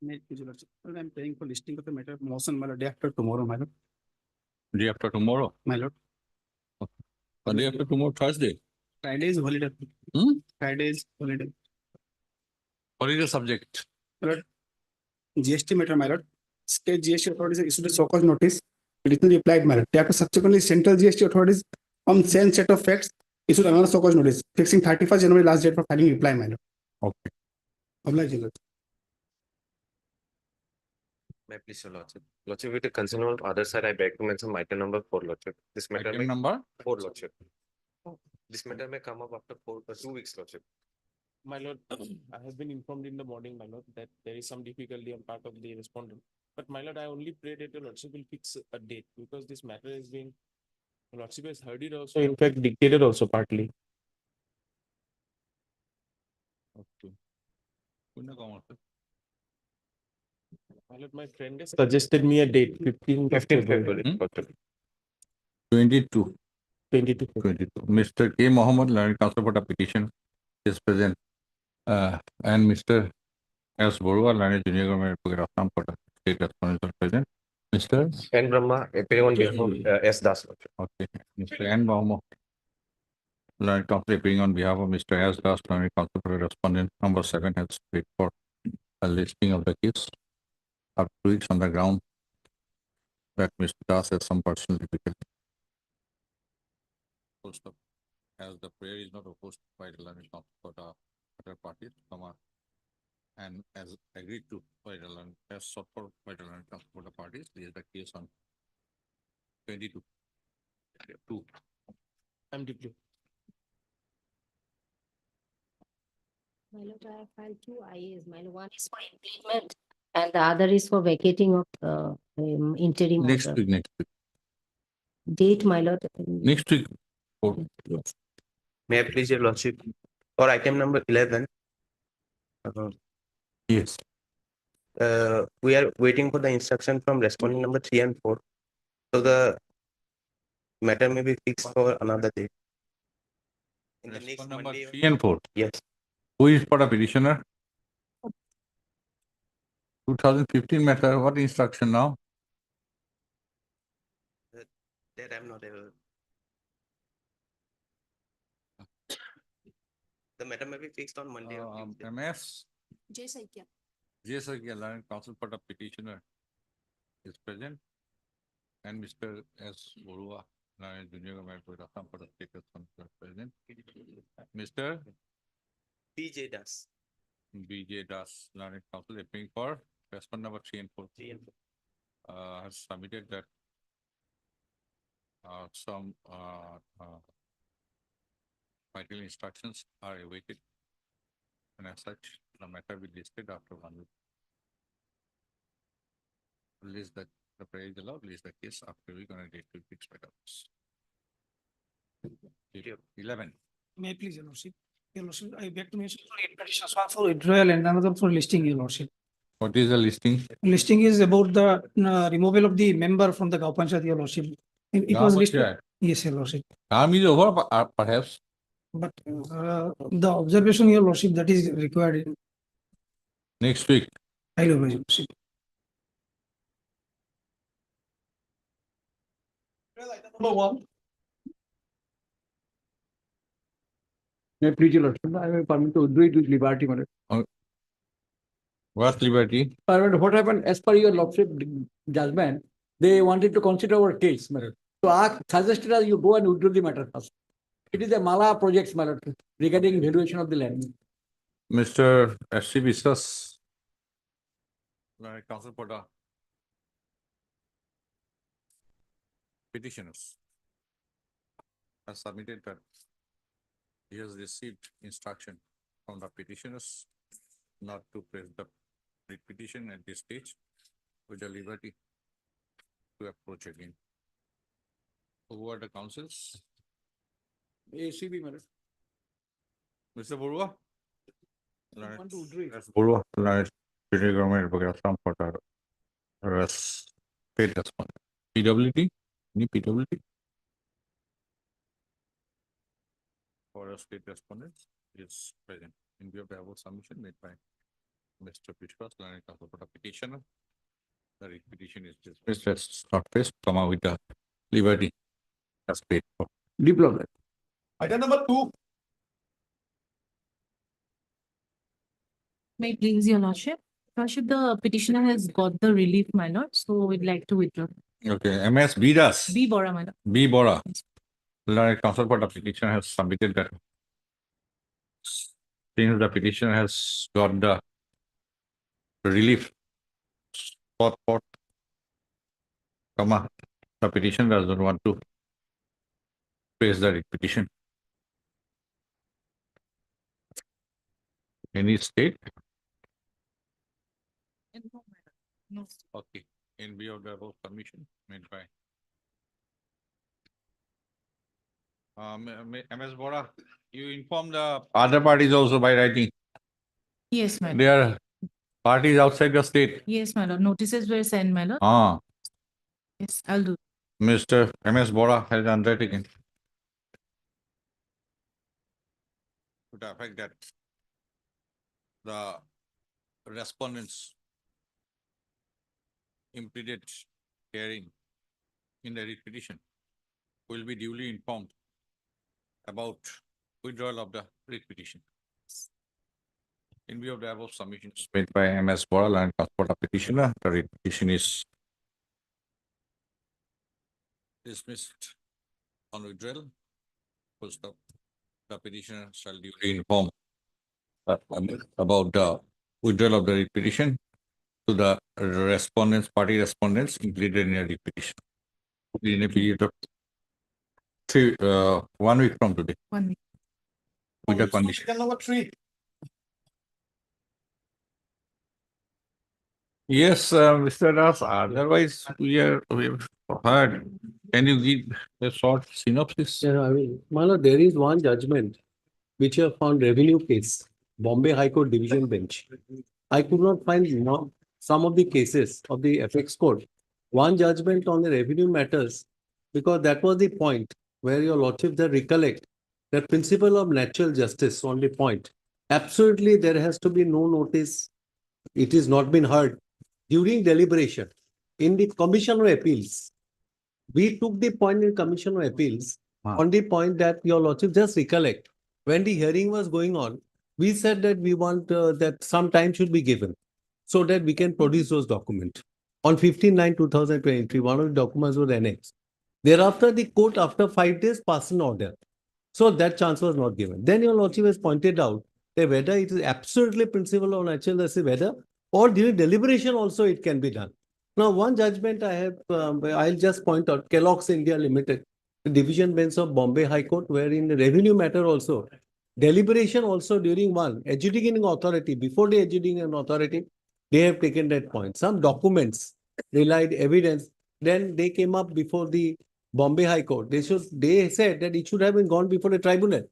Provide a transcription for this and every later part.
May please, Lordship. Well, I'm paying for listing of the matter of motion, my lord, day after tomorrow, my lord. Day after tomorrow? My lord. Or day after tomorrow, Thursday? Friday is holiday. Hmm? Friday is holiday. What is the subject? My lord, GST matter, my lord. State GST authorities issued a so-called notice. It is not replied, my lord. After subsequently, central GST authorities on same set of facts issued another so-called notice, fixing 31st January last date for filing reply, my lord. Okay. Oblige, Lord. May I please, your Lordship. Lordship, with the concern of other side, I beg to mention item number 4, Lordship. This matter Item may number? 4, Lordship. This matter may come up after 2 weeks, Lordship. My lord, I have been informed in the morning, my lord, that there is some difficulty on part of the respondent. But my lord, I only pray that your lordship will fix a date because this matter is being, your lordship has heard it also, in fact, dictated also partly. Okay. Couldn't come out. My lord, my friend has suggested me a date, 15th of 15th February, February, Lordship. 22. 22. 22. Mr. K. Mohammed, learned counsel for the petition, is present. And Mr. S. Borua, learned junior government advocate, Assam for the state respondents are present. Mr. N. Brahma, appearing on behalf of S. Das, Lordship. Okay. Mr. N. Bahmo, learned counsel appearing on behalf of Mr. S. Das, learned counsel for the respondent. Number 7 has paid for a listing of the case. After 2 weeks on the ground that Mr. Das has some personal difficulty. Full stop. As the prayer is not opposed by the learned counsel for the other parties, and as agreed to by the learned, as sought for by the learned counsel for the parties, this is the case on 22. 2. I'm deeply. My lord, I have filed 2 IAs. My lord, one is for implement and the other is for vacating of interim Next order. week, next week. Date, my lord. Next week. Yes. May I please, your Lordship? Or item number 11. Yes. We are waiting for the instruction from respondent number 3 and 4. So the matter may be fixed for another day. In the next Respond number Monday. 3 and 4. Yes. Who is for the petitioner? 2015 matter. What instruction now? That I'm not able. The matter may be fixed on Monday or Tuesday. MS. Jay Saikya. Yes, sir. Learned counsel for the petitioner is present. And Mr. S. Borua, learned junior government for Assam for the state respondent is present. Mr. PJ Das. BJ Das, learned counsel appearing for respond number 3 and 4. 3 and 4. Has submitted that some vital instructions are awaited. And as such, the matter will be listed after 1 week. List that the prayer is allowed, list the case after week on a date to fix by the office. 11. May I please, Your Lordship? Your Lordship, I beg to mention three petitions, one for withdrawal and another for listing, Your Lordship. What is the listing? Listing is about the removal of the member from the Gao Panchayat, Your Lordship. It was listed. Panchayat. Yes, Your Lordship. Term is over, perhaps. But the observation, Your Lordship, that is required. Next week. I will oblige, Your Lordship. Number 1. May I please, Your Lordship, I will permit to do it with liberty, my lord. What liberty? My lord, what happened, as per your lordship judgment, they wanted to consider our case, my lord. So I suggested that you go and withdraw the matter first. It is a Mala project, my lord, regarding valuation of the land. Mr. S.C. Viswas, learned counsel for the petitioners, has submitted that he has received instruction from the petitioners not to press the petition at this stage with the liberty to approach again. Who are the counsels? ACB, my lord. Mr. Borua? Want to withdraw it. Borua, learned junior government advocate Assam for the state respondent. PWD? Any PWD? For a state respondent is present in view of the above submission made by Mr. Vishwas, learned counsel for the petitioner. The writ petition is dismissed as not faced, comma with the liberty as paid for. Diplomat. Item number 2. May it please your lordship. Lordship, the petitioner has got the relief, my lord, so we'd like to withdraw. Okay, MS Bidas. B. Bora, my lord. B. Bora. Learned counsel for the petitioner has submitted that. Since the petitioner has got the relief. For, comma, the petitioner doesn't want to face the writ petition. Any state? No. Okay, in view of the above submission made by. MS Bora, you inform the other parties also by writing. Yes, my lord. They are parties outside the state. Yes, my lord. Notices were sent, my lord. Yes, I'll do. Mr. MS Bora has undertaken. To the effect that the respondents impeded hearing in the writ petition will be duly informed about withdrawal of the writ petition. In view of the above submissions made by MS Bora and counsel the petitioner, the writ petition is dismissed on withdrawal. Full stop. The petitioner shall duly inform about the withdrawal of the writ petition to the party respondents included in the writ petition. In a period of 1 week from today, 1 week. with the condition. Item number 3. Yes, Mr. Das, otherwise we have heard. Can you give a short synopsis? Yeah, I mean, my lord, there is one judgment which have found revenue case, Bombay High Court Division Bench. I could not find some of the cases of the FX court. One judgment on the revenue matters, because that was the point where your lordship that recollect the principle of natural justice on the point. Absolutely, there has to be no notice. It is not been heard during deliberation in the Commission of Appeals. We took the point in Commission of Appeals on the point that your lordship just recollect. When the hearing was going on, we said that we want that some time should be given so that we can produce those documents. On 15/9/2023, one of the documents was annexed. Thereafter, the court, after 5 days, passed an order. So that chance was not given. Then your lordship has pointed out that whether it is absolutely principle of natural justice, whether or during deliberation also it can be done. Now, one judgment I have, I'll just point out, Kellogg's India Limited, the division bench of Bombay High Court, where in the revenue matter also, deliberation also during one adjudicating authority, before the adjudicating authority, they have taken that point. Some documents, relied evidence, then they came up before the Bombay High Court. They said that it should have been gone before the tribunal.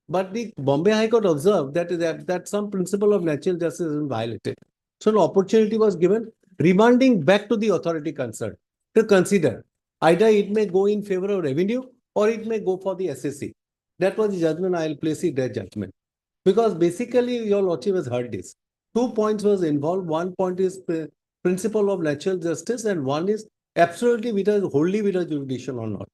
But the Bombay High Court observed that some principle of natural justice is violated. So an opportunity was given, remanding back to the authority concerned to consider. Either it may go in favor of revenue or it may go for the SSC. That was the judgment. I'll place it that judgment. Because basically your lordship has heard this. 2 points was involved. One point is principle of natural justice and one is absolutely wholly without jurisdiction or not.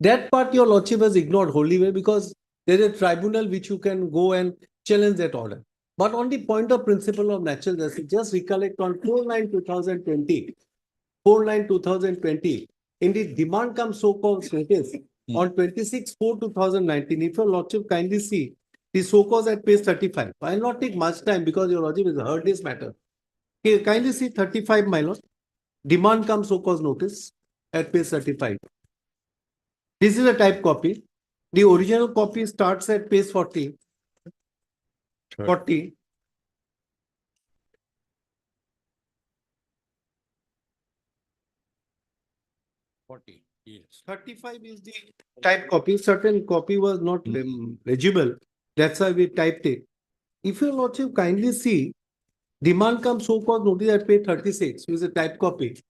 That part your lordship has ignored wholly because there is a tribunal which you can go and challenge that order. But on the point of principle of natural justice, just recollect on 4/9/2020, 4/9/2020, in the demand come so-called notice on 26/4/2019, if your lordship kindly see the so-called at page 35. I will not take much time because your lordship has heard this matter. Okay, kindly see 35, my lord. Demand come so-called notice at page 35. This is a type copy. The original copy starts at page 40. Sure. 40. Yes. 35 is the type copy. Certain copy was not legible. That's why we typed it. If your lordship kindly see, demand comes so-called notice at page 36, which is a type copy.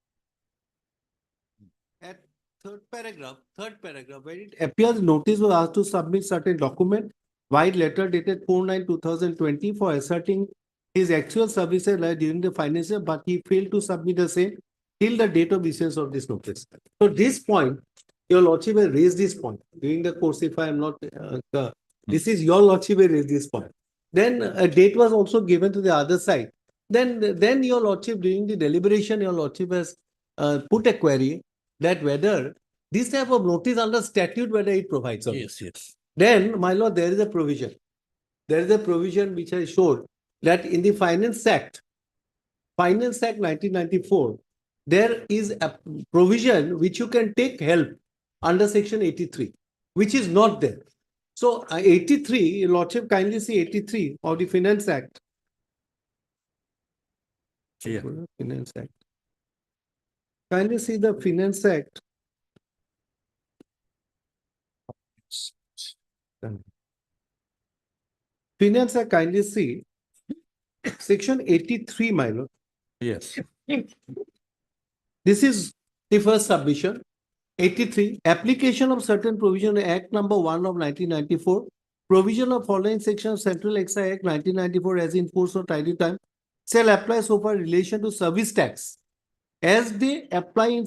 At third paragraph, where it appears notice was asked to submit certain document, white letter dated 4/9/2020 for asserting his actual services lie during the financial, but he failed to submit the same till the date of issuance of this notice. So this point, your lordship has raised this point during the course, if I am not, this is your lordship has raised this point. Then a date was also given to the other side. Then your lordship during the deliberation, your lordship has put a query that whether this type of notice under statute, whether it provides or not. yes. Then, my lord, there is a provision. There is a provision which I showed that in the Finance Act 1994, there is a provision which you can take help under section 83, which is not there. So 83, your lordship kindly see 83 of the Finance Act. Yeah. Finance Act. Kindly see the Finance Act. Finance Act, kindly see section 83, my lord. Yes. This is the first submission. 83, application of certain provision of Act number 1 of 1994, provision of following section of Central Excise Act 1994 as in force or title time shall apply so far in relation to service tax as they apply in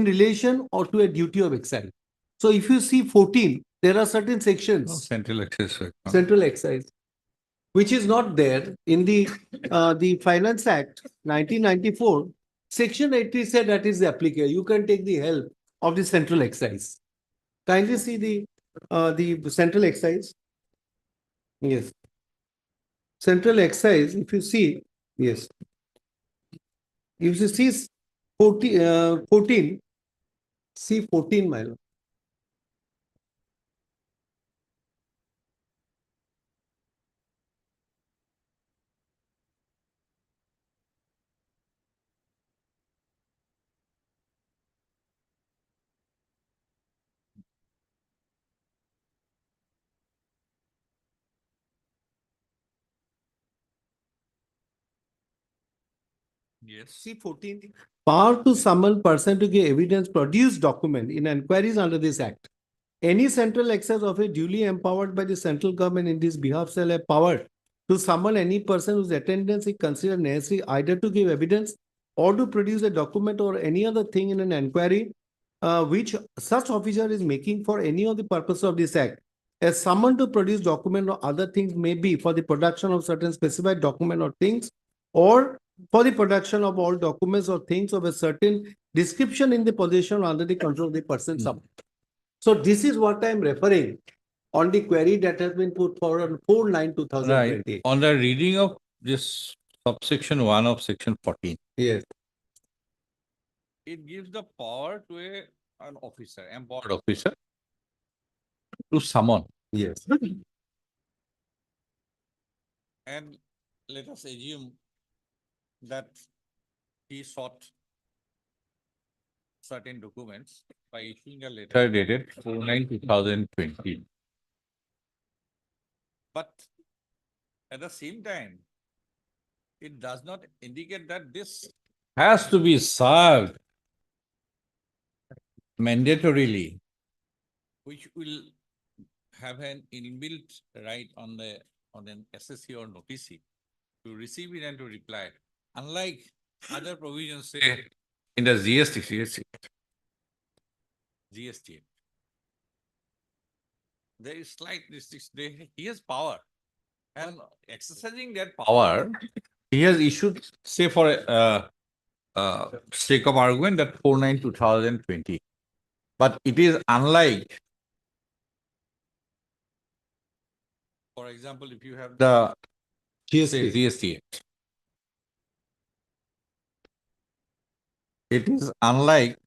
relation or to a duty of excise. So if you see 14, there are certain sections. Central Access. Central Excise, which is not there in the Finance Act 1994. Section 80 said that is applicable. You can take the help of the Central Excise. Kindly see the Central Excise. Yes. Central Excise, if you see, yes. If you see 14, see 14, my lord. Yes. See 14. Power to summon person to give evidence, produce document in inquiries under this act. Any central excise officer duly empowered by the central government in this behalf shall have power to summon any person whose attendance is considered necessary either to give evidence or to produce a document or any other thing in an inquiry which such officer is making for any of the purpose of this act. A summon to produce document or other things may be for the production of certain specified document or things or for the production of all documents or things of a certain description in the possession or under the control of the person summoned. So this is what I am referring on the query that has been put forward on 4/9/2020. Right. On the reading of this subsection 1 of section 14, Yes, it gives the power to an officer, empowered officer, to summon. yes. And let us assume that he sought certain documents by issuing a letter dated 4/9/2020. But at the same time, it does not indicate that this has to be served mandatorily, which will have an inbuilt right on an SSC or notice to receive it and to reply. Unlike other provisions, say in the GST, there is slight restriction. He has power, and exercising that power, he has issued, say for sake of argument, that 4/9/2020. But it is unlike, for example, if you have the say, GST. GST Act. It is unlike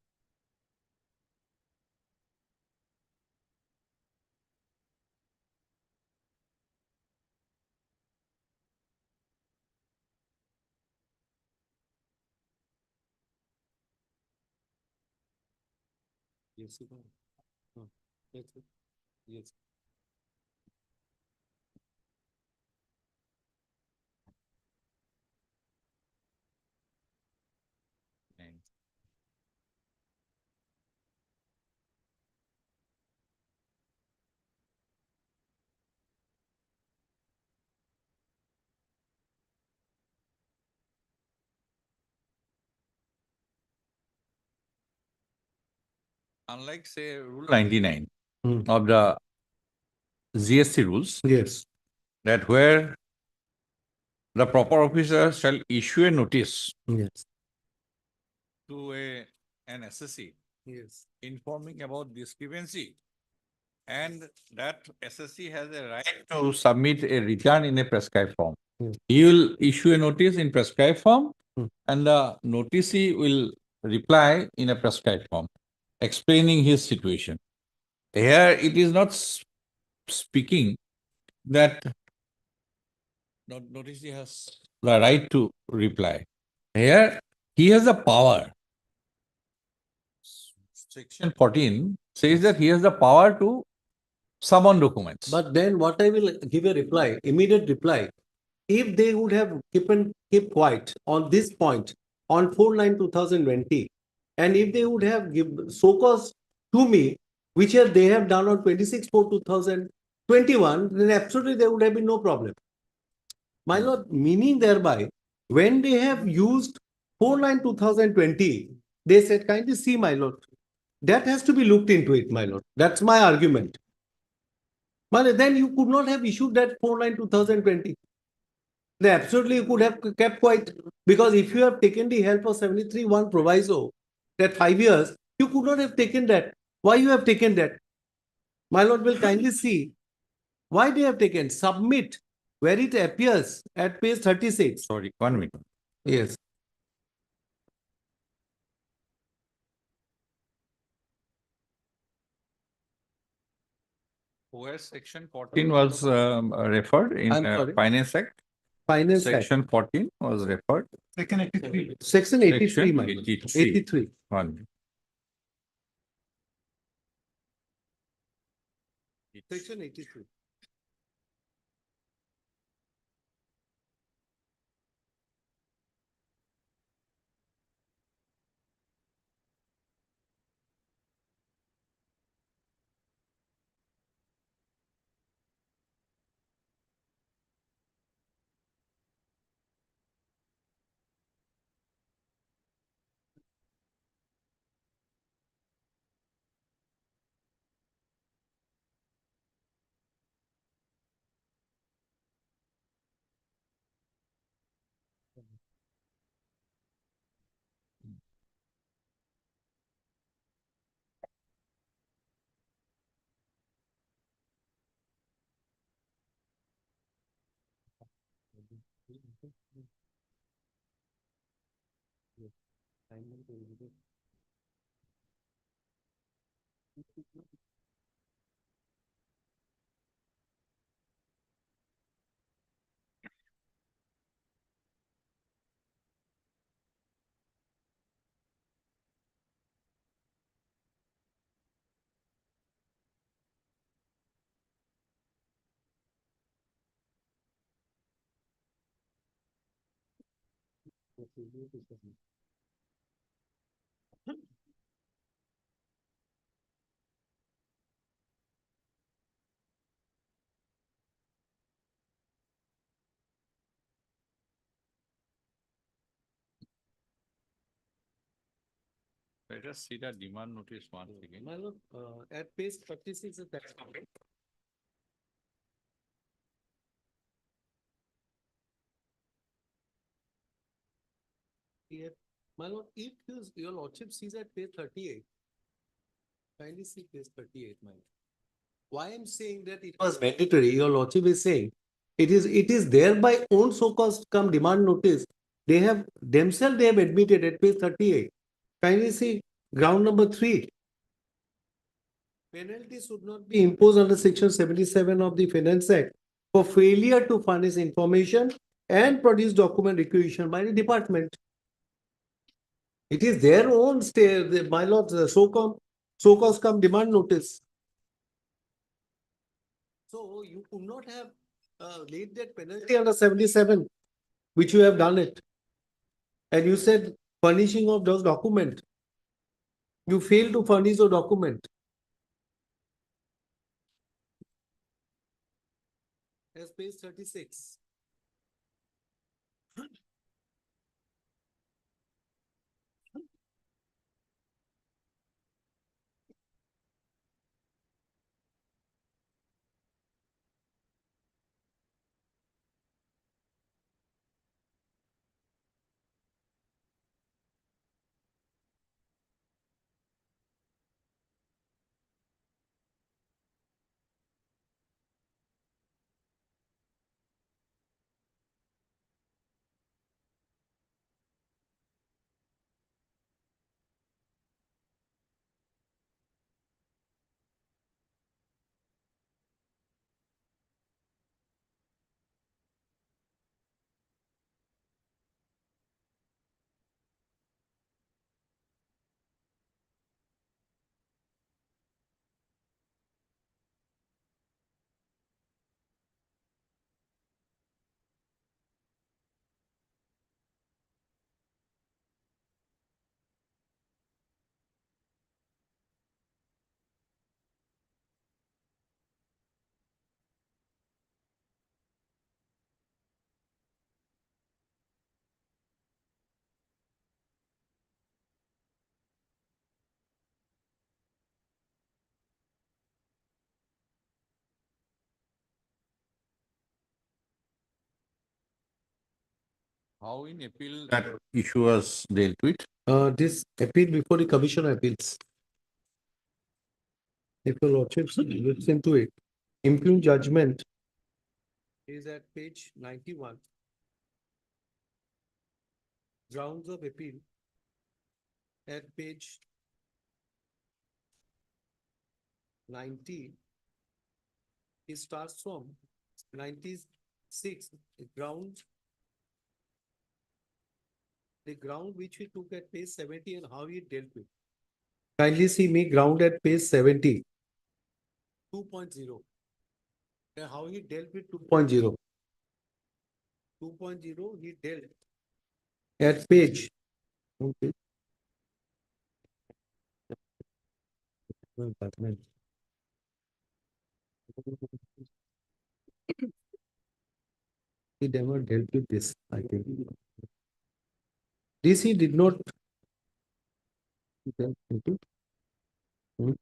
Yes. Yes. Yes. unlike say Rule 99 Hmm. of the GST rules, Yes. that where the proper officer shall issue a notice Yes. to an SSC Yes. informing about discrepancy, and that SSC has a right to submit a return in a prescribed form. Hmm. He will issue a notice in prescribed form, Hmm. and the noticee will reply in a prescribed form, explaining his situation. Here it is not speaking that noticee has the right to reply. Here he has the power. Section 14 says that he has the power to summon documents. But then what I will give a reply, immediate reply. If they would have keep quiet on this point on 4/9/2020, and if they would have give so-called to me, which they have done on 26/4/2021, then absolutely there would have been no problem. My lord, meaning thereby, when they have used 4/9/2020, they said, kindly see, my lord, that has to be looked into it, my lord. That's my argument. But then you could not have issued that 4/9/2020. They absolutely could have kept quiet, because if you have taken the help of 73(1) proviso, that 5 years, you could not have taken that. Why you have taken that? My lord will kindly see why they have taken submit, where it appears at page 36. Sorry, 1 minute. Yes. Where section 14 was referred in I'm sorry? Finance Act? Finance Act. Section 14 was referred. Second 83. Section 83, Section my lord. 83. 83. 1 minute. Section 83. Let us see the demand notice once again. My lord, at page 36 is that. Here, my lord, if your lordship sees at page 38, kindly see page 38, my lord. Why I'm saying that it was mandatory, your lordship is saying, it is there by own so-called come demand notice. They have themselves, they have admitted at page 38. Kindly see ground number 3. Penalty should not be imposed under section 77 of the Finance Act for failure to furnish information and produce document requisition by the department. It is their own stay, my lord, so-called come demand notice. So you could not have laid that penalty under 77, which you have done it. And you said furnishing of those document. You failed to furnish a document. As page 36. How in appeal that issue was dealt with? This appeal before the Commission of Appeals. If your lordship looks into it, impugned judgment is at page 91. Grounds of appeal at page 90. It starts from 96 grounds. The ground which we took at page 70 and how he dealt with. Kindly see me ground at page 70. 2.0. And how he dealt with 2.0. 2.0 he dealt at page. Okay. He never dealt with this, I think. This he did not. delve into. Hmm.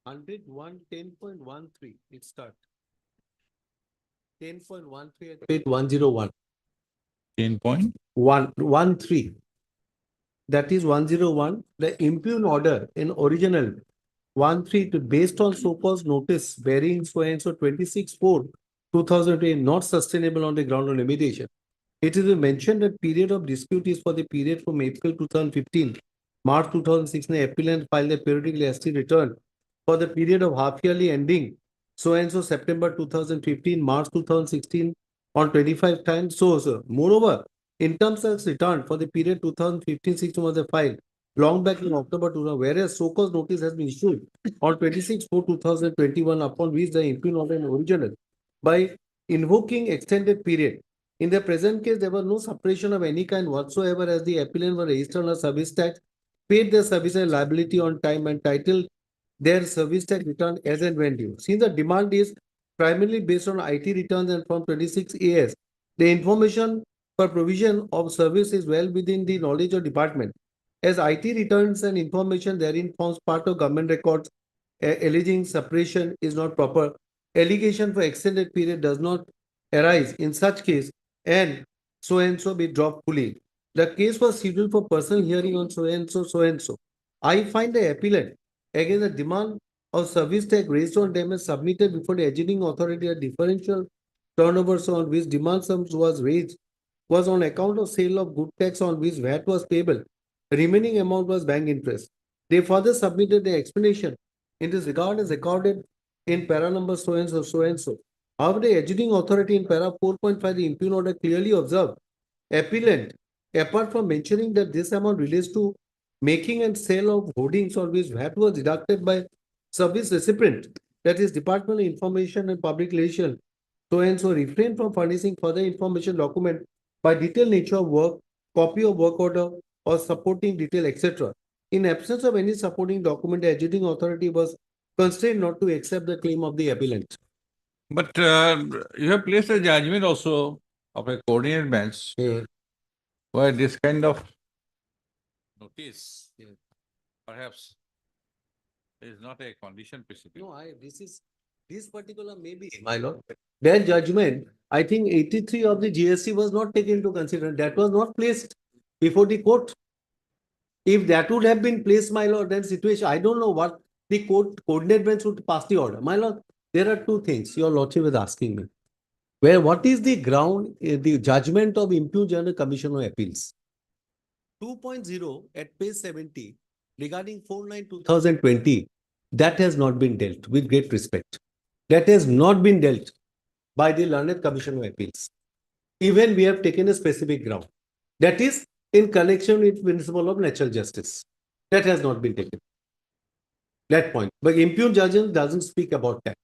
Hundred one 10.13, it start. 10.13 at page 101. 113. That is 101. The impugned order in original 132 based on so-called notice bearing so and so 26/4/2008 not sustainable on the ground of limitation. It is mentioned that period of dispute is for the period from April 2015, March 2016, appellant filed a periodical ST return for the period of half yearly ending so and so September 2015, March 2016 on 25 times. So, moreover, in terms of return for the period 2015-16 was a file long back in October 2000, whereas so-called notice has been issued on 26/4/2021 upon which the impugned order in original by invoking extended period. In the present case, there was no suppression of any kind whatsoever as the appellant were registered on a service tax, paid their service and liability on time and titled their service tax return as and when due. Since the demand is primarily based on IT returns and from 26 AS, the information for provision of service is well within the knowledge of department. As IT returns and information therein forms part of government records, alleging suppression is not proper. Allegation for extended period does not arise in such case and so be dropped fully. The case was scheduled for personal hearing on so and so. I find the appellant against the demand of service tax raised on damage submitted before the adjudicating authority a differential turnover so on which demand sums was raised was on account of sale of good tax on which VAT was payable. The remaining amount was bank interest. They further submitted the explanation in this regard as recorded in para number so and so. However, the adjudicating authority in para 4.5 the impugned order clearly observed appellant, apart from mentioning that this amount relates to making and sale of hoardings on which VAT was deducted by service recipient, that is Department of Information and Public Relations, so and so refrain from furnishing further information document by detailed nature of work, copy of work order or supporting detail, etc. In absence of any supporting document, the adjudicating authority was constrained not to accept the claim of the appellant. But you have placed a judgment also of a coordinated bench where this kind of notice perhaps is not a condition specific. No, this particular maybe, my lord. Their judgment, I think 83 of the GST was not taken into consideration. That was not placed before the court. If that would have been placed, my lord, then situation, I don't know what the court coordinate bench would pass the order. My lord, there are two things your lordship is asking me. What is the ground, the judgment of impugned General Commission of Appeals? 2.0 at page 70 regarding 4/9/2020, that has not been dealt with great respect. That has not been dealt by the Learned Commission of Appeals. Even we have taken a specific ground. That is in connection with principle of natural justice. That has not been taken. That point. But impugned judgment doesn't speak about that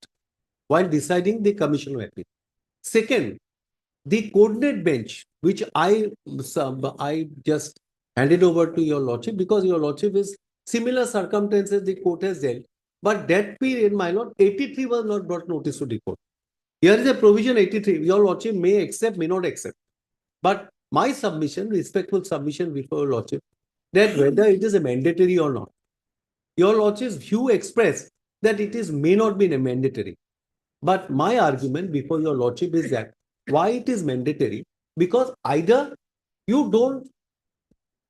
while deciding the Commission of Appeal. Second, the coordinate bench, which I just handed over to your lordship because your lordship is similar circumstances the court has dealt. But that period, my lord, 83 was not brought notice to the court. Here is a provision 83. Your lordship may accept, may not accept. But my submission, respectful submission before your lordship, that whether it is a mandatory or not, your lordship's view expressed that it is may not be a mandatory. But my argument before your lordship is that why it is mandatory? Because either you don't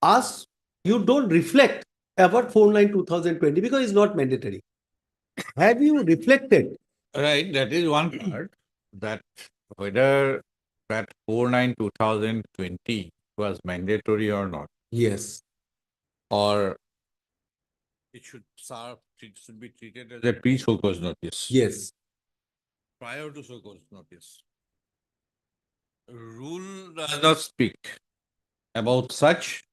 ask, you don't reflect about 49/2020 because it's not mandatory. Have you reflected? Right, that is one part, that whether that 4/9/2020 was mandatory or not, Yes. or it should serve, it should be treated as a pre-show cause notice. Yes. Prior to show cause notice. Rule does not speak about such.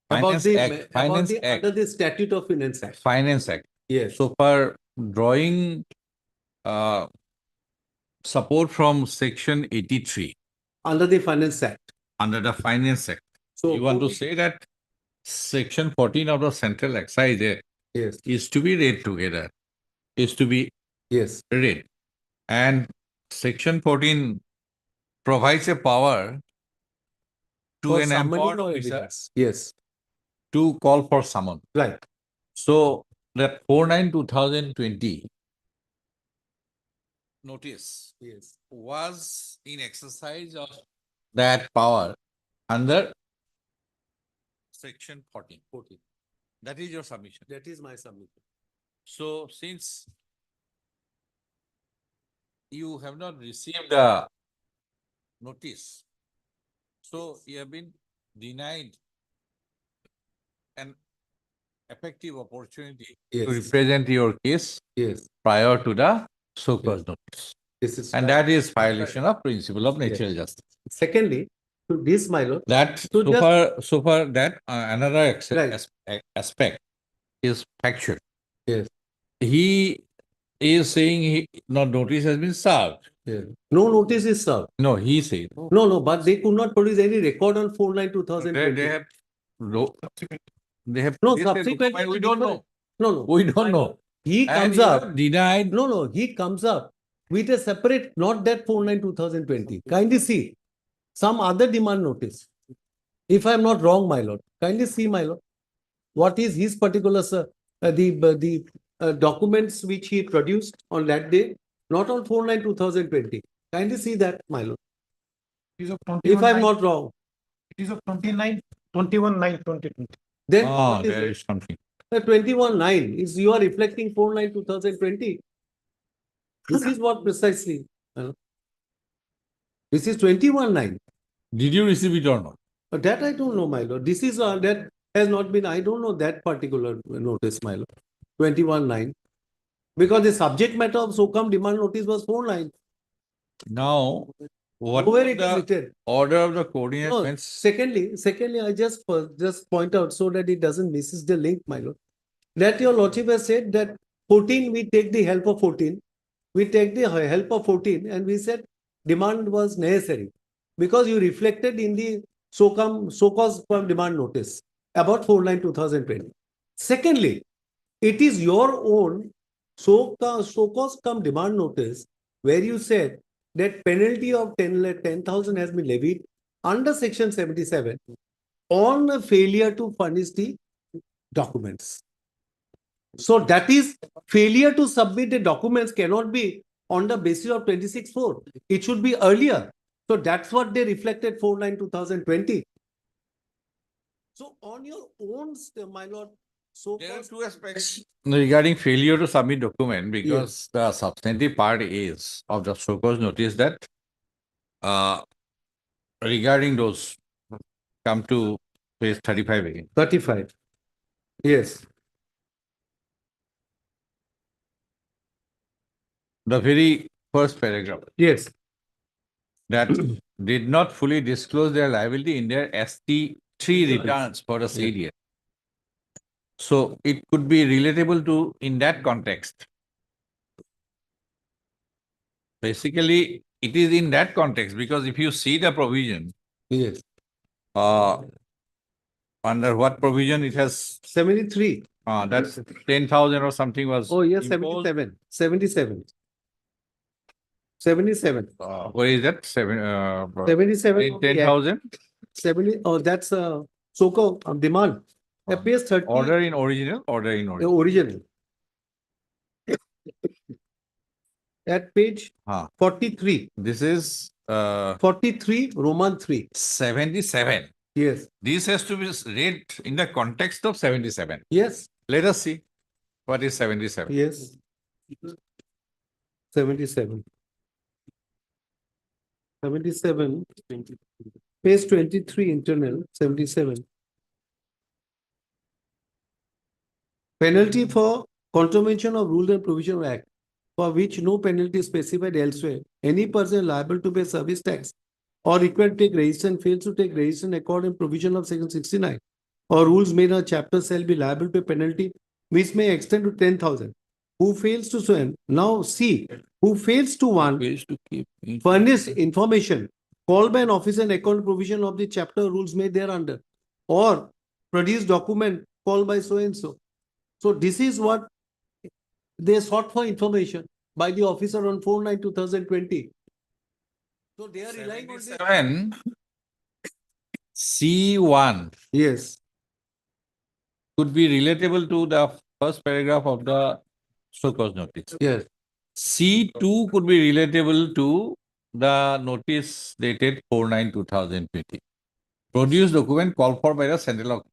About Finance the, Act, about Finance the, Act, under the statute of finance act. Finance Act. Yes. So for drawing support from section 83 Under the finance act. under the Finance Act, So you want to say that section 14 of the Central Excise Act yes, is to be read together, is to be yes, read. And section 14 provides a power to for an summoning empowered or officer evidence. Yes, to call for summon. right. So that 4/9/2020 notice Yes. was in exercise of that power under section 14. That is your submission. That is my submission. So since you have not received the notice, so you have been denied an effective opportunity to Yes, represent your case yes. prior to the so-called notice. This is. And that is violation of principle of natural justice. Secondly, to this, my lord. That So so far that another Right. aspect is factual. Yes. He is saying no notice has been served. Yes. No notice is served. No, he said. No, but they could not produce any record on 4/9/2020. They have no, they have. No, they said, subsequently we don't know. No, no. We don't know. He And comes you up. have denied. No, he comes up with a separate, not that 4/9/2020. Kindly see some other demand notice. If I'm not wrong, my lord, kindly see, my lord, what is his particular, the documents which he produced on that day, not on 4/9/2020. Kindly see that, my lord. If I'm not wrong, It is of 21/9/2020. then Oh, what is there it? is something. 21/9 is you are reflecting 4/9/2020. This is what precisely. This is 21/9. Did you receive it or not? That I don't know, my lord. This is that has not been. I don't know that particular notice, my lord. 21/9, because the subject matter of SOCOM demand notice was 4/9. Now, what Where was it is the written. order of the coordinate No, bench? secondly, I just point out so that it doesn't misses the link, my lord. That your lordship has said that 14, we take the help of 14. We take the help of 14 and we said demand was necessary because you reflected in the so-called demand notice about 4/9/2020. Secondly, it is your own so-called demand notice where you said that penalty of 10,000 has been levied under section 77 on a failure to furnish the documents. So that is failure to submit the documents cannot be on the basis of 26(4). It should be earlier. So that's what they reflected 4/9/2020. So on your own, my lord, There are so two aspects regarding failure to submit document, because the substantive part is of the so-called notice that regarding those, come to page 35 again. 35. Yes. The very first paragraph Yes. that did not fully disclose their liability in their ST3 returns for the said year. So it could be relatable to in that context. Basically, it is in that context, because if you see the provision, Yes. under what provision it has, 73. that's 10,000 or something was. Oh, yes, imposed. 77. 77. 77. Where is that? 77. In of the Act. 10,000? 70, oh, that's so-called demand. Appears 30. Order in original, order in original. Original. At page Ah. 43, This is 43, Roman 3. 77. Yes, This has to be read in the context of 77. yes, Let us see what is 77. yes. 77. 77, page 23, internal, 77. Penalty for contravention of rules and provision of act, for which no penalty is specified elsewhere. Any person liable to pay service tax or required to take registration fails to take registration according to provision of section 69 or rules made on chapter shall be liable to pay penalty which may extend to 10,000. Who fails to swear? Now see, who fails to one Ways to keep. furnish information called by an officer in account provision of the chapter rules made thereunder or produce document called by so and so. So this is what they sought for information by the officer on 4/9/2020. So they are relying on this. 77 C1 Yes, could be relatable to the first paragraph of the show cause notice. yes, C2 could be relatable to the notice dated 4/9/2020. Produce document called for by the central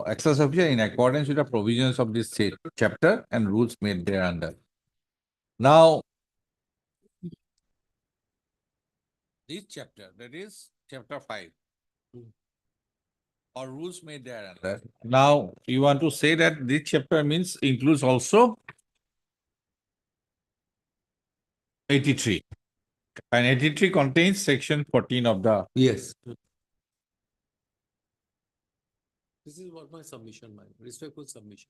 excise officer in accordance with the provisions of this chapter and rules made thereunder. Now, this chapter, that is chapter 5, or rules made thereunder. Now, you want to say that this chapter means includes also 83. And 83 contains section 14 of the. yes. This is what my submission, my respectful submission.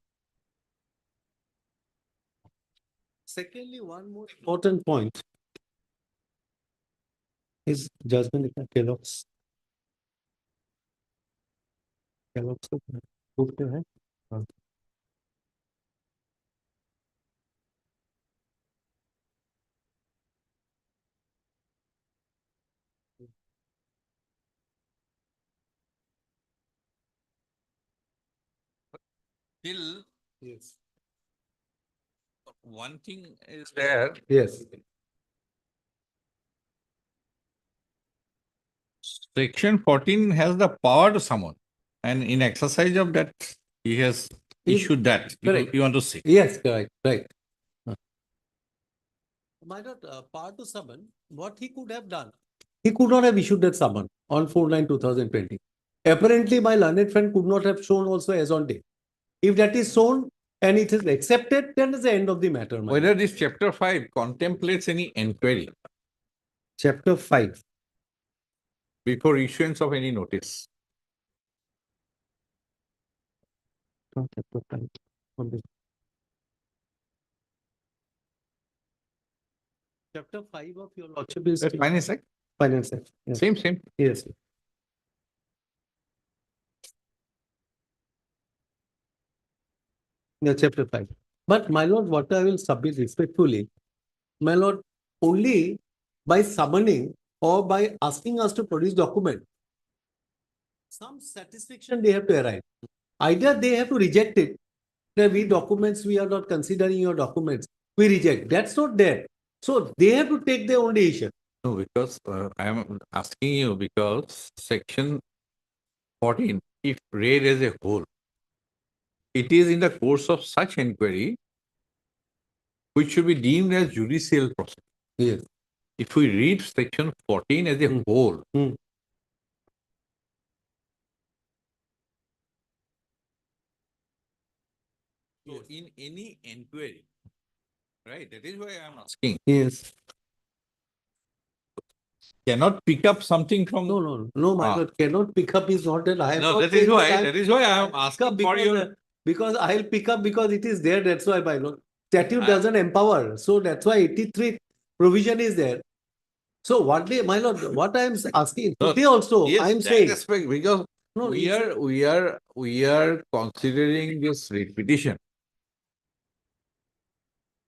Secondly, one more important point is judgment in Kellogg's. Kellogg's को पूछते हैं. हाँ. Still, Yes. one thing is there. Yes. Section 14 has the power to summon. And in exercise of that, he has issued that. Correct. You want to see. Yes, correct, right. My not power to summon, what he could have done. He could not have issued that summon on 4/9/2020. Apparently, my learned friend could not have shown also as on date. If that is shown and it is accepted, then is the end of the matter. my Whether this chapter 5 contemplates any inquiry Chapter 5. before issuance of any notice. Chapter 5. Okay. Chapter 5 of your lordship is That's Finance Act. Finance Act. Yes. Same. Yes. Yeah, chapter 5. But my lord, what I will submit respectfully, my lord, only by summoning or by asking us to produce document, some satisfaction they have to arrive. Either they have to reject it, that we documents, we are not considering your documents, we reject. That's not there. So they have to take their own decision. No, because I am asking you because section 14, if read as a whole, it is in the course of such inquiry which should be deemed as judicial process. Yes. If we read section 14 as a Hmm. whole, Hmm. so in any inquiry, right, that is why I am asking, Yes. cannot pick up something from. No, my Ah. lord, cannot pick up is not that I have. No, not that is said why, I- that is why I am pick up asking for because, your. because I'll pick up because it is there, that's why, my lord. Statute I- doesn't empower, so that's why 83 provision is there. So what they, my lord, what I am asking, No, today also, Yes, I am that saying. aspect, because No, we it's- are considering this repetition.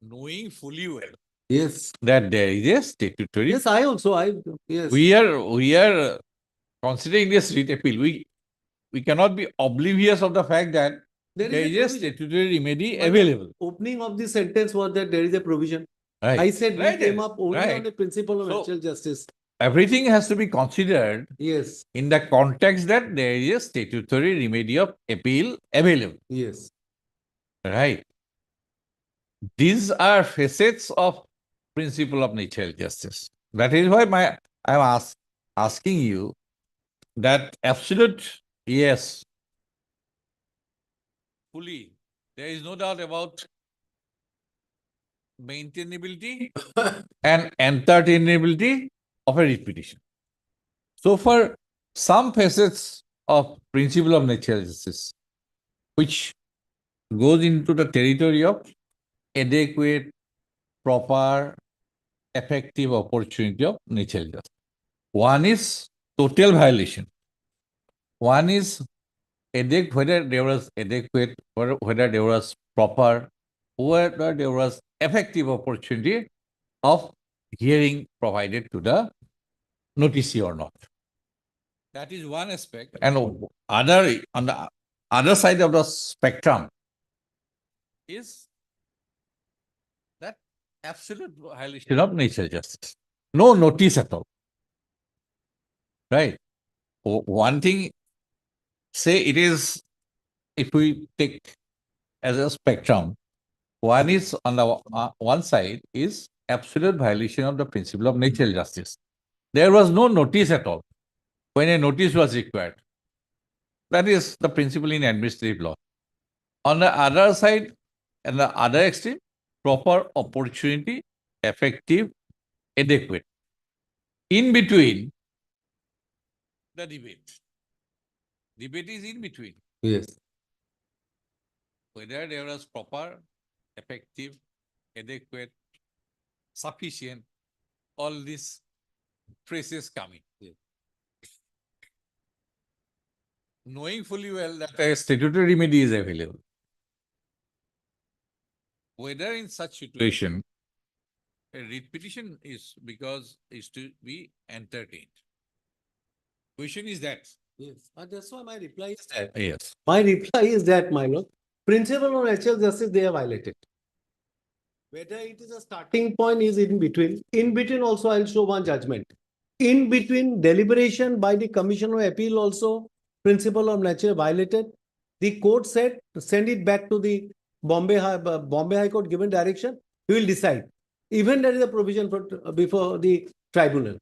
Knowing fully well Yes, that there is a statutory. yes, yes. We are considering this writ appeal. We cannot be oblivious of the fact that There there is is a a provision. statutory remedy My available. Opening of the sentence was that there is a provision. Right. I said we Right, came yes, up only right. on the principle of So- natural justice. Everything has to be considered Yes, in the context that there is a statutory remedy of appeal available. yes. Right. These are facets of principle of natural justice. That is why I'm asking you that absolute yes, fully. There is no doubt about maintainability and entertainability of a writ petition. So for some facets of principle of natural justice, which goes into the territory of adequate, proper, effective opportunity of natural justice. One is total violation. One is whether there was adequate, whether there was proper, whether there was effective opportunity of hearing provided to the noticee or not. That is one aspect. And on the other side of the spectrum is that absolute violation of natural justice. No notice at all. Right. One thing, say it is, if we take as a spectrum, one is on the one side is absolute violation of the principle of natural justice. There was no notice at all when a notice was required. That is the principle in administrative law. On the other side, and the other extreme, proper opportunity, effective, adequate. In between, the debate. Debate is in between. Yes. Whether there was proper, effective, adequate, sufficient, all these phrases coming. Knowing fully well that a statutory remedy is available. Whether in such situation, a writ petition is to be entertained. Question is that. Yes. That's why my reply is that. Yes. My reply is that, my lord, principle of natural justice they have violated. Whether it is a starting point is in between. In between also I'll show one judgment. In between deliberation by the Commission of Appeal also, principle of nature violated. The court said, send it back to the Bombay High Court given direction, we will decide. Even there is a provision for before the tribunal.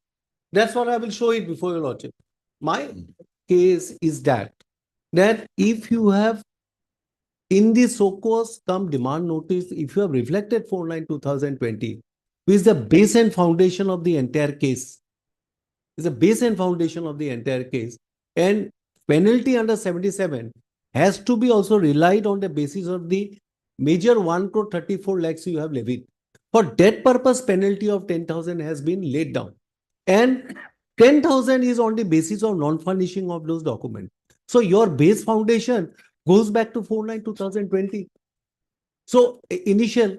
That's what I will show it before your lordship. My case is that if you have in the so-called come demand notice, if you have reflected 49/2020, which is the base and foundation of the entire case, is the base and foundation of the entire case, and penalty under 77 has to be also relied on the basis of the major 1,34 lakhs you have levied. For that purpose, penalty of 10,000 has been laid down. And 10,000 is on the basis of non-furnishing of those documents. So your base foundation goes back to 49/2020. So initial.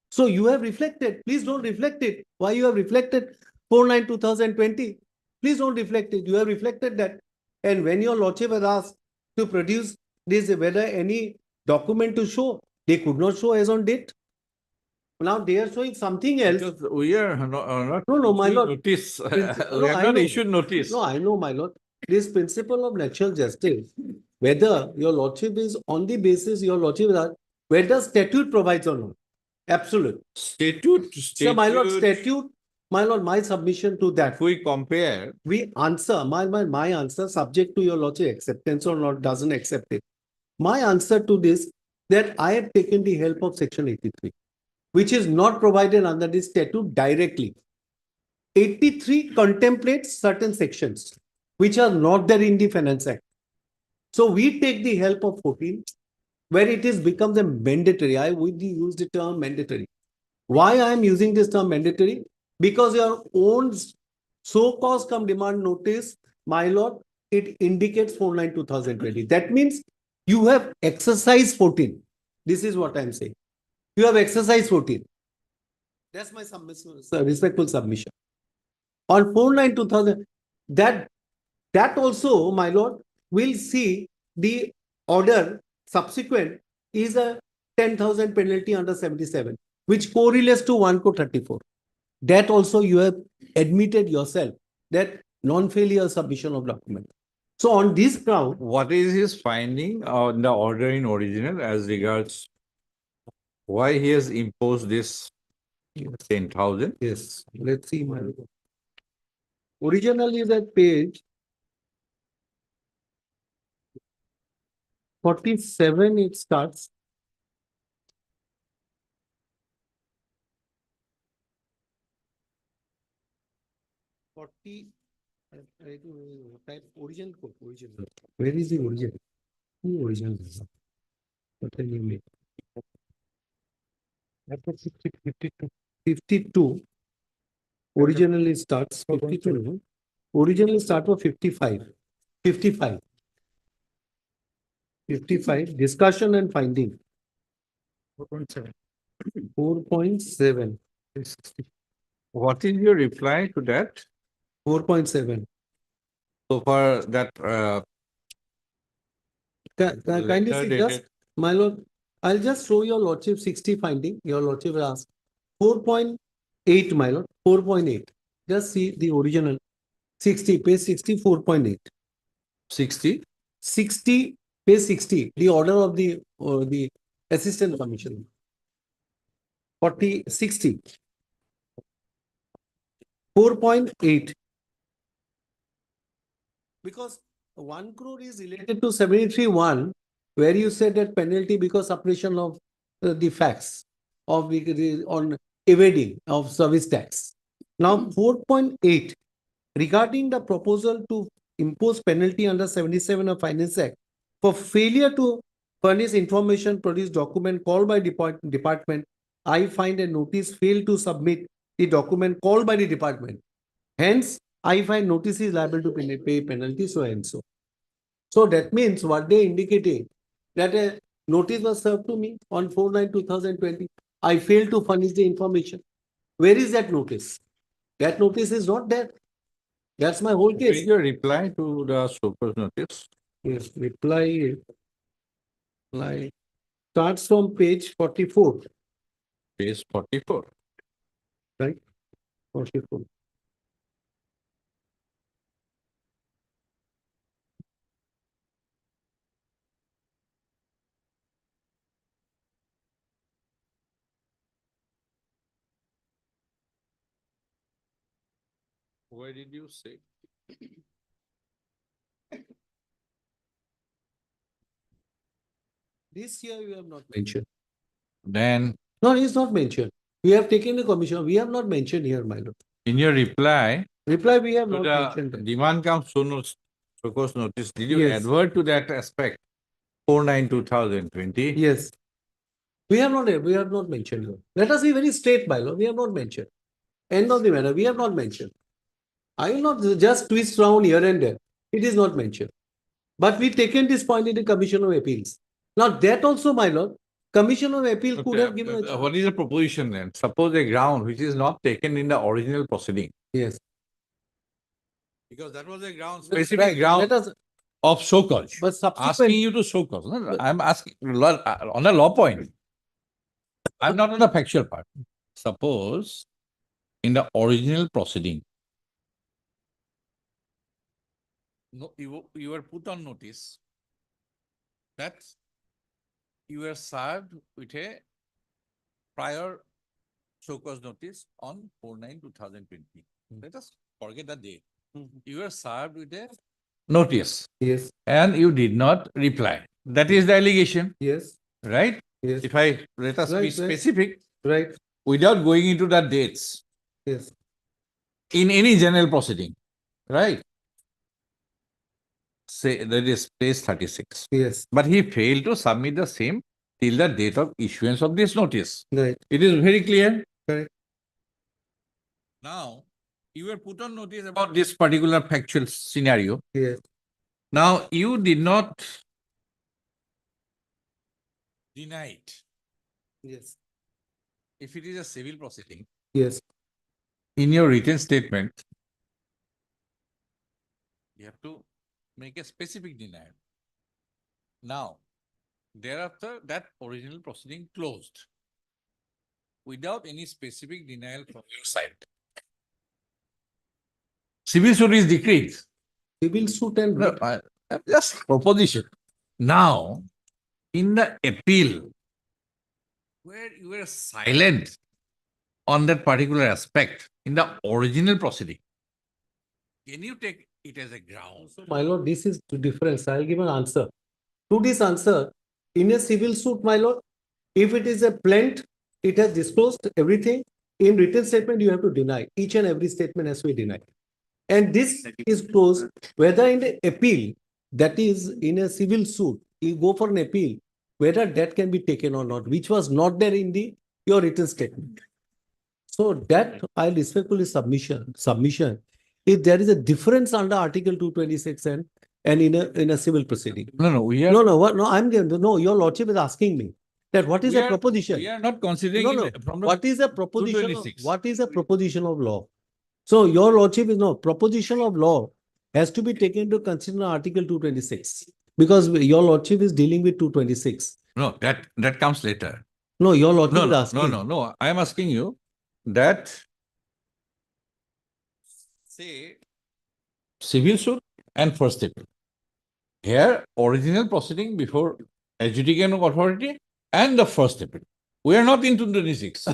So you have reflected. Please don't reflect it. Why you have reflected 49/2020? Please don't reflect it. You have reflected that. And when your lordship was asked to produce this, whether any document to show, they could not show as on date. Now they are showing something else. Because we are not. No, my issuing lord. Notice. No, We have I not know. issued notice. No, I know, my lord. This principle of natural justice, whether your lordship is on the basis your lordship is, whether statute provides or not. Absolute. Statute. So, my lord, statute, my lord, my submission to that. If we compare, We answer, my answer, subject to your lordship acceptance or not, doesn't accept it. My answer to this, that I have taken the help of section 83, which is not provided under this statute directly. 83 contemplates certain sections, which are not there in the Finance Act. So we take the help of 14, where it is becomes a mandatory. I would use the term mandatory. Why I am using this term mandatory? Because your own so-called come demand notice, my lord, it indicates 49/2020. That means you have exercised 14. This is what I am saying. You have exercised 14. That's my submission, respectful submission. On 4/9/2000, that also, my lord, will see the order subsequent is a 10,000 penalty under 77, which correlates to 1/34. That also you have admitted yourself that non-failure submission of document. So on this ground, What is his finding on the order in original as regards why he has imposed this 10,000? yes, let's see my lord. Original is at page 47, it starts. I type original code, original. Where is the original? Who original is? What can you make? 52. Originally starts 52. no? Originally start for 55. 55. 55. Discussion and finding. 4.7. 4.7. What is your reply to that? 4.7. So far that Kindly letter see just, dated- my lord, I'll just show your lordship 60 finding. Your lordship will ask 4.8, my lord, 4.8. Just see the original 60, page 60, 4.8. 60? 60, page 60, the order of the assistant commissioner. 60. 4.8. Because 1 crore is related to 73(1), where you said that penalty because suppression of the facts of on evading of service tax. Now 4.8, regarding the proposal to impose penalty under 77 of Finance Act for failure to furnish information, produce document called by department, I find a notice failed to submit the document called by the department. Hence, I find notice is liable to pay penalty so and so. So that means what they indicating that a notice was served to me on 4/9/2020. I failed to furnish the information. Where is that notice? That notice is not there. That's my whole What is case. your reply to the super notice? Yes, reply starts from page 44, Page 44. right? 44. Where did you say? This here you have not mentioned. Then No, it's not mentioned. We have taken the commission. We have not mentioned here, my lord. in your reply Reply, we have to not the mentioned that. demand comes so course notice, did you Yes. advert to that aspect? 4/9/2020. Yes. We have not mentioned. Lord. Let us be very straight, my lord. We have not mentioned. End of the matter. We have not mentioned. I will not just twist around here and there. It is not mentioned. But we've taken this point in the Commission of Appeals. Now that also, my lord, Commission of Appeal could have given a. What is the proposition then? Suppose a ground which is not taken in the original proceeding. Yes. Because that was a ground, Right, specific ground Let us, of show cause. but Asking subsequent, you to show cause. No, I'm asking on a law point. I'm not on the factual part. Suppose in the original proceeding, no, you were put on notice that you were served with a prior show cause notice on 4/9/2020. Let us forget the date. You were served with a notice yes, and you did not reply. That is the allegation, yes, right? yes, If let us be Right, right. specific right, without going into the dates yes, in any general proceeding, right? Say that is page 36. yes, But he failed to submit the same till the date of issuance of this notice. right, It is very clear. correct, Now, you were put on notice about this particular factual scenario. yes, Now, you did not deny it. yes, If it is a civil proceeding, Yes. in your written statement, you have to make a specific denial. Now, thereafter, that original proceeding closed without any specific denial from your side. Civil suit is decreed. Civil suit and No, just proposition. Now, in the appeal, where you were silent on that particular aspect in the original proceeding, can you take it as a ground? my lord, this is the difference. I'll give an answer. To this answer, in a civil suit, my lord, if it is a plaint, it has disclosed everything. In written statement, you have to deny. Each and every statement has to be denied. And this is closed whether in the appeal, that is in a civil suit, you go for an appeal, whether that can be taken or not, which was not there in your written statement. So that I respectfully submission. If there is a difference under Article 226 and in a civil proceeding. No, we are. No, your lordship is asking me that what is we a are- proposition? We are not considering No, no. it from the. What is a proposition? 226. What is a proposition of law? So your lordship is no proposition of law has to be taken into consideration Article 226 because your lordship is dealing with 226. No, that comes later. No, your lordship No, is no, asking. no. I am asking you that say civil suit and first appeal. Here, original proceeding before adjudicating authority and the first appeal. We are not in 226.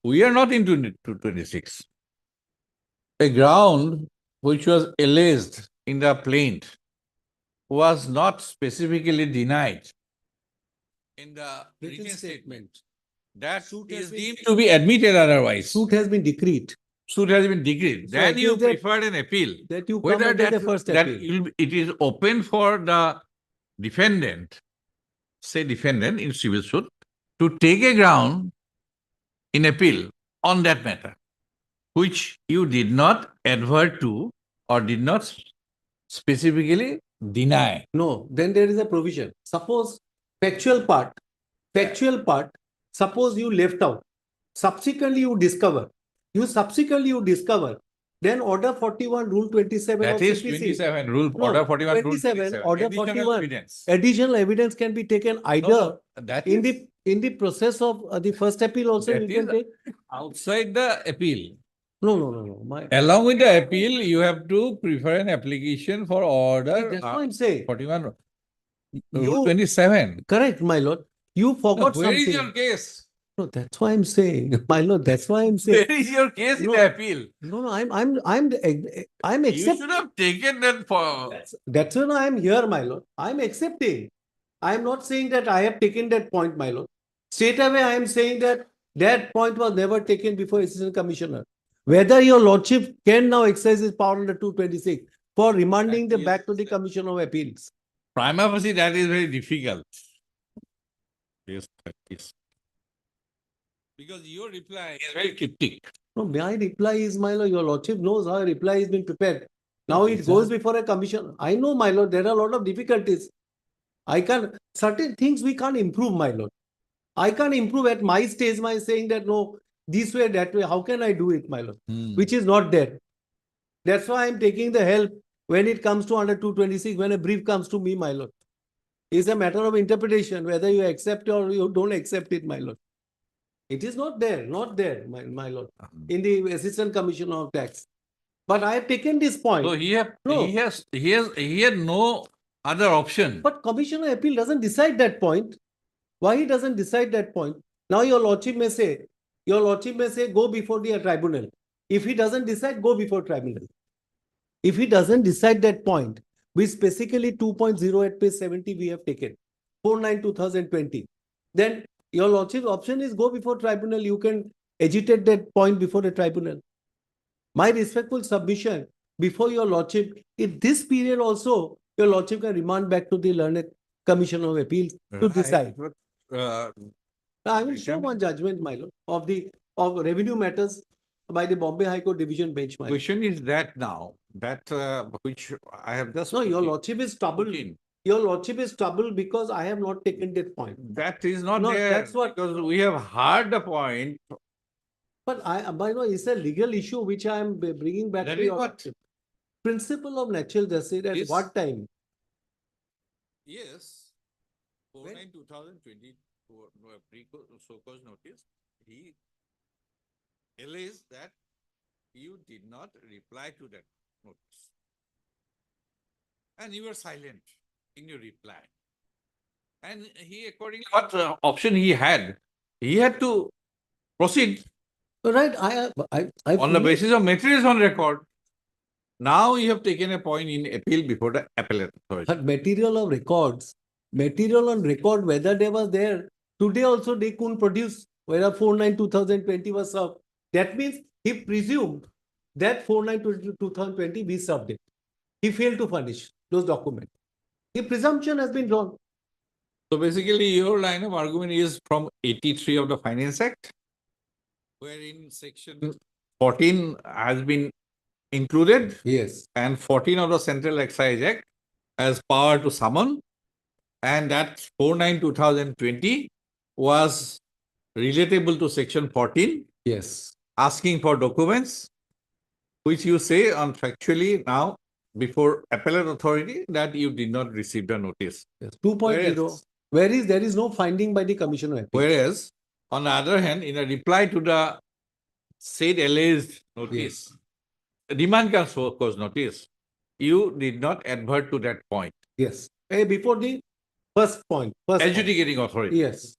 We are not into 226. A ground which was alleged in the plaint was not specifically denied in the written statement. That Suit has is been- deemed to be admitted otherwise. Suit has been decreed Suit has been decreed. So Then it you is that- preferred an appeal. that you come Whether under the that, first that appeal. it is open for the defendant, say defendant in civil suit, to take a ground in appeal on that matter, which you did not adhere to or did not specifically deny. No, then there is a provision. Suppose factual part, suppose you left out. Subsequently, you discover. Then Order 41, Rule 27 That of is CPC. 27 rule, No, order 41, rule 27, 27. order Additional 41. evidence. Additional evidence can be taken No, either no, that in is the process of the first appeal also That you can is- take. outside the appeal. No. Along with the appeal, you have to prefer an application for order That's what I'm saying. 41, rule You- 27. Correct, my lord. You No, forgot where is your something. case? No, that's why I'm saying, my lord, that's why I'm saying. Where is your case in No. the appeal? No, I'm You accepting. should have taken that for. That's when I'm here, my lord. I'm accepting. I'm not saying that I have taken that point, my lord. Straight away, I am saying that that point was never taken before Assistant Commissioner. Whether your lordship can now exercise his power under 226 for remanding That them back to is- the Commission of Appeals. Prima facie, that is very difficult. Yes, that is. Because your reply is very cryptic. No, my reply is, my lord, your lordship knows how a reply has been prepared. Now it goes before a commission. I know, my lord, there are a lot of difficulties. Certain things we can't improve, my lord. I can't improve at my stage by saying that, no, this way, that way. How can I do it, my lord? Which is not there. That's why I'm taking the help when it comes to under 226, when a brief comes to me, my lord. It's a matter of interpretation, whether you accept or you don't accept it, my lord. It is not there, my lord, in the Assistant Commissioner of Tax. But I have taken this point. So he No. had no other option. But Commissioner of Appeal doesn't decide that point. Why he doesn't decide that point? Now your lordship may say, go before the tribunal. If he doesn't decide, go before tribunal. If he doesn't decide that point, which basically 2.0 at page 70 we have taken, 4/9/2020, then your lordship's option is go before tribunal. You can agitate that point before the tribunal. My respectful submission before your lordship, in this period also, your lordship can remand back to the learned Commission of Appeals to decide. Right, but, I will show one judgment, my lord, of revenue matters by the Bombay High Court Division Bench. My lord. question is that now, that which I have just. No, your put in- lordship is troubled. put in. Your lordship is troubled because I have not taken that point. That is not No, there. that's what- Because we have heard the point. But it's a legal issue which I am bringing back That to is your what, principle of natural justice. At This- what time? yes, When- 4/9/2020, so-called notice, he alleged that you did not reply to that notice. And you were silent in your reply. And he, according to what option he had to proceed Right, I on the fully- basis of materials on record. Now you have taken a point in appeal before the appellate authority. But material of records, material on record, whether they was there, today also they couldn't produce, whether 4/9/2020 was served. That means he presumed that 4/9/2020 we served it. He failed to furnish those documents. The presumption has been drawn. So basically, your line of argument is from 83 of the Finance Act, wherein section 14 has been included Yes. and 14 of the Central Excise Act has power to summon. And that 4/9/2020 was relatable to section 14, Yes. asking for documents, which you say on factually now before appellate authority that you did not receive the notice. Yes. 2.0. Whereas- Whereas there is no finding by the Commission of Appeal. Whereas, on the other hand, in a reply to the said alleged notice, demand cause notice, you did not advert to that point. Yes. Before the first point. Adjudicating authority, Yes.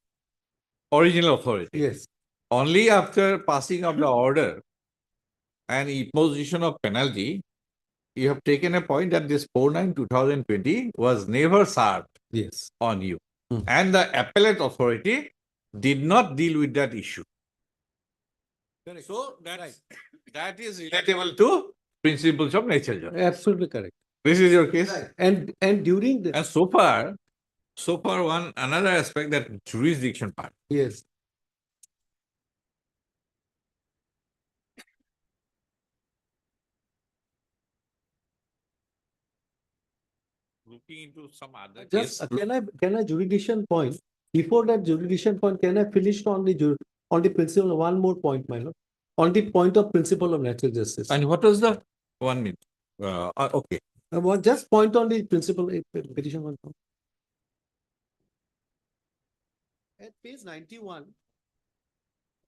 original authority. Yes. Only after passing of the order and imposition of penalty, you have taken a point that this 4/9/2020 was never served Yes. on you. Hmm. And the appellate authority did not deal with that issue. Correct. So that is relatable to principles of nature justice. Absolutely correct. This is your case. And during the And so far another aspect, that jurisdiction part. yes. Looking into some other Just case. can I jurisdiction point? Before that jurisdiction point, can I finish on the principle? One more point, my lord. On the point of principle of natural justice. And what was the 1 minute? Okay. Just point on the principle petition one. At page 91,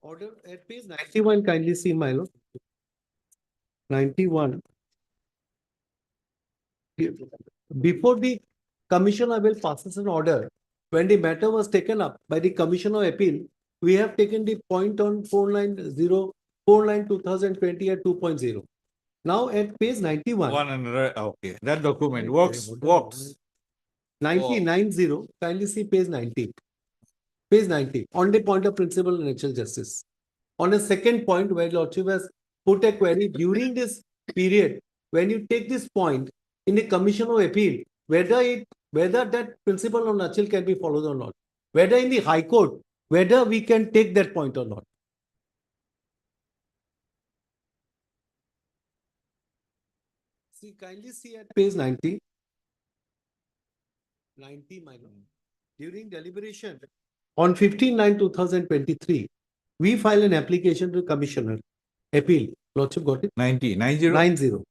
order at page 91, kindly see, my lord. 91. Before the Commission of Appeal passes an order, when the matter was taken up by the Commission of Appeal, we have taken the point on 4/9/2020 at 2.0. Now at page 91. One another, okay. That document works. 90, kindly see page 90. Page 90, on the point of principle of natural justice. On a second point where Lordship has put a query during this period, when you take this point in the Commission of Appeal, whether that principle of natural can be followed or not, whether in the High Court, whether we can take that point or not. See, kindly see at page 90. 90, my lord. During deliberation on 15/9/2023, we file an application to Commissioner Appeal. Lordship got it? 90. 90.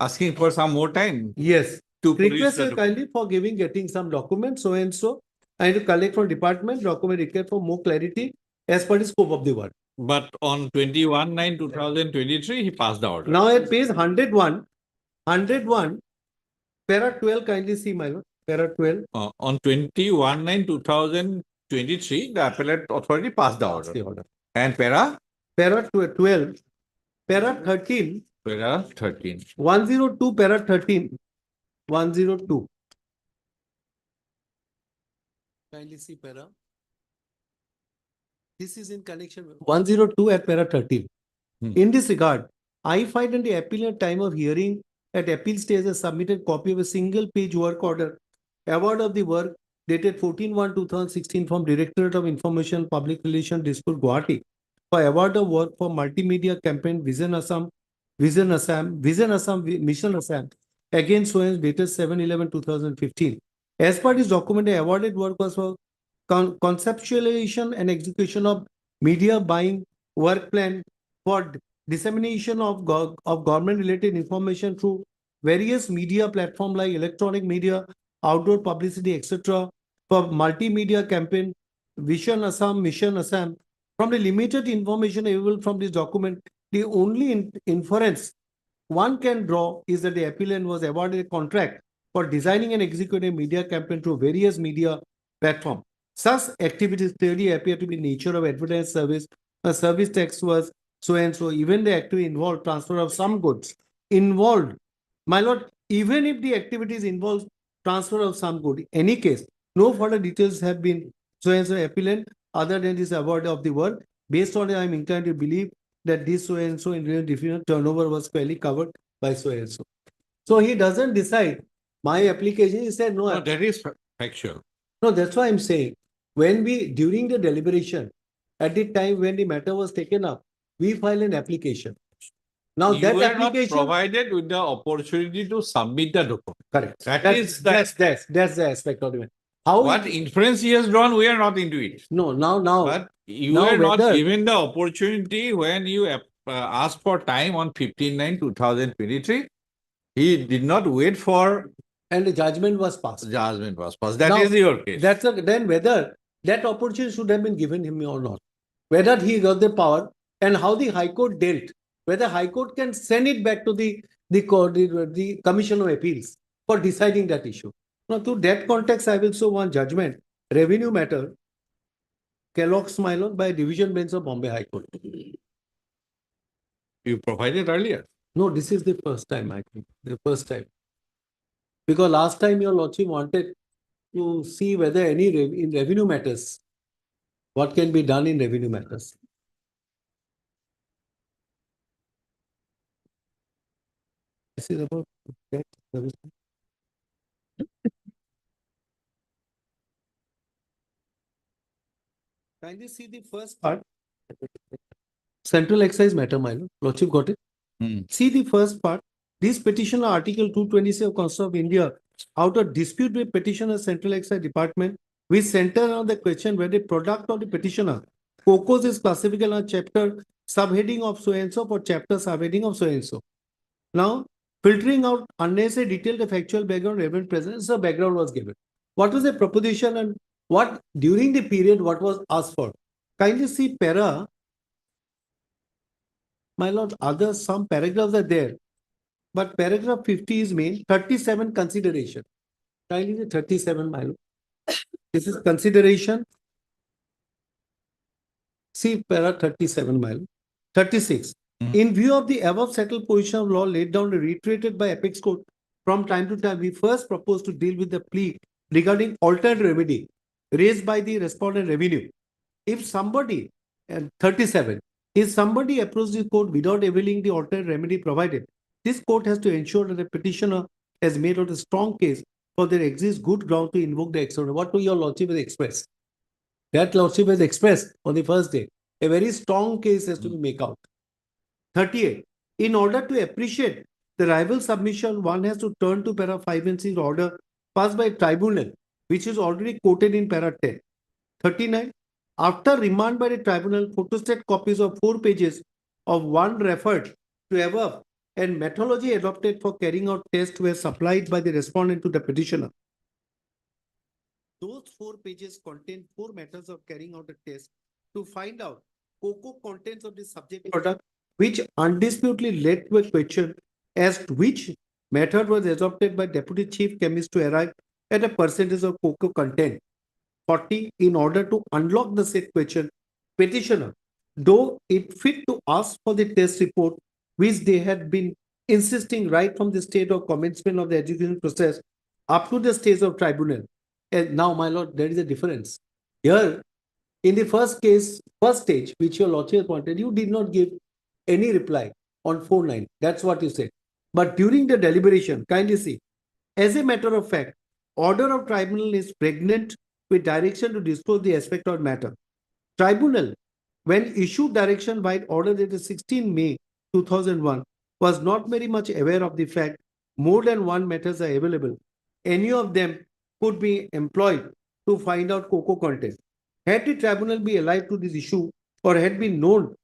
Asking for some more time Yes. to produce Request the her kindly for getting some documents, so and so, and to collect from department, document required for more clarity as per the scope of the work. But on 21/9/2023, he passed the order. Now at page 101, para 12, kindly see, my lord, para 12. On 21/9/2023, the appellate authority passed the That's the order. order. And para 12, para 13, 13. 102, para 13, 102. Kindly see para. This is in connection with 102 at para 13. Hmm. In this regard, I find in the appellant time of hearing at appeal stage a submitted copy of a single page work order, award of the work dated 14/1/2016 from Directorate of Information Public Relations Dispute Guwahati for award of work for multimedia campaign Vision Assam, Mission Assam against SOEMS dated 7/11/2015. As per this document, the awarded work was for conceptualization and execution of media buying work plan for dissemination of government related information through various media platform like electronic media, outdoor publicity, etc. For multimedia campaign, Vision Assam, Mission Assam. From the limited information available from this document, the only inference one can draw is that the appellant was awarded a contract for designing and executing a media campaign through various media platforms. Such activities clearly appear to be nature of advertised service. A service text was so and so. Even the activity involved transfer of some goods. Involved, my lord, even if the activities involve transfer of some good, any case, no further details have been so and so appellant other than this award of the work. Based on it, I am inclined to believe that this so and so in real different turnover was fairly covered by so and so. So he doesn't decide my application. He said, no, No, that is factual. no, that's why I'm saying when we during the deliberation, at the time when the matter was taken up, we file an application. Now You that were not application, provided with the opportunity to submit the document. correct. That's That's the aspect of it. How what inference he has drawn, we are not into it. No, now But you now were not whether- given the opportunity when you asked for time on 15/9/2023. He did not wait for and the judgment was passed. judgment was passed. That Now, is your case. Then whether that opportunity should have been given him or not, whether he got the power and how the High Court dealt, whether High Court can send it back to the Commission of Appeals for deciding that issue. Now, to that context, I will show one judgment, revenue matter, Kellogg's Milo by Division Bench of Bombay High Court. You provided earlier. No, this is the first time, I think, the first time. Because last time your lordship wanted to see whether in revenue matters, what can be done in revenue matters. This is about that service. Kindly see the first part. Central excise matter, my lord. Lordship got it? See the first part. This petitioner, Article 226 of Constitution of India, out of dispute with petitioner Central Excise Department, which center on the question whether the product of the petitioner, COCOS is classified on chapter subheading of so and so for chapter subheading of so and so. Now, filtering out unnecessary detailed factual background relevant presence, the background was given. What was the proposition and what during the period what was asked for? Kindly see para. My lord, some paragraphs are there. But paragraph 50 is main, 37 consideration. Kindly the 37, my lord. This is consideration. See para 37, my lord. 36. In view of the above settled position of law laid down and reiterated by Apex Court, from time to time, we first propose to deal with the plea regarding alternate remedy raised by the respondent revenue. If somebody, and 37, if somebody approaches the court without availing the alternate remedy provided, this court has to ensure that the petitioner has made out a strong case for there exists good ground to invoke the extraordinary. What your lordship has expressed? That lordship has expressed on the first day. A very strong case has to be made out. 38. In order to appreciate the rival submission, one has to turn to para 5 and 6 order passed by tribunal, which is already quoted in para 10. 39. After remand by the tribunal, photostat copies of 4 pages of one referred to above and methodology adopted for carrying out tests were supplied by the respondent to the petitioner. Those 4 pages contain 4 methods of carrying out a test to find out cocoa contents of the subject product, which undisputedly led to a question as to which method was adopted by Deputy Chief Chemist to arrive at a percentage of cocoa content. 40. In order to unlock the said question, petitioner, though it fit to ask for the test report, which they had been insisting right from the state of commencement of the education process up to the stage of tribunal. And now, my lord, there is a difference. Here, in the first case, first stage, which your lordship pointed, you did not give any reply on 4.9. That's what you said. But during the deliberation, kindly see, as a matter of fact, order of tribunal is pregnant with direction to disclose the aspect of matter. Tribunal, when issued direction by order dated 16 May 2001, was not very much aware of the fact more than one methods are available. Any of them could be employed to find out cocoa content. Had the tribunal been alive to this issue or had been known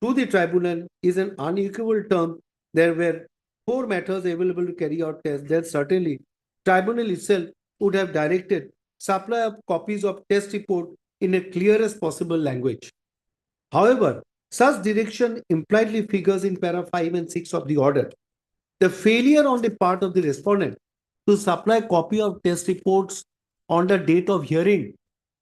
to the tribunal is an unequivocal term. There were 4 matters available to carry out tests. Then certainly tribunal itself would have directed supply of copies of test report in a clearest possible language. However, such direction impliedly figures in para 5 and 6 of the order. The failure on the part of the respondent to supply copy of test reports on the date of hearing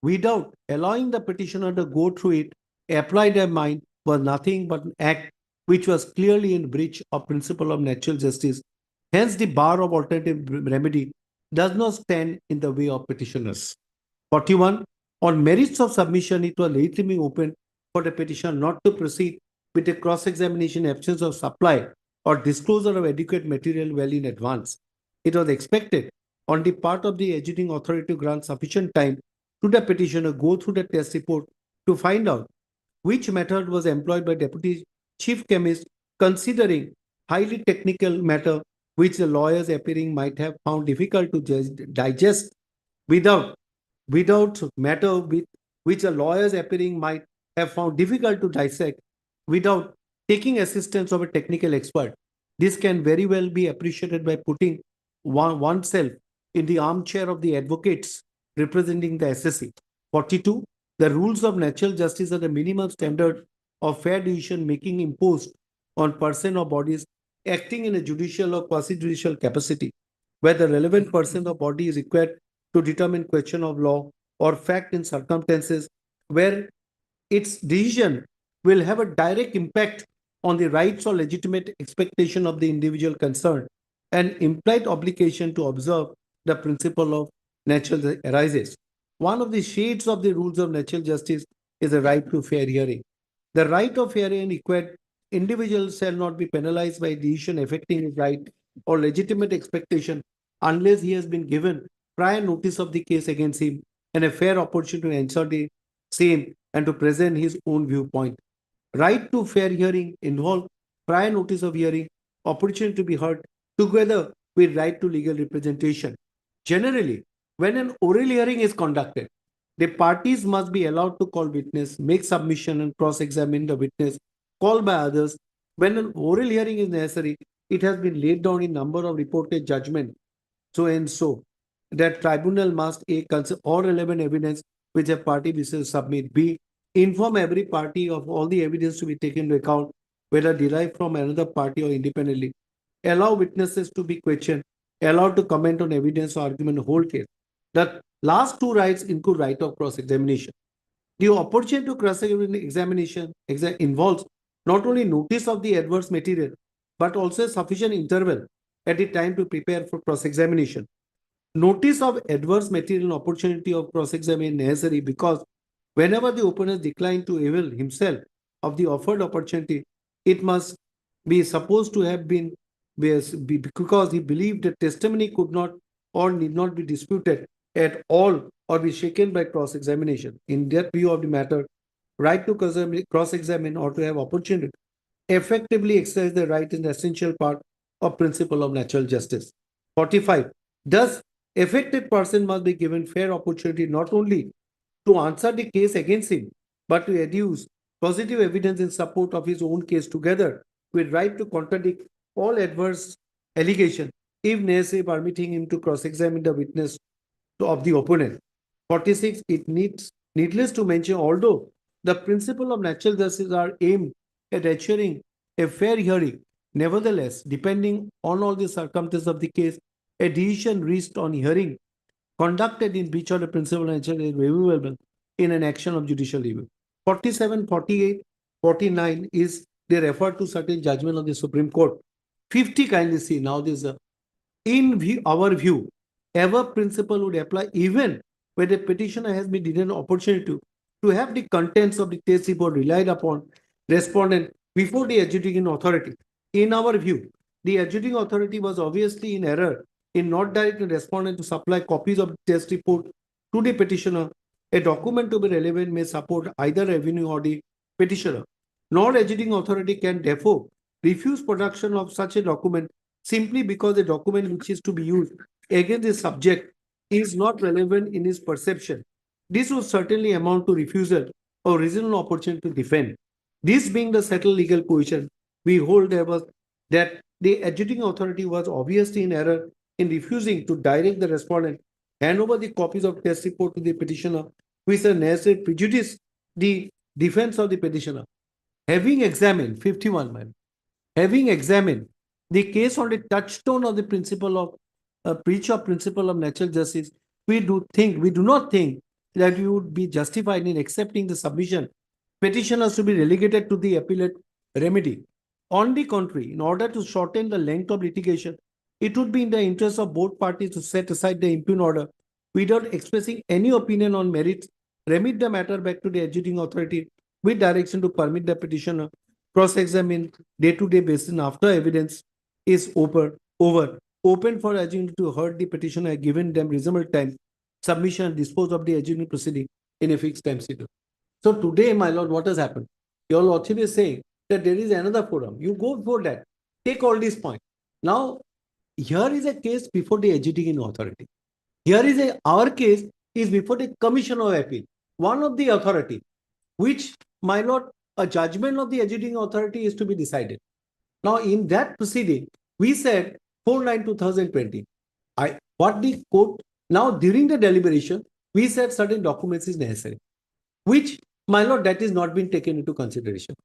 without allowing the petitioner to go through it, apply their mind, was nothing but an act which was clearly in breach of principle of natural justice. Hence, the bar of alternative remedy does not stand in the way of petitioners. 41. On merits of submission, it was legitimately open for the petitioner not to proceed with a cross-examination absence of supply or disclosure of adequate material well in advance. It was expected on the part of the adjudicating authority to grant sufficient time to the petitioner go through the test report to find out which method was employed by Deputy Chief Chemist, considering highly technical matter which the lawyers appearing might have found difficult to digest without matter with which the lawyers appearing might have found difficult to dissect without taking assistance of a technical expert. This can very well be appreciated by putting oneself in the armchair of the advocates representing the SSC. 42. The rules of natural justice are the minimum standard of fair decision making imposed on person or bodies acting in a judicial or quasi-judicial capacity, where the relevant person or body is required to determine question of law or fact in circumstances where its decision will have a direct impact on the rights or legitimate expectation of the individual concerned, and implied obligation to observe the principle of natural arises. One of the shades of the rules of natural justice is the right to fair hearing. The right of fair hearing required individuals shall not be penalized by decision affecting his right or legitimate expectation unless he has been given prior notice of the case against him and a fair opportunity to answer the same and to present his own viewpoint. Right to fair hearing involves prior notice of hearing, opportunity to be heard, together with right to legal representation. Generally, when an oral hearing is conducted, the parties must be allowed to call witness, make submission and cross-examine the witness called by others. When an oral hearing is necessary, it has been laid down in number of reported judgment, so and so, that tribunal must A, consider all relevant evidence which a party wishes to submit, B, inform every party of all the evidence to be taken into account, whether derived from another party or independently, allow witnesses to be questioned, allowed to comment on evidence or argument in the whole case. The last 2 rights include right of cross-examination. The opportunity to cross-examination involves not only notice of the adverse material, but also a sufficient interval at the time to prepare for cross-examination. Notice of adverse material and opportunity of cross-examination necessary because whenever the opponent declined to avail himself of the offered opportunity, it must be supposed to have been because he believed the testimony could not or need not be disputed at all or be shaken by cross-examination. In that view of the matter, right to cross-examine or to have opportunity effectively exercise the right is an essential part of principle of natural justice. 45. Thus, affected person must be given fair opportunity not only to answer the case against him, but to adduce positive evidence in support of his own case together with right to contradict all adverse allegation, if necessary, permitting him to cross-examine the witness of the opponent. 46. It needless to mention, although the principle of natural justice are aimed at ensuring a fair hearing, nevertheless, depending on all the circumstances of the case, a decision reached on hearing conducted in breach of the principle of natural is reviewable in an action of judicial review. 47, 48, 49 is they refer to certain judgment of the Supreme Court. 50, kindly see, now this is our view, ever principle would apply even when the petitioner has been denied an opportunity to have the contents of the test report relied upon respondent before the adjudicating authority. In our view, the adjudicating authority was obviously in error in not directing respondent to supply copies of the test report to the petitioner. A document to be relevant may support either revenue or the petitioner. Nor adjudicating authority can therefore refuse production of such a document simply because the document which is to be used against the subject is not relevant in his perception. This would certainly amount to refusal of reasonable opportunity to defend. This being the settled legal position, we hold that the adjudicating authority was obviously in error in refusing to direct the respondent hand over the copies of test report to the petitioner, which are necessary to prejudice the defense of the petitioner. Having examined 51, man, having examined the case on the touchstone of the principle of breach of principle of natural justice, we do not think that we would be justified in accepting the submission petitioners to be relegated to the appellate remedy. On the contrary, in order to shorten the length of litigation, it would be in the interest of both parties to set aside the impugned order without expressing any opinion on merits, remit the matter back to the adjudicating authority with direction to permit the petitioner cross-examine day-to-day basis after evidence is open for adjudicating to heard the petitioner given them reasonable time, submission and dispose of the adjudicating proceeding in a fixed time schedule. So today, my lord, what has happened? Your lordship is saying that there is another forum. You go for that. Take all these points. Now, here is a case before the adjudicating authority. Here is our case is before the Commission of Appeal, one of the authority, which, my lord, a judgment of the adjudicating authority is to be decided. Now, in that proceeding, we said 4/9/2020. What the court, now during the deliberation, we said certain documents is necessary, which, my lord, that is not been taken into consideration.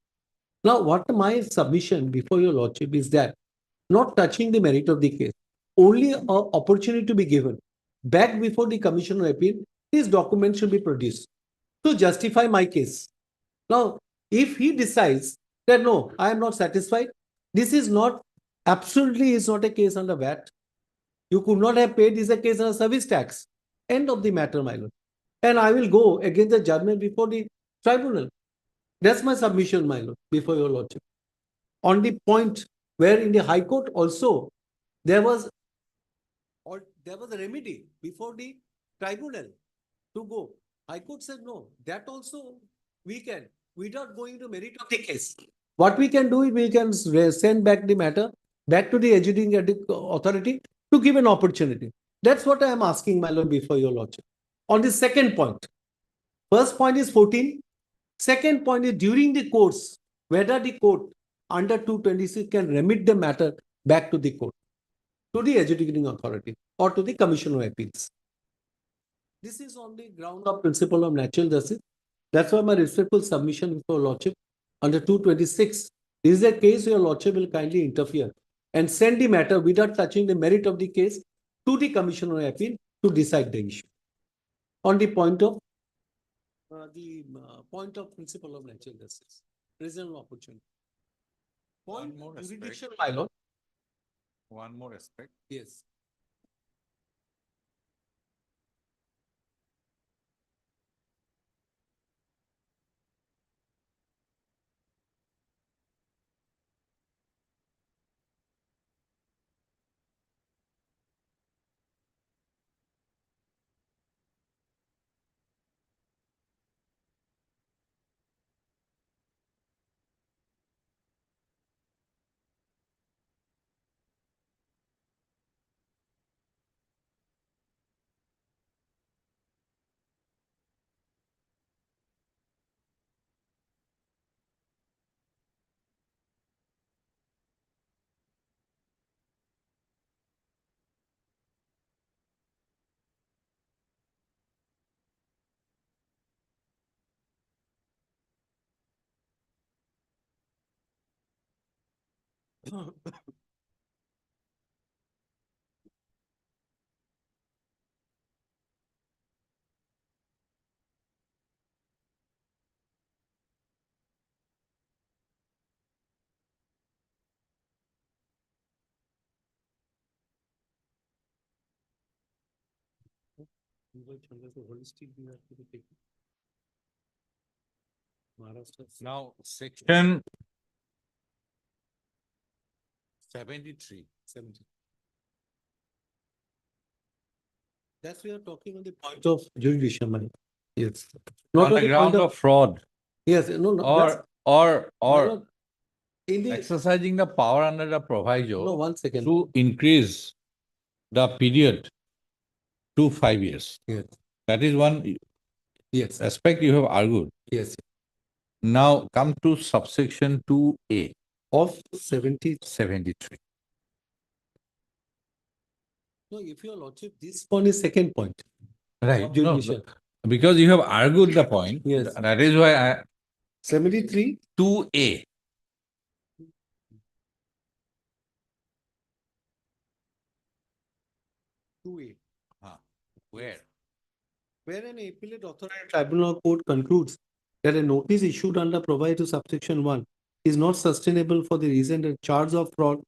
Now, what my submission before your lordship is that, not touching the merit of the case, only an opportunity to be given back before the Commission of Appeal, these documents should be produced to justify my case. Now, if he decides that no, I am not satisfied, this is not, absolutely is not a case under VAT. You could not have paid, this is a case under service tax. End of the matter, my lord. And I will go against the judgment before the tribunal. That's my submission, my lord, before your lordship. On the point where in the High Court also, there was a remedy before the tribunal to go. High Court said no, that also we can, without going to merit of the case. What we can do is we can send back the matter back to the adjudicating authority to give an opportunity. That's what I am asking, my lord, before your lordship. On the second point, first point is 14. Second point is during the course, whether the court under 226 can remit the matter back to the court, to the adjudicating authority or to the Commission of Appeals. This is on the ground of principle of natural justice. That's why my respectful submission before lordship under 226. This is a case your lordship will kindly interfere and send the matter without touching the merit of the case to the Commission of Appeal to decide the issue. On the point of principle of natural justice, reasonable opportunity. Point One more jurisdiction, aspect. my lord. One more aspect. Yes. Now, section 73. That's we are talking on the point of jurisdiction, my lord. Yes. On the point ground of fraud yes, no, no. that's- my or lord, in the exercising the power under the no, proviso 1 second. to increase the period to 5 years. Yes. That is one Yes. aspect you have argued. Yes. Now come to subsection 2A Of 70. 73. No, if your lordship, this one is second point. Right. Of No, judicial. because you have argued the point. Yes. That is why I 73. 2A. Where? Where an appellate authority tribunal court concludes that a notice issued under provided to subsection 1 is not sustainable for the reason that charge of fraud,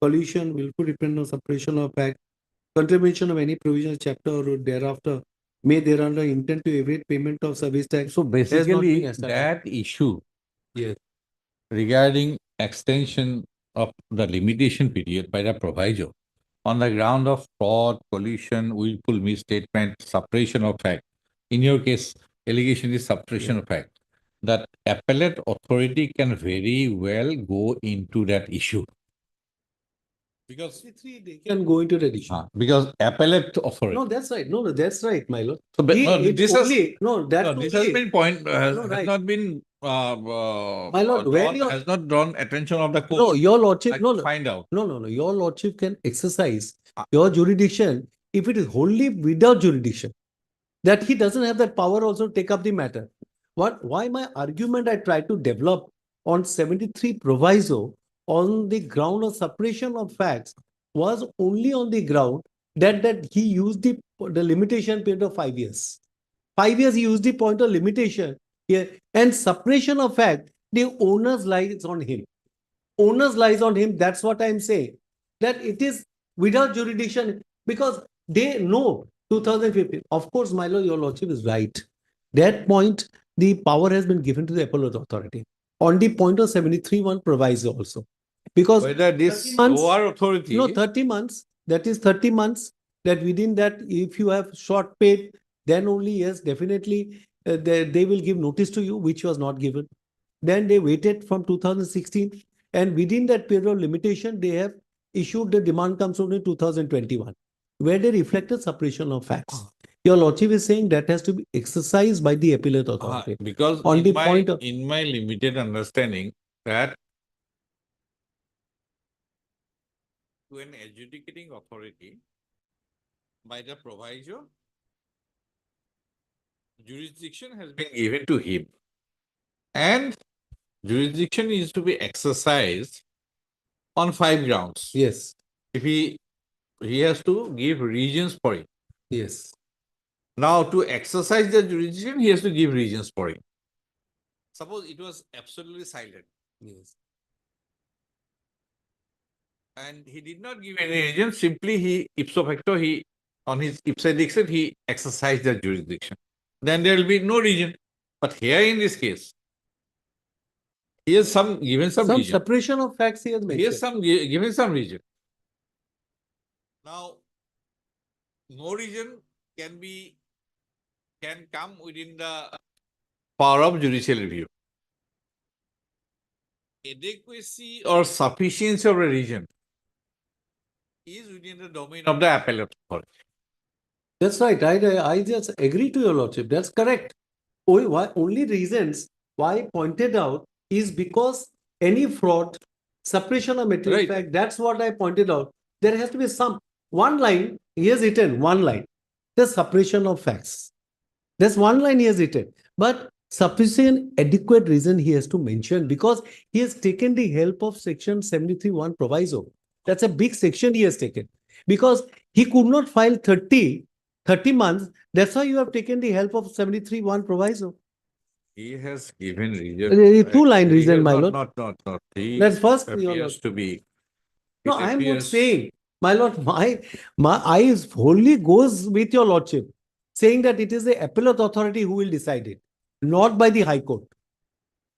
collusion, willful dependence, suppression of act, contravention of any provision of chapter or thereafter may thereunder intend to evade payment of service tax. So not basically, been established. that issue Yes. regarding extension of the limitation period by the proviso on the ground of fraud, collusion, willful misstatement, suppression of fact. In your case, allegation is suppression of fact. That appellate authority can very well go into that issue. Because, 73, they can go into that issue. because appellate authority. No, that's right. No, that's right, my lord. So, but, He- no, it's this has, only- no, that no, this has only- been has right. not been, My lord, when drawn- you- has not drawn attention of the court. No, your lordship, I no, could no, find out. no, your lordship can exercise Ah. your jurisdiction if it is wholly without jurisdiction. That he doesn't have that power also to take up the matter. Why my argument I tried to develop on 73 proviso on the ground of suppression of facts was only on the ground that he used the limitation period of 5 years. 5 years he used the point of limitation here, and suppression of fact, the onus lies on him. Onus lies on him. That's what I'm saying. That it is without jurisdiction because they know 2015. Of course, my lord, your lordship is right. That point, the power has been given to the appellate authority on the point of 73(1) proviso also. Because Whether this 30 months- lower authority. no, 30 months, that is 30 months, that within that, if you have short paid, then only, yes, definitely, they will give notice to you, which was not given. Then they waited from 2016, and within that period of limitation, they have issued the demand comes out in 2021, where they reflected suppression of facts. Your lordship is saying that has to be exercised by the appellate authority. Because On in the my, point of- in my limited understanding that to an adjudicating authority by the proviso, jurisdiction has been given to him. And jurisdiction is to be exercised on 5 grounds. Yes, If he has to give reasons for it. yes. Now, to exercise the jurisdiction, he has to give reasons for it. Suppose it was absolutely silent Yes. and he did not give any reason, simply he ipso facto, he on his ipsa dixit, he exercised the jurisdiction. Then there will be no reason. But here in this case, he has given some Some reason. suppression of facts he has He mentioned. has given some reason. Now, no reason can come within the power of judicial review. Adequacy or sufficiency of a reason is within the domain of the appellate authority. That's right. I just agree to your lordship. That's correct. Only reasons why I pointed out is because any fraud, suppression of material Right. fact, that's what I pointed out. There has to be one line, he has written one line, the suppression of facts. There's one line he has written, but sufficient adequate reason he has to mention because he has taken the help of section 73(1) proviso. That's a big section he has taken because he could not file 30 months. That's why you have taken the help of 73(1) proviso. He has given reason. Two-line He reason, has my not- lord. Not. He That's first, your lord. appears to be. No, it I am not appears- saying, my lord, my eyes wholly goes with your lordship, saying that it is the appellate authority who will decide it, not by the High Court.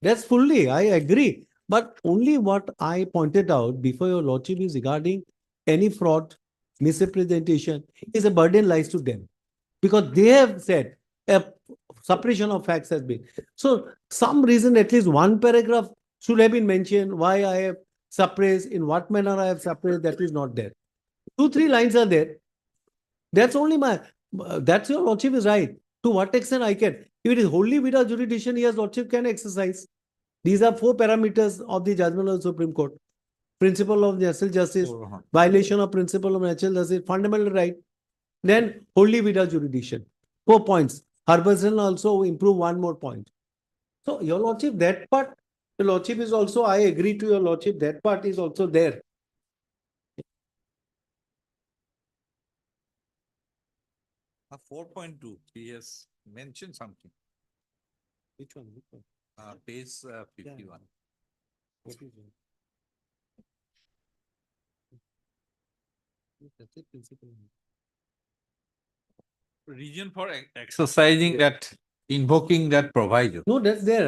That's fully, I agree. But only what I pointed out before your lordship is regarding any fraud, misrepresentation, is a burden lies to them. Because they have said a suppression of facts has been. So some reason, at least one paragraph should have been mentioned why I have suppressed, in what manner I have suppressed, that is not there. 2-3 lines are there. That's only that's your lordship is right. To what extent I can. If it is wholly without jurisdiction, yes, lordship can exercise. These are four parameters of the judgment of the Supreme Court. Principle of natural justice, Uh-huh. violation of principle of natural justice, fundamental right, then wholly without jurisdiction. 4 points. Harbison also improve one more point. So your lordship, that part, your lordship is also, I agree to your lordship, that part is also there. 4.2, he has mentioned something, Which one? page 51. What is it? That's it, principle. Reason for exercising that, invoking that proviso. No, that's there.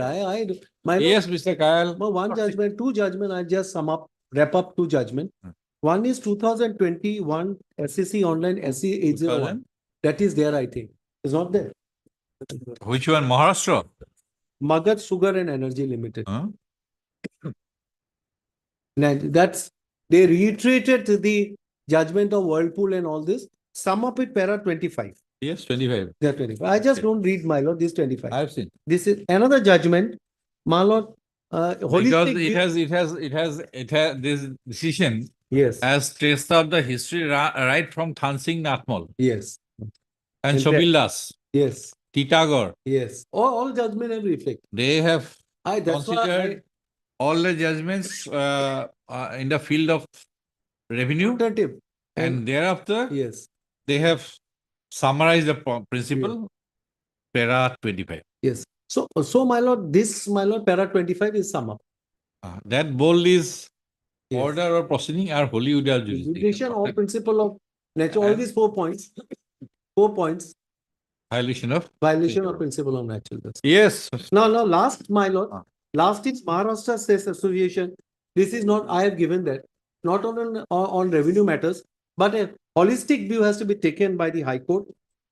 My lord, Yes, Mr. Kyle. no, one judgment, two judgment, I just sum up, wrap up two judgment. Hmm. One is 2021 SEC online SE 801. 2000? That is there, I think. It's not there. Which one, Maharashtra? Magad Sugar and Energy Limited. Huh? And that's, they reiterated the judgment of Whirlpool and all this. Sum up it para 25. Yes, 25. They are 25. I just Okay. don't read, my lord, this 25. I've seen. This is another judgment, my lord. Because Holistic it has, this decision Yes, has traced out the history right from Than Singh Nathmal yes, and And that- Shabil Das, yes, Titagar. yes. All judgment have reflect. They have That's why considered all the judgments in the field of revenue, alternative. and thereafter Yes, they have summarized the principle, para 25. yes. So my lord, this, my lord, para 25 is sum up. That bold is Yes. order or proceeding are wholly without Jurisdiction jurisdiction. or principle of natural, all And- these 4 points, Violation of. violation of principle of natural justice. Yes. Now, last, my lord, Ah. last is Maharashtra States Association. This is not, I have given that, not on revenue matters, but a holistic view has to be taken by the High Court.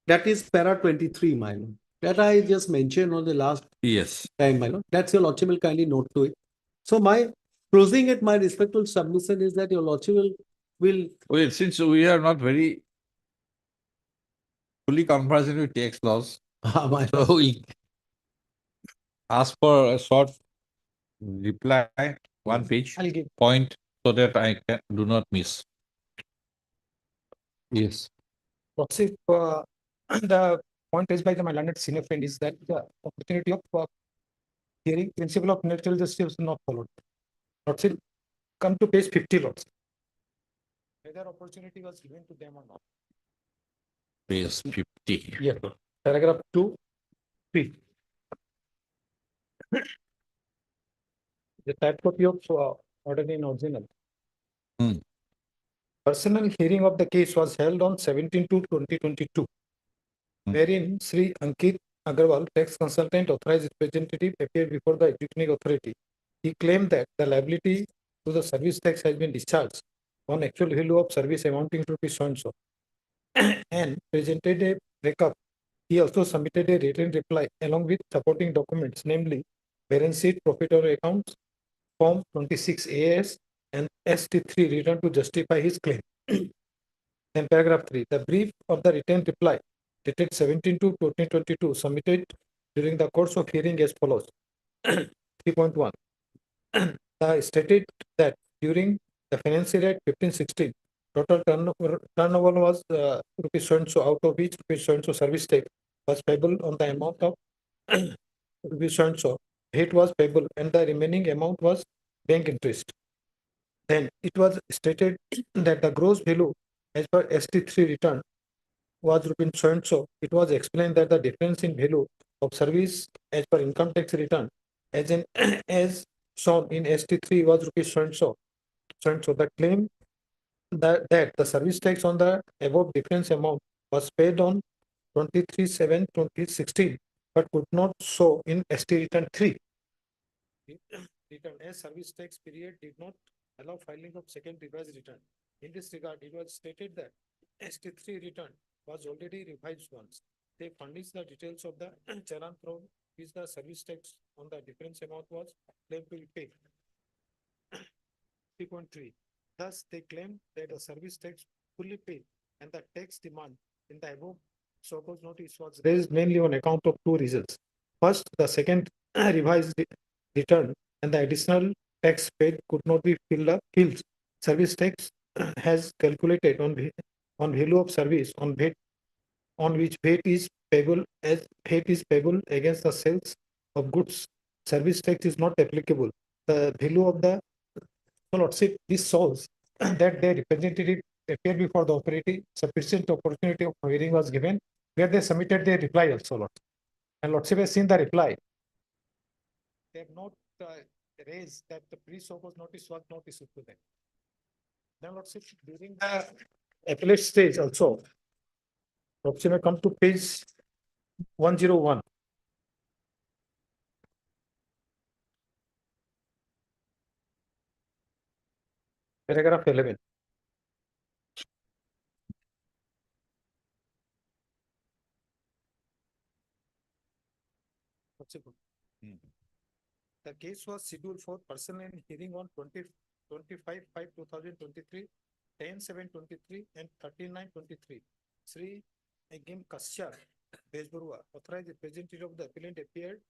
That is para 23, my lord. That I just mentioned on the last Yes. time, my lord. That's your lordship will kindly note to it. So my closing it, my respectful submission is that your lordship will Well, since we are not very fully conversant with tax laws, my so we ask for a short reply, one page, I'll give. point, so that I do not miss. Yes. Lordship, the point raised by my learned senior friend is that the opportunity of hearing principle of natural justice is not followed. Lordship, come to page 50, Lordship. Whether opportunity was given to them or not. Page 50. Yeah, paragraph 2, 3. The type copy of order in original. Hmm. Personal hearing of the case was held on 17/2/2022, Hmm. wherein Sri Ankit Agarwal, tax consultant authorized representative, appeared before the executive authority. He claimed that the liability to the service tax has been discharged on actual value of service amounting to rupees so and so, and presented a breakup. He also submitted a written reply along with supporting documents, namely balance sheet, profit or accounts, Form 26 AS and ST3 return to justify his claim. Then paragraph 3, the brief of the written reply dated 17/2/2022 submitted during the course of hearing as follows. 3.1. Stated that during the financial year 15/16, total turnover was rupees so and so, out of which rupees so and so service tax was payable on the amount of rupees so and so. It was payable and the remaining amount was bank interest. Then it was stated that the gross value as per ST3 return was rupees so and so. It was explained that the difference in value of service as per income tax return as shown in ST3 was rupees so and so. So and so the claim that the service tax on the above difference amount was paid on 23/7/2016 but could not show in ST return 3. Return as service tax period did not allow filing of second revised return. In this regard, it was stated that ST3 return was already revised once. They furnished the details of the challan from which the service tax on the difference amount was claimed to be paid. 3.3. Thus, they claim that the service tax fully paid and the tax demand in the above so-called notice was raised mainly on account of two reasons. First, the second revised return and the additional tax paid could not be filled. Service tax has calculated on value of service on VAT, on which VAT is payable as VAT is payable against the sales of goods. Service tax is not applicable. The value of the lordship, this shows that their representative appeared before the authority, sufficient opportunity of hearing was given, where they submitted their reply also, Lord. And lordship has seen the reply. They have not raised that the pre-show cause notice was not issued to them. Then lordship, during the appellate stage also, lordship may come to page 101. Paragraph 11. Lordship, Hmm. the case was scheduled for personal hearing on 25/5/2023, 10/7/23, and 39/23. Sri Agim Kashyap Bezbarua, authorized representative of the appellant, appeared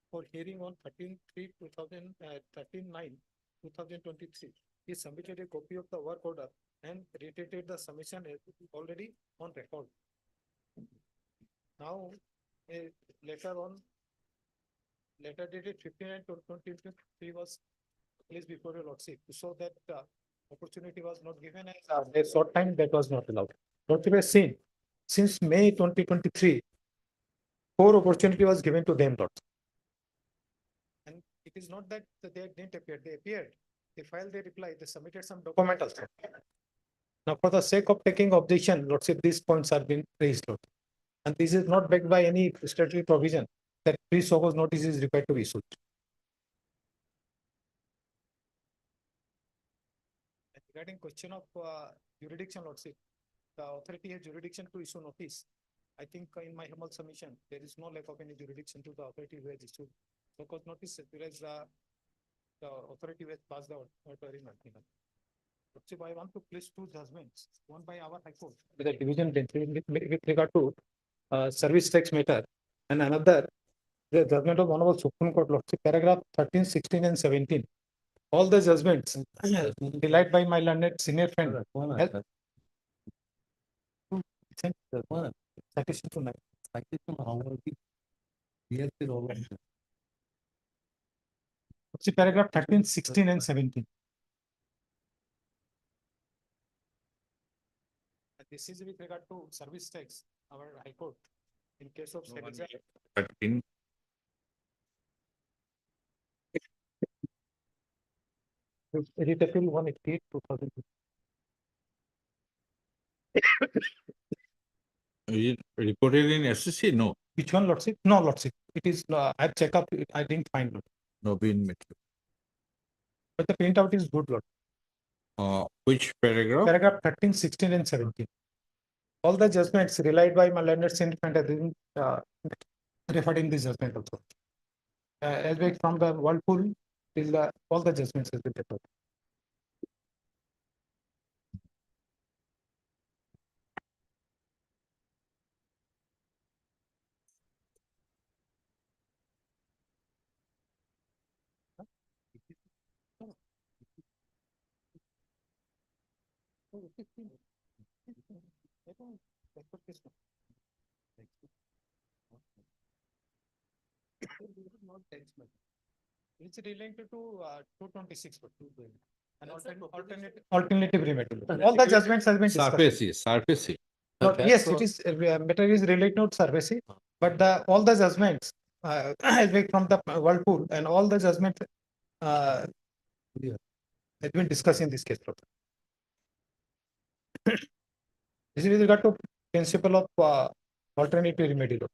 for hearing on 13/9/2023. He submitted a copy of the work order and reiterated the submission as already on record. Now, a letter dated 59/2023 was placed before your lordship to show that opportunity was not given and a short time that was not allowed. Lordship has seen since May 2023, 4 opportunity was given to them, Lord. And it is not that they didn't appear, they appeared, they filed their reply, they submitted some document also. Now, for the sake of taking objection, lordship, these points are being raised, Lord. And this is not backed by any statutory provision that pre-show cause notice is required to be issued. And regarding question of jurisdiction, lordship, the authority has jurisdiction to issue notice. I think in my humble submission, there is no lack of any jurisdiction to the authority who has issued so cause notice, whereas the authority who has passed the order in Martina. Lordship, I want to place 2 judgments, one by our High Court, with the division bench with regard to service tax matter, and another the judgment of Honorable Supreme Court, Lordship, paragraph 13, 16, and 17. All the judgments relied by my learned senior friend. Help. Citation to 9. See paragraph 13, 16, and 17. This is with regard to service tax, our High Court, in case of Shailaja. 13. Edit Appeal 188, 2000. Is it reported in SSC? No, Which one, Lordship? No, Lordship. It is, I check up, I didn't find it. no been met. But the printout is good, Lord. Which paragraph? Paragraph 13, 16, and 17. All the judgments relied by my learned senior friend have been referred in this judgment also. As well from the Whirlpool till all the judgments has been referred. It's related to 226. And alternative remedy. All the judgments have been discussed. Surface. No, yes, it is, matter is related to service, but all the judgments, as well from the Whirlpool and all the judgments, has been discussed in this case. Lord. This is with regard to principle of alternative remedy. Lord.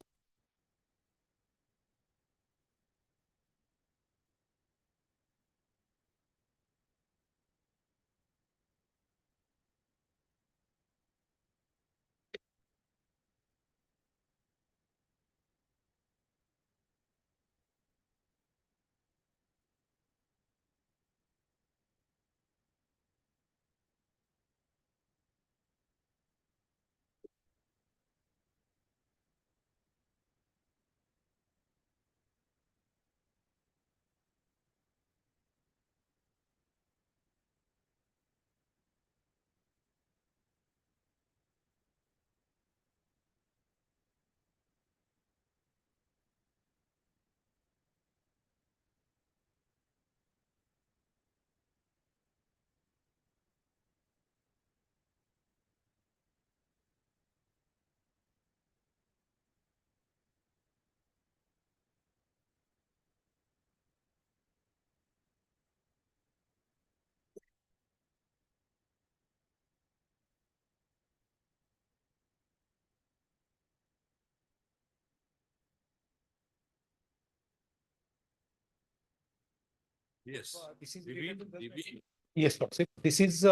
Yes. This is DB, related to the- DB. Yes, Lordship. This is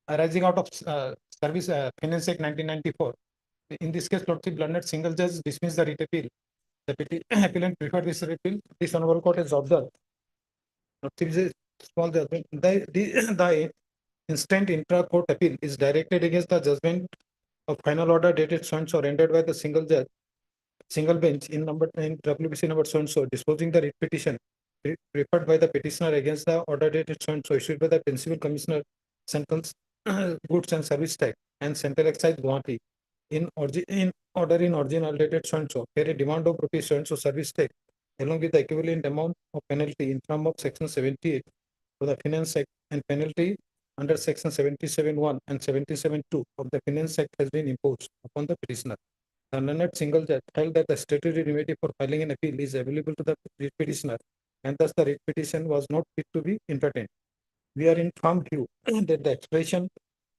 arising out of Service Finance Act 1994. In this case, Lordship, learned single judge dismissed the writ appeal. The appellant preferred this appeal. This honorable court has observed. Lordship is a small judgment. The instant intra-court appeal is directed against the judgment of final order dated so and so rendered by the single judge, single bench in WBC number so and so, disposing the writ petition referred by the petitioner against the order dated so and so issued by the principal commissioner, Central Goods and Service Tax and Central Excise Guwahati in order in original dated so and so, where a demand of rupees so and so service tax along with the equivalent amount of penalty in term of section 78 of the Finance Act and penalty under section 77(1) and 77(2) of the Finance Act has been imposed upon the petitioner. The learned single judge held that the statutory remedy for filing an appeal is available to the writ petitioner, and thus the writ petition was not fit to be entertained. We are in firm view that the expression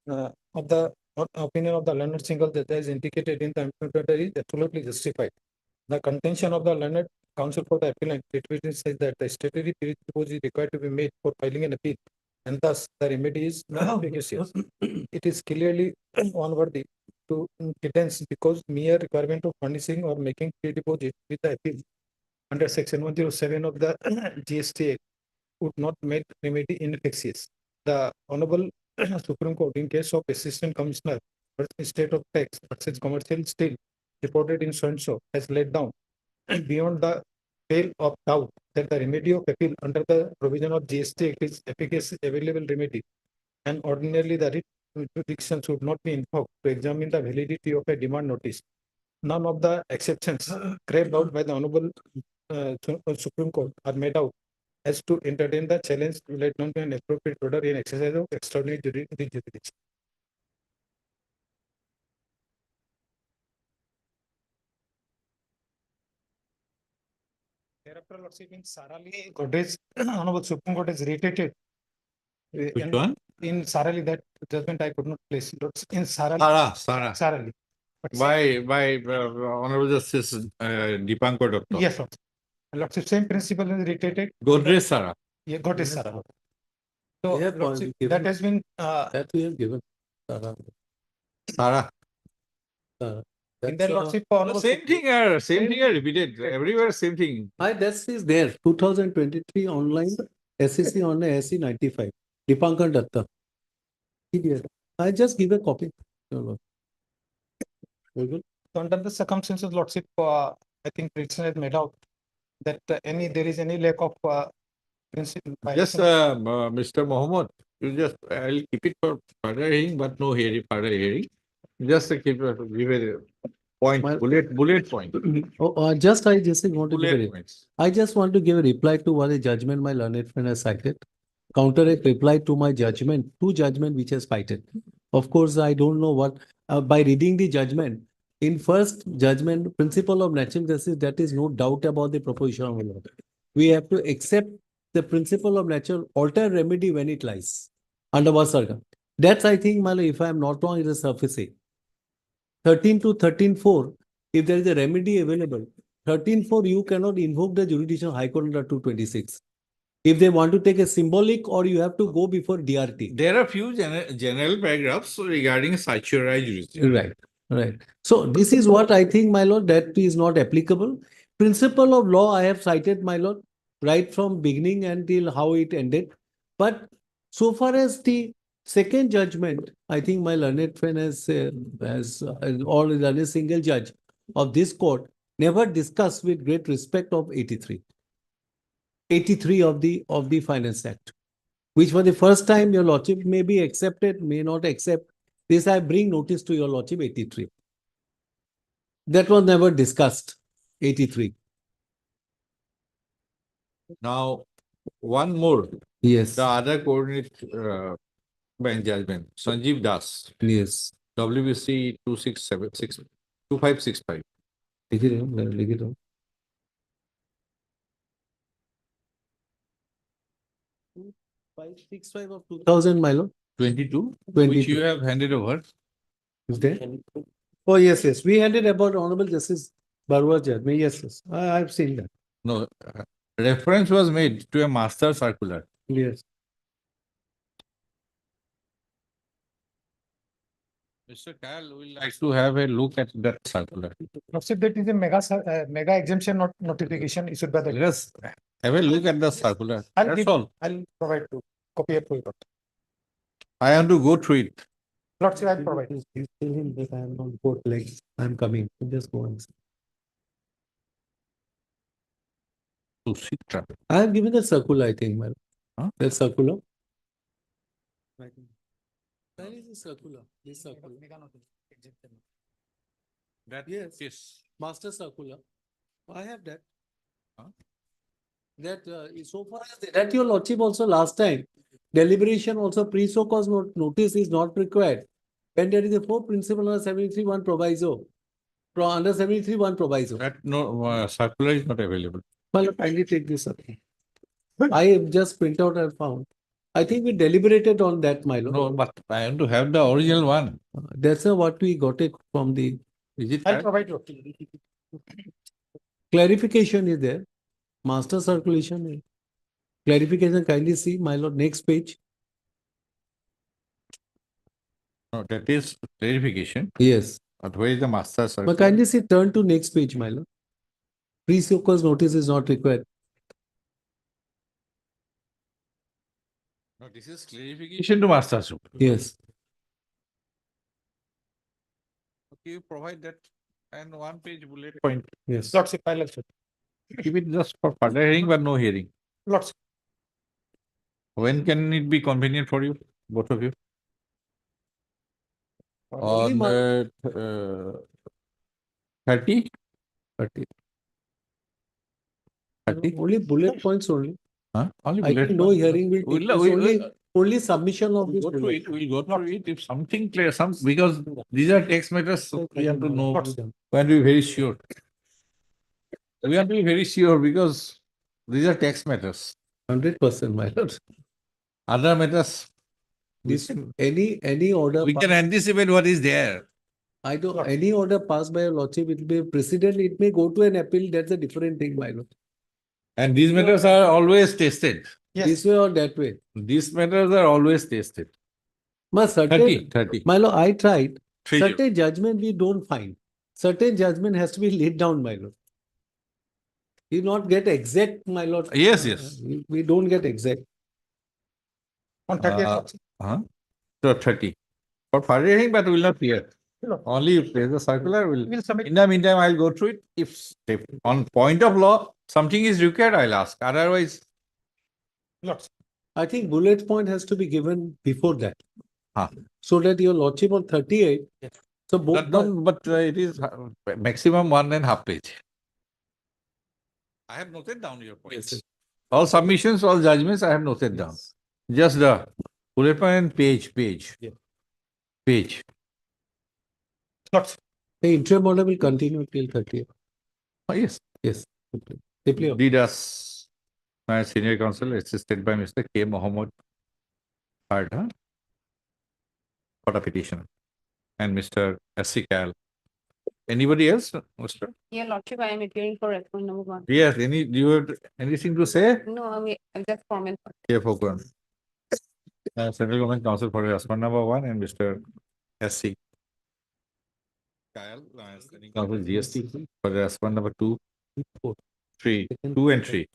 of the opinion of the learned single judge as indicated in the implementary is absolutely justified. The contention of the learned counsel for the appellant says that the statutory prerequisite is required to be made for filing an appeal, and thus the remedy is not efficacious. It is clearly unworthy to credence because mere requirement of furnishing or making pre-deposit with the appeal under section 107 of the GST Act would not make remedy inefficacious. The Honorable Supreme Court in case of Assistant Commissioner for State of Tax versus Commercial Steel reported in so and so has laid down beyond the pale of doubt that the remedy of appeal under the provision of GST Act is efficacious available remedy, and ordinarily the writ jurisdiction should not be invoked to examine the validity of a demand notice. None of the exceptions carved out by the Honorable Supreme Court are made out as to entertain the challenge related to an appropriate order in exercise of extraordinary jurisdiction. Thereafter, Lordship, in Sarali, Godrej, Honorable Supreme Court has reiterated. Which one? In Sarali, that judgment I could not place. In Sarali. Sara. Sarali. But By Honorable Justice Dipankar Dutta. yes, Lordship. Lordship, same principle is reiterated. Godrej Sara. Yeah, Godrej Sara. So, We have Lordship, given- that has been That we have given. Sara. in their Lordship. Honorable Same thing, repeated. Everywhere, same thing. That is there, 2023 online, SEC online, SC 95, Dipankar Datta. Here. I just give a copy. Very good. So under the circumstances, Lordship, I think petitioner has made out that there is any lack of principle. Just Mr. Mohammed, I'll keep it for further hearing, but no further hearing. Just give a point, Well- bullet point. I just want to give Bullet a, points. I just want to give a reply to what a judgment my learned friend has cited. Counteract reply to my judgment, two judgment which has cited. Of course, I don't know what, by reading the judgment, in first judgment, principle of natural justice, that is no doubt about the proposition of law. We have to accept the principle of natural alter remedy when it lies under what circum. That's, I think, Malo, if I am not wrong, it is surfacing. 13 to 13.4, if there is a remedy available, 13.4, you cannot invoke the jurisdiction of High Court under 226. If they want to take a symbolic, or you have to go before DRT. There are few general paragraphs regarding statutory jurisdiction. Right. So this is what I think, my lord, that is not applicable. Principle of law, I have cited, my lord, right from beginning until how it ended. But so far as the second judgment, I think my learned friend has or the single judge of this court never discussed with great respect of 83. 83 of the Finance Act, which for the first time your lordship may be accepted, may not accept. This I bring notice to your lordship 83. That was never discussed, 83. Now, one more, Yes, the other coordinate bench judgment, Sanjeev Das, yes. WBC 2565. Take it on, take it on. 565 of 2000, my lord. 22, 22. which you have handed over. Is there? Oh, yes. We handed about Honorable Justice Barua judgment. Yes. I have seen that. No, reference was made to a master circular. Yes. Mr. Kyle will like to have a look at that circular. Lordship, that is a mega exemption notification issued by the. Let us have a look at the circular. I'll That's give- all. I'll provide to copy it for you. I want to go through it. Lordship, I'll provide. You tell him that I am on both legs. I'm coming. Just go on. To seek traffic. I have given the circular, I think, madam. Huh? The circular. Where is the circular? This circular. That Yes. is. Master circular. I have that. Huh? That so far as that your lordship also last time, deliberation also pre-so cause notice is not required. When there is a four principle under 73(1) proviso. Under 73(1) proviso. That no circular is not available. Well, kindly take this up. I have just print out and found. I think we deliberated on that, my lord. No, but I want to have the original one. That's what we got it from the Is it? I'll correct? provide you. clarification is there. Master circulation. Clarification, kindly see, my lord, next page. No, that is clarification. Yes. But where is the master circular? But kindly see, turn to next page, my lord. Pre-so cause notice is not required. No, this is clarification to master circular. Yes. Okay, you provide that and one page bullet point. Yes. Lordship, I'll also. Keep it just for further hearing, but no hearing. Lordship, When can it be convenient for you, both of you? Only On ma- 30? 30. 30? Only bullet points only. Huh? Only I bullet think no point. hearing will take We'll- place. we- Only, we'll- only submission of We'll this. go through bullet. it, we'll go through it. If something clear, because these are text matters, so we have to know, we have to be very sure. We have to be very sure because these are text matters. 100%, my lord. Other matters, This, any order. we can anticipate what is there. I don't, any order passed by a lordship, it may precedent, it may go to an appeal, that's a different thing, my lord. And these matters are always tested. yes. This way or that way. These matters are always tested. My 30, certain, 30. my lord, I tried, 30. certain judgment we don't find. Certain judgment has to be laid down, my lord. You not get exact, my lord. Yes, yes. We don't get exact. On 30th. Uh, Lordship. So 30. For further hearing, but will not hear. No. Only if there's a circular, will. We'll submit. In the meantime, I'll go through it. If on point of law, something is required, I'll ask. Otherwise, Lordship. I think bullet point has to be given before that. Huh. So that your lordship on 38. Yes. So both. but it is maximum 1.5 page. I have noted down your points. Yes. All submissions, all judgments, I have noted down. Just the bullet point and page. Yeah. Page. Lordship. The interim order will continue till 30th. Oh, yes. Simply, Did us, my senior counsel, assisted by Mr. K. Mohammed Hardha for the petition, and Mr. S.C. Kal. Anybody else, Mr.? Yeah, Lordship, I am appearing for response number 1. Yes, do you have anything to say? No, I'll just comment. K. Fogwan. Central Government Council for response number 1 and Mr. S.C. Kyle, Standing Council GST for response number 2, 3, 2 and 3.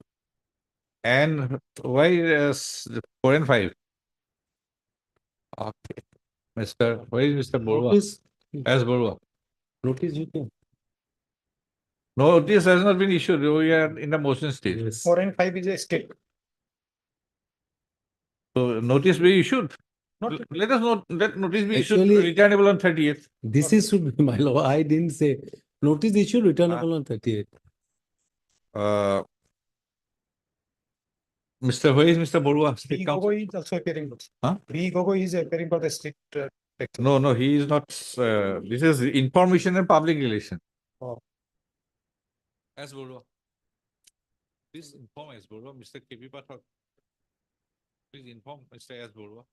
And why 4 and 5? Okay. Where is Mr. Borua? notice, S. Borua. notice you can. Notice has not been issued. We are in the motion stage. Yes. 4 and 5 is a state. So notice be issued. Not- Let us know, let notice be issued, Actually- returnable on 30th. This is should be my law. I didn't say. Notice issue returnable on 38th. Where is Mr. Borua? B. State Council? Gogoi is also appearing. Lordship. Huh? B. Gogoi is appearing for the state. No, he is not. This is information and public relation. Oh. S. Borua. Please inform S. Borua, Mr. K.P. Pathak. Please inform Mr. S. Borua,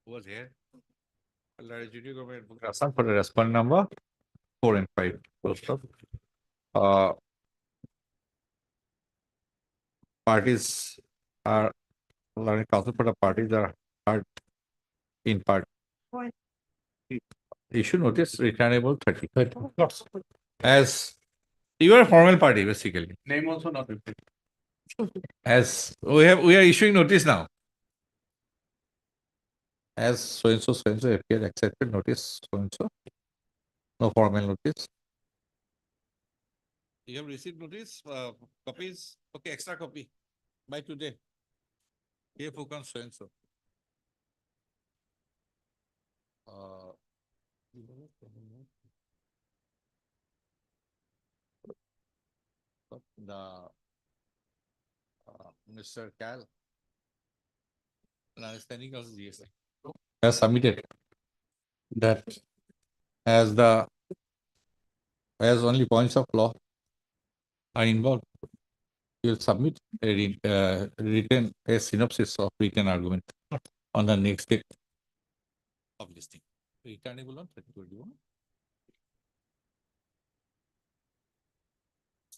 who was here. Judicial Government book Assam for the response number 4 and 5. Full stop. parties are, counsel for the parties are heard in part. Issue notice returnable 30. As you are a formal party, basically. Name also not repeated. As we are issuing notice now. As so and so appear accepted notice, so and so. No formal notice. You have received notice, copies, okay, extra copy by today. Here Fukan so and so. The Mr. Cal. Understanding of GSA. Has submitted that as only points of law are involved, you'll submit written a synopsis of written argument on the next date of listing. Returnable on 3021.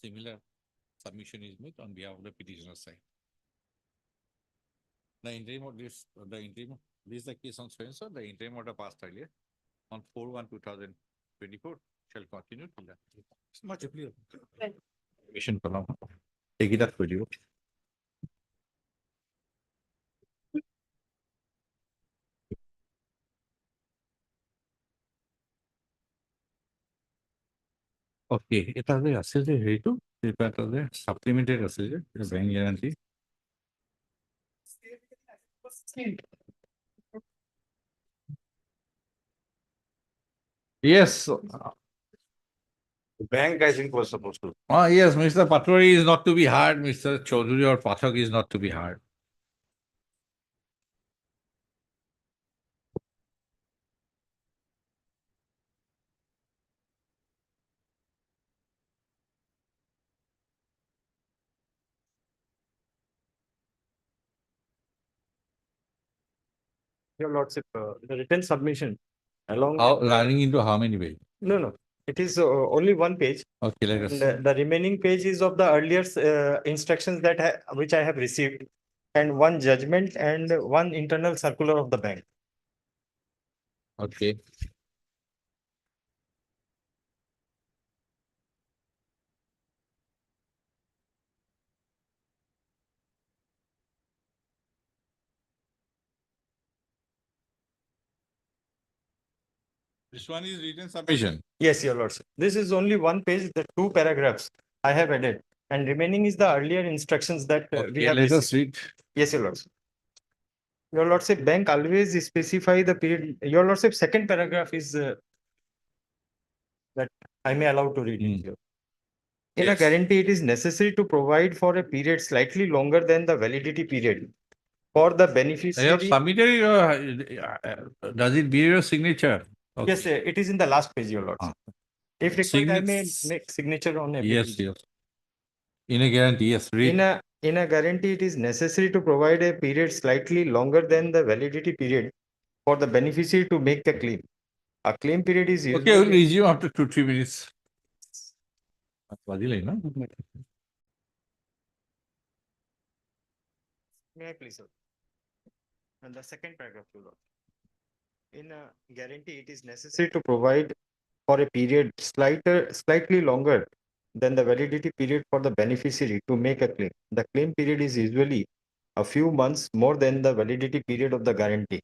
Similar submission is made on behalf of the petitioner side. The interim of this, this is the case on so and so, the interim order passed earlier on 4/1/2024 shall continue till that. It's much clear. Mission for now. Take it up for you. Okay, এটা যে আছে যে হেৰিটো এটা যে সাপ্লিমেন্টেড আছে যে bank guarantee Yes. Bank, I think, was supposed to. Yes, Mr. Patwari is not to be heard. Mr. Chaudhary or Pathak is not to be heard. Your Lordship, the written submission along. How, with running into how many ways? No, it is only one page. Okay, let us. And the remaining page is of the earlier instructions that which I have received, and one judgment and one internal circular of the bank. Okay. This one is written submission. Yes, Your Lordship. This is only one page, the 2 paragraphs I have added, and remaining is the earlier instructions that we Okay, have let us received. read. Yes, Your Lordship. Your Lordship, bank always specify the period. Your Lordship, second paragraph is that I may allow to read it here. In a Yes. guarantee, it is necessary to provide for a period slightly longer than the validity period for the I have beneficiary. submitted does it bear your signature? Okay. Yes, it is in the last page, Your Lordship. If required, I may make signature on every Yes, page. yes. In a guarantee, yes, read. In a guarantee, it is necessary to provide a period slightly longer than the validity period for the beneficiary to make a claim. A claim period is Okay, I will usually. resume after 2-3 minutes. Badilai, no? May I please, sir? And the second paragraph, Your Lord. In a guarantee, it is necessary to provide for a period slightly longer than the validity period for the beneficiary to make a claim. The claim period is usually a few months more than the validity period of the guarantee.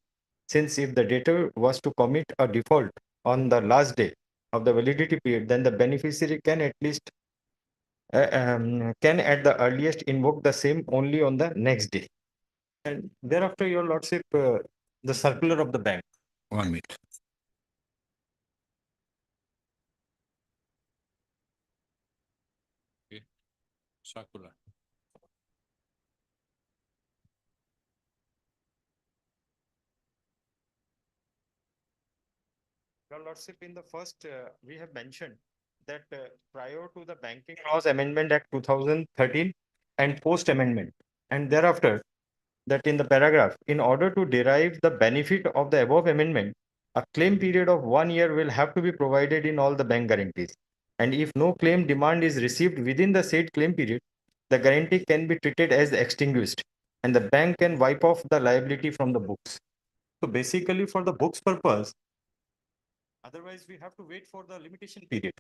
Since if the debtor was to commit a default on the last day of the validity period, then the beneficiary can at least can at the earliest invoke the same only on the next day. And thereafter, Your Lordship, the circular of the bank. 1 minute. Okay. Circular. Your Lordship, in the first, we have mentioned that prior to the Banking Laws Amendment Act 2013 and post amendment, and thereafter, that in the paragraph, in order to derive the benefit of the above amendment, a claim period of 1 year will have to be provided in all the bank guarantees. And if no claim demand is received within the said claim period, the guarantee can be treated as extinguished and the bank can wipe off the liability from the books. So basically for the books purpose, otherwise we have to wait for the limitation period.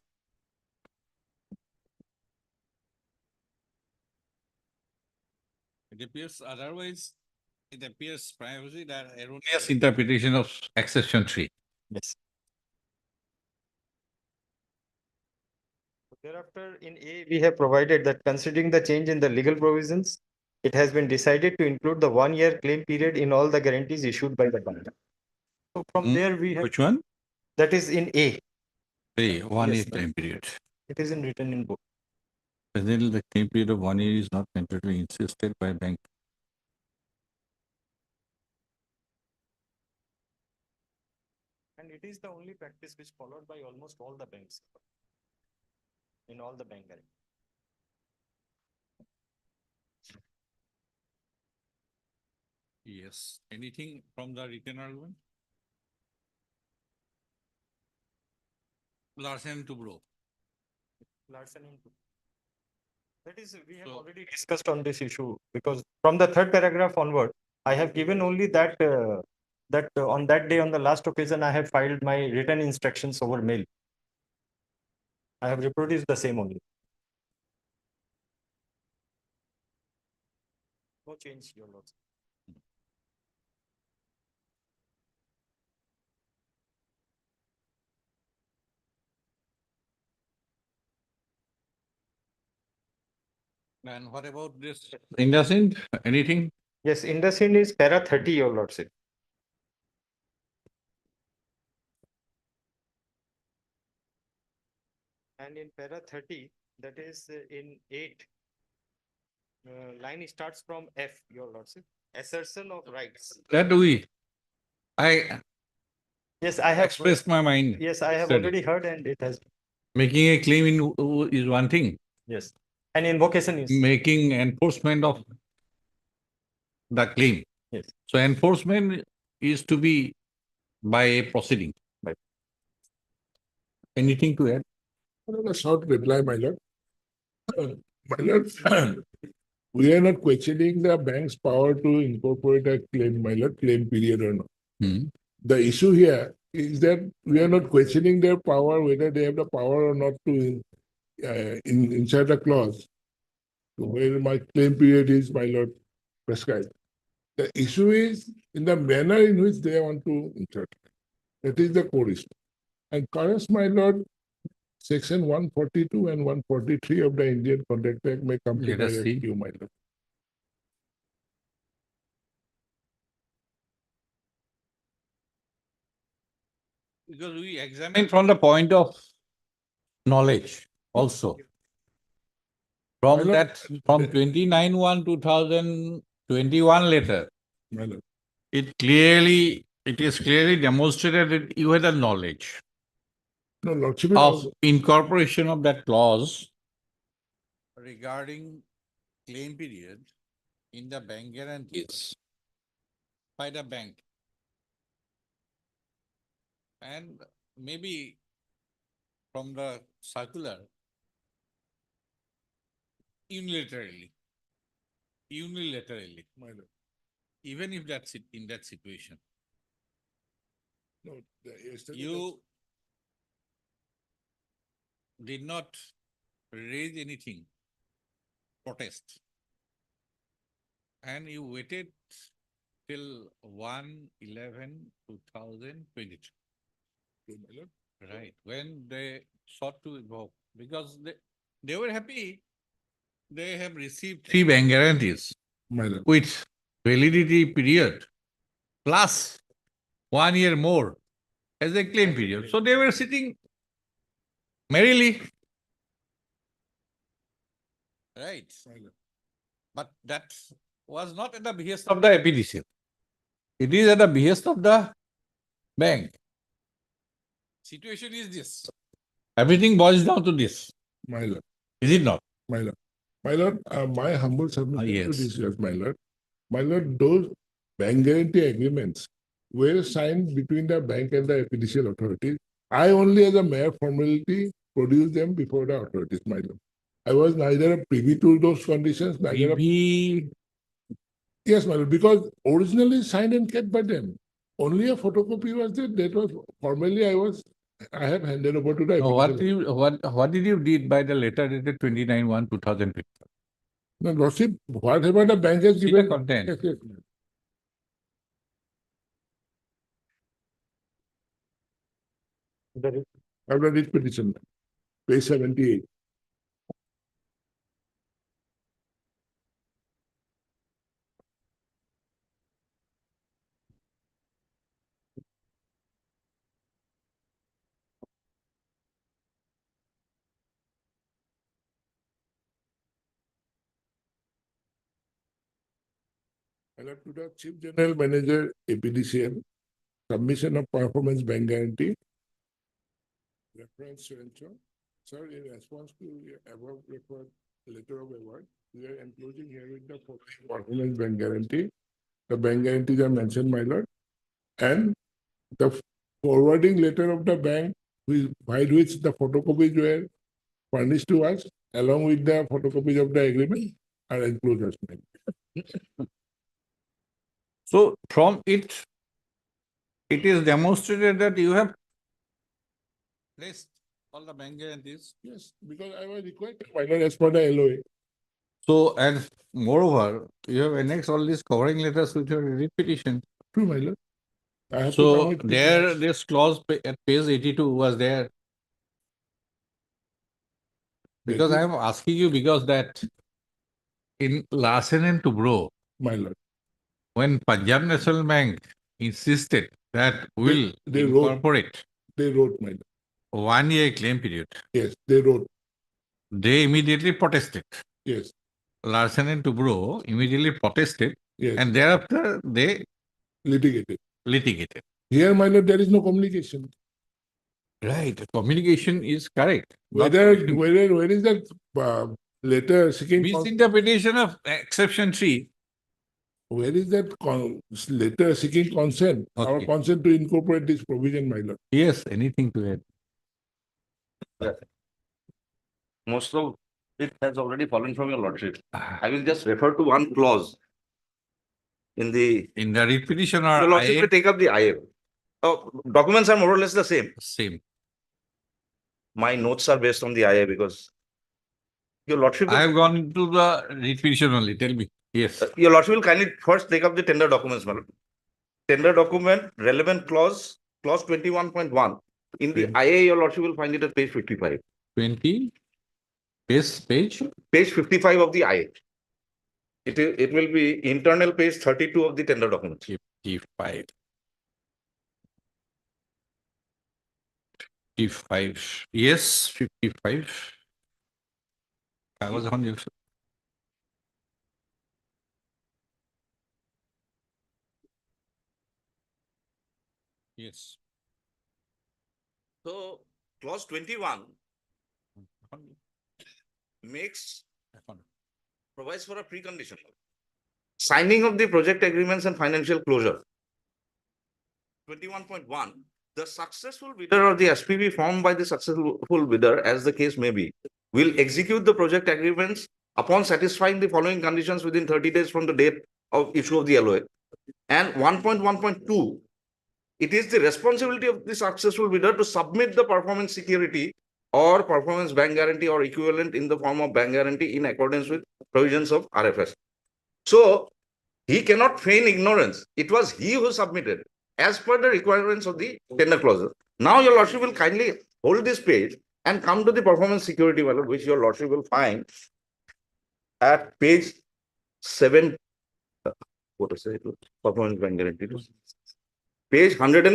It appears otherwise, it appears privacy that erroneous interpretation of exception 3. Yes. Thereafter, in A, we have provided that considering the change in the legal provisions, it has been decided to include the 1 year claim period in all the guarantees issued by the bank. So from Hmm, there we have, Which one? that is in A, A, 1 year Yes, ma'am. time period. it is in written in book. Presently, the claim period of 1 year is not mandatory insisted by bank. And it is the only practice which followed by almost all the banks. In all the bank guarantees. Yes. Anything from the written argument? Larsen to Bro. Larsen and Toubro. That is, we have So- already discussed on this issue because from the third paragraph onward, I have given only that, on that day, on the last occasion, I have filed my written instructions over mail. I have reproduced the same only. No change, your lords. And what about this? IndusInd, anything? Yes, IndusInd is para 30, your lordship. And in para 30, that is in 8, line starts from F, your lordship, assertion of rights. That I Yes, I have, expressed my mind. yes, I have Study. already heard and it has, Making a claim is one thing. yes. And invocation is, Making enforcement of the claim. yes. So enforcement is to be by a proceeding. Right. Anything to add? A short reply, my lord. My lord, we are not questioning the bank's power to incorporate a claim, my lord, claim period or not. Hmm. The issue here is that we are not questioning their power, whether they have the power or not to insert a clause where my claim period is, my lord, prescribed. The issue is in the manner in which they want to insert. That is the core issue. And current, my lord, Section 142 and 143 of the Indian Contract Act may come to Let us my see. rescue, my lord. Because we examine from the point of knowledge also. From My lord, that, from 29/1/2021 letter, My lord. it is clearly demonstrated that you had the knowledge No, lordship, of incorporation of that clause regarding claim period in the bank guarantees by the bank. And maybe from the circular unilaterally, my lord. even if that's it in that situation, No, yesterday you did not raise anything, protest. And you waited till 1/11/2023. my lord. Right, when they sought to invoke, because they were happy, they have received 3 bank guarantees My lord. with validity period plus 1 year more as a claim period. So they were sitting merrily. Right, My lord. but that was not at the behest of the APDCL. It is at the behest of the bank. Situation is this. Everything boils down to this, My lord. is it not? My lord. My lord, my humble submission to yes. this, yes, my lord. My lord, those bank guarantee agreements were signed between the bank and the judicial authorities. I only as a mere formality produce them before the authorities, my lord. I was neither privy to those conditions, neither. PV, Yes, my lord, because originally signed and kept by them. Only a photocopy was there. That was formally I have handed over to the. what did you did by the letter dated 29/1/2020? No, Lordship, whatever the bank has See the given. content. Yes, yes. I've read it petition, page 78. And up to the Chief General Manager, APDCL, submission of performance bank guarantee. Reference to ensure. Sir, in response to your above referred letter of award, we are enclosing here with the following performance bank guarantee. The bank guarantees are mentioned, my lord. And the forwarding letter of the bank by which the photocopies were furnished to us, along with the photocopies of the agreement, are enclosed as well. So from it is demonstrated that you have Placed all the bank guarantees. Yes, because I was required to final as per the LOA. so, and moreover, you have annexed all these covering letters with your repetition. True, my lord. I have to So come with there, this clause at page 82 was there. Because I am asking you because that in Larsen and Toubro, my lord. when Punjab National Bank insisted that will they wrote. incorporate They wrote, my lord. 1 year claim period, Yes, they wrote. they immediately protested. Yes, Larsen and Toubro immediately protested, yes. and thereafter they Litigated. litigated. Here, my lord, there is no communication. Right, communication is correct. Where is that letter seeking? Misinterpretation of exception 3. Where is that letter seeking consent? Our Okay. consent to incorporate this provision, my lord. Yes, anything to add. Most of it has already fallen from your lordship. I will just refer to one clause in the writ petition or your lordship IA? will take up the IA. Documents are more or less the same. Same. My notes are based on the IA because your lordship I have gone into the writ petition only. Tell me. Yes. your lordship will kindly first take up the tender documents, madam. Tender document, relevant clause 21.1. In the IA, your lordship will find it at page 55. 20. Page? Page 55 of the IA. It will be internal page 32 of the tender document. 55. 55. Yes, 55. I was on you. Yes. So clause 21 provides for a precondition. Signing of the project agreements and financial closure. 21.1. The successful bidder or the SPV formed by the successful bidder, as the case may be, will execute the project agreements upon satisfying the following conditions within 30 days from the date of issue of the LOA. And 1.1.2, it is the responsibility of the successful bidder to submit the performance security or performance bank guarantee or equivalent in the form of bank guarantee in accordance with provisions of RFS. So he cannot feign ignorance. It was he who submitted as per the requirements of the tender clauses. Now your lordship will kindly hold this page and come to the performance security value, which your lordship will find at page 7. What is it? Performance bank guarantee. Page 100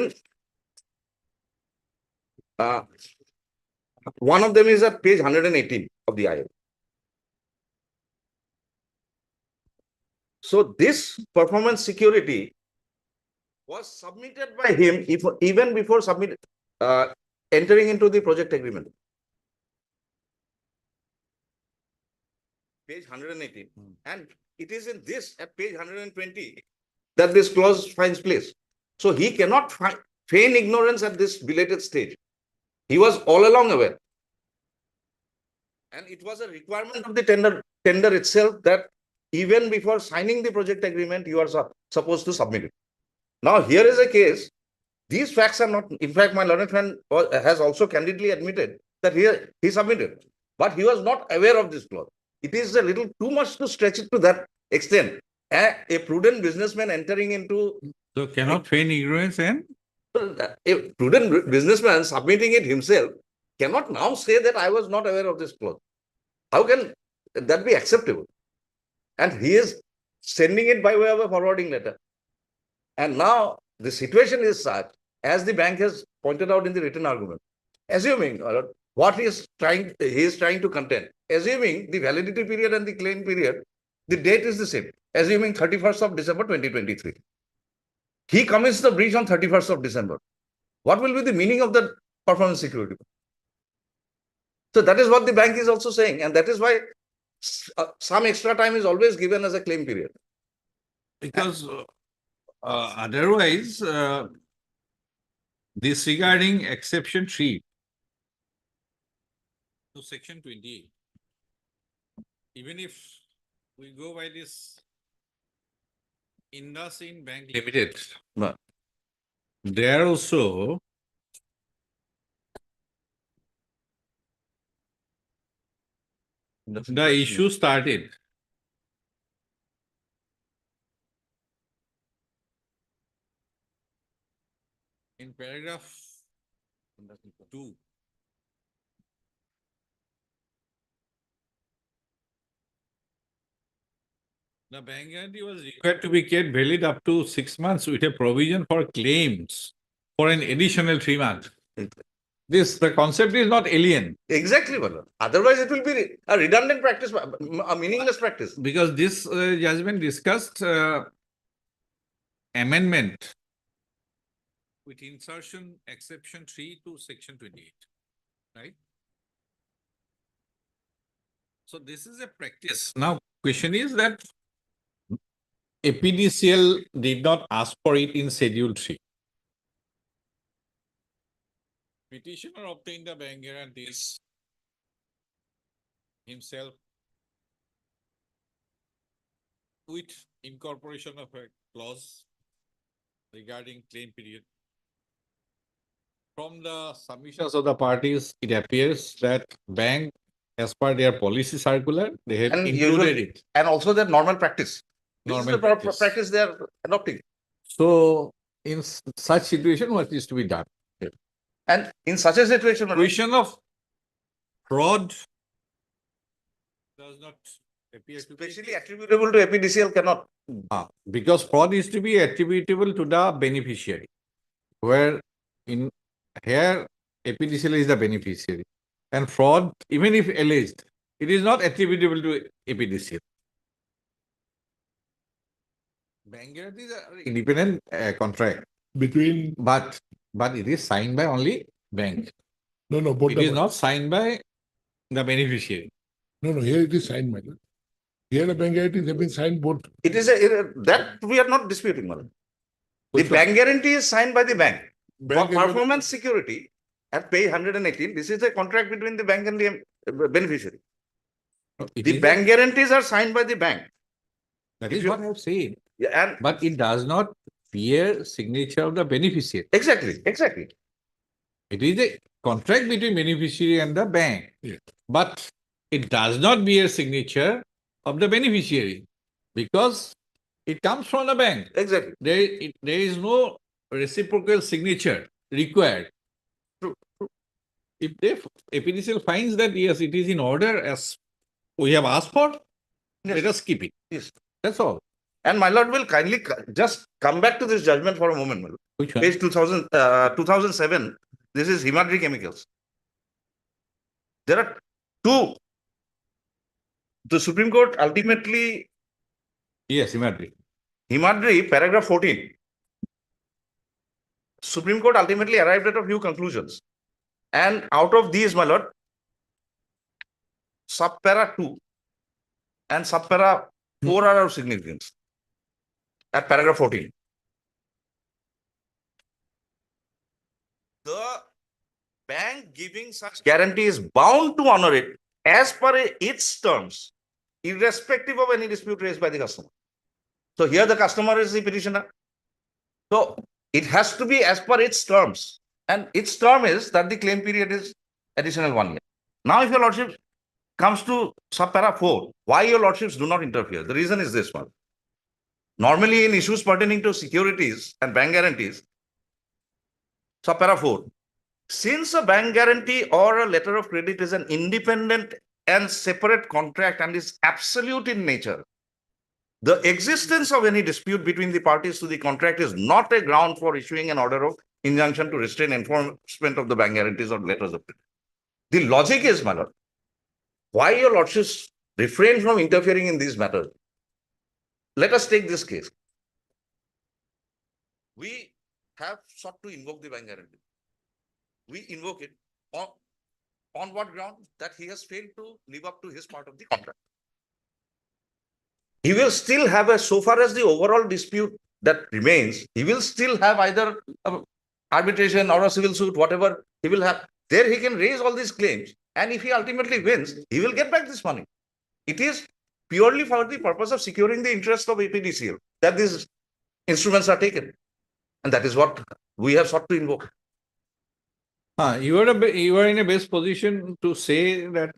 and one of them is at page 118 of the IA. So this performance security was submitted by him even before entering into the project agreement. Page 118. And it is in this at page 120 that this clause finds place. So he cannot feign ignorance at this belated stage. He was all along aware. And it was a requirement of the tender itself that even before signing the project agreement, you are supposed to submit it. Now, here is a case. These facts are not, in fact, my learned friend has also candidly admitted that he submitted, but he was not aware of this clause. It is a little too much to stretch it to that extent. A prudent businessman entering into So cannot feign ignorance and a prudent businessman submitting it himself cannot now say that I was not aware of this clause. How can that be acceptable? And he is sending it by way of a forwarding letter. And now the situation is such, as the bank has pointed out in the written argument, assuming what he is trying to contend, assuming the validity period and the claim period, the date is the same, assuming 31st of December 2023. He commits the breach on 31st of December. What will be the meaning of the performance security? So that is what the bank is also saying, and that is why some extra time is always given as a claim period. because otherwise, this regarding exception 3 to section 28, even if we go by this IndusInd Bank Limited, But there also the issue started. In paragraph 2. The bank guarantee was required to be kept valid up to 6 months with a provision for claims for an additional 3 months. The concept is not alien. Exactly, Bala. Otherwise, it will be a redundant practice, a meaningless practice. Because this judgment discussed amendment with insertion exception 3 to section 28, right? So this is a practice. Now, question is that APDCL did not ask for it in Schedule 3. Petitioner obtained the bank guarantees himself with incorporation of a clause regarding claim period. From the submissions of the parties, it appears that bank, as per their policy circular, they have And included it. And also their normal practice. This Normal is the practice they are adopting. So, in such situation, what is to be done? And in such a situation, Question of fraud does not appear to be. especially attributable to APDCL cannot. Because fraud is to be attributable to the beneficiary, where in here APDCL is the beneficiary, and fraud, even if alleged, it is not attributable to APDCL. Bank guarantees are independent contract, but it is signed by only bank. Both It is not signed by the beneficiary. Here it is signed, my lord. Here the bank guarantees have been signed both. It is that we are not disputing, Madam. The bank guarantee is signed by the bank. For performance security at page 118, this is a contract between the bank and the beneficiary. The bank guarantees are signed by the bank. That is what I have said. And but it does not bear signature of the beneficiary. Exactly. It is a contract between beneficiary and the bank. Yes. But it does not bear signature of the beneficiary because it comes from the bank. Exactly. There is no reciprocal signature required. True. If APDCL finds that yes, it is in order as we have asked for, let us keep it. Yes. That's all. And my lord will kindly just come back to this judgment for a moment, my lord. Which one? Page 2007. This is Himadri Chemicals. There are two. The Supreme Court ultimately. Yes, Himadri. Himadri, paragraph 14. Supreme Court ultimately arrived at a few conclusions. And out of these, my lord, subpara 2 and subpara 4 are of significance. At paragraph 14. The bank giving such guarantee is bound to honor it as per its terms, irrespective of any dispute raised by the customer. So here the customer is the petitioner. So it has to be as per its terms. And its term is that the claim period is additional 1 year. Now, if your lordship comes to subpara 4, why your lordships do not interfere? The reason is this one. Normally in issues pertaining to securities and bank guarantees, subpara 4, since a bank guarantee or a letter of credit is an independent and separate contract and is absolute in nature, the existence of any dispute between the parties to the contract is not a ground for issuing an order of injunction to restrain enforcement of the bank guarantees or letters of credit. The logic is, my lord, why your lordships refrain from interfering in these matters? Let us take this case. We have sought to invoke the bank guarantee. We invoke it on what ground? That he has failed to live up to his part of the contract. He will still have so far as the overall dispute that remains, he will still have either arbitration or a civil suit, whatever he will have. There he can raise all these claims. And if he ultimately wins, he will get back this money. It is purely for the purpose of securing the interest of APDCL that these instruments are taken. And that is what we have sought to invoke. You are in a best position to say that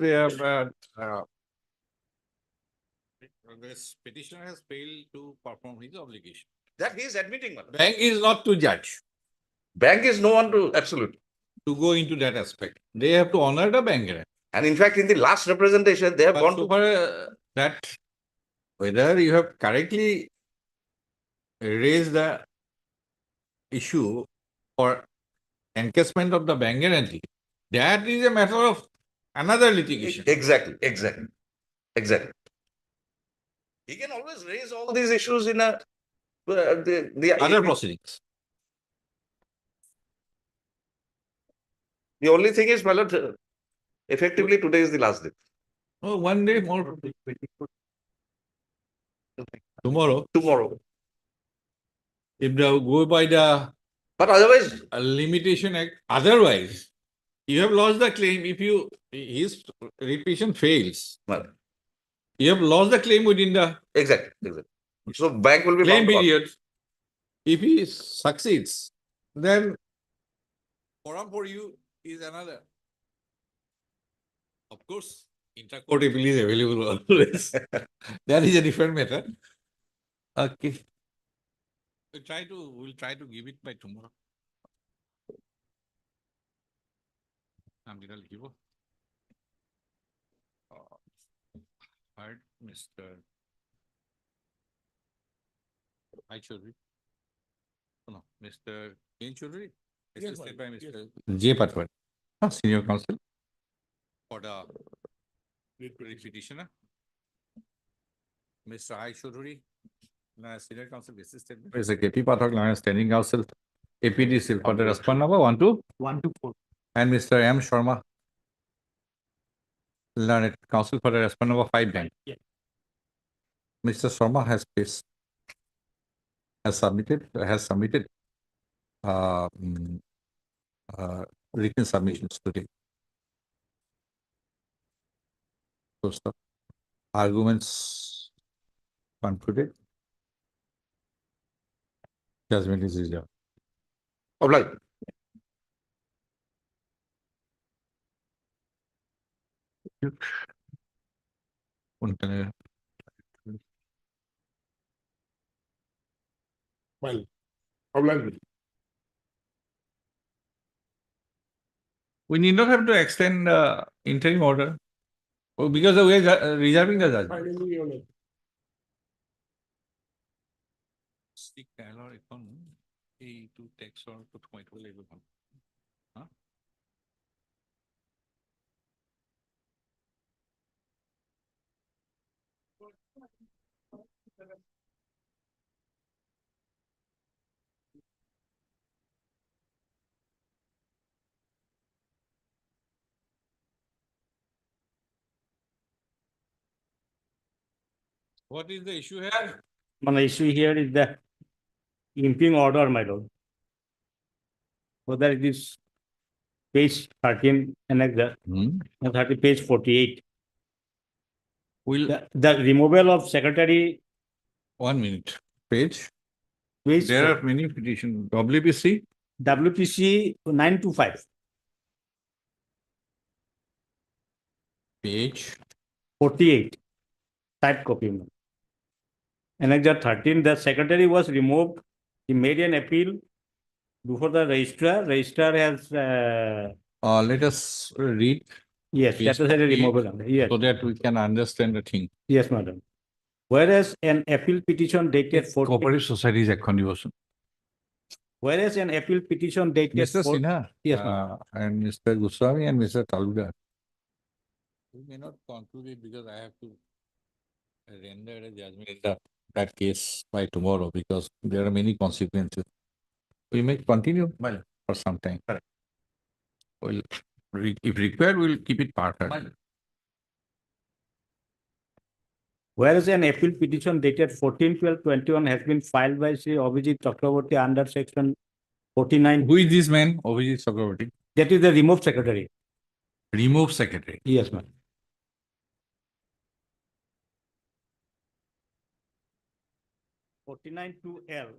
this petitioner has failed to perform his obligation. That he is admitting. Bank is not to judge. Bank is no one to, absolutely. To go into that aspect. They have to honor the bank guarantee. And in fact, in the last representation, they have gone so to far that whether you have correctly raised the issue for encashment of the bank guarantee, that is a matter of another litigation. Exactly. He can always raise all these issues in a the other proceedings. The only thing is, my lord, effectively today is the last day. Oh, 1 day more. Tomorrow. If they go by the but otherwise limitation act, otherwise you have lost the claim. If his repetition fails, you have lost the claim within the exactly. So bank will be claim bound to period. If he succeeds, then forum for you is another. Of course, intercourt appeal is available always. That is a different matter. Okay. We'll try to give it by tomorrow. Heard Mr. Chaudhary. No, Mr. Ken Chaudhary, assisted by Mr. J. Patwar, Senior Counsel for the petitioner. Mr. I. Chaudhary, Senior Counsel, assisted by Mr. KP Pathak, Standing Counsel, APDCL for the respond number 124. And Mr. M. Sharma, Learned Counsel for the respond number 5 bank. Yeah. Mr. Sharma has submitted written submissions today. So, sir, arguments concluded. Judgment is reserved. oblige. Well, oblige. We need not have to extend the interim order because we are reserving the judgment. What is the issue here? My issue here is the imping order, my lord. Whether it is page 13 and like that, and page 48. Will, The removal of secretary, 1 minute, page. page There are many petitions, WPC, WPC 925, page, 48, type copy. Annexure 13, the secretary was removed. He made an appeal before the registrar. Registrar has, let us read. yes, page that is a 48, removal. Yes, so that we can understand the thing. yes, madam. Whereas an appeal petition dated 14, Cooperative societies এখন দিবচোন। whereas an appeal petition dated Mr. 14, Sinha. yes, ma'am. And Mr. Goswami and Mr. Talukdar. We may not conclude it because I have to render a judgment in that case by tomorrow because there are many consequences. We may continue for some time. Well, if required, we'll keep it part. Whereas an appeal petition dated 14/12/21 has been filed by Sri Abhijit Chakraborty under section 49. Who is this man, Abhijit Chakraborty? That is the removed secretary. Remove secretary. Yes, ma'am. 49(2)(L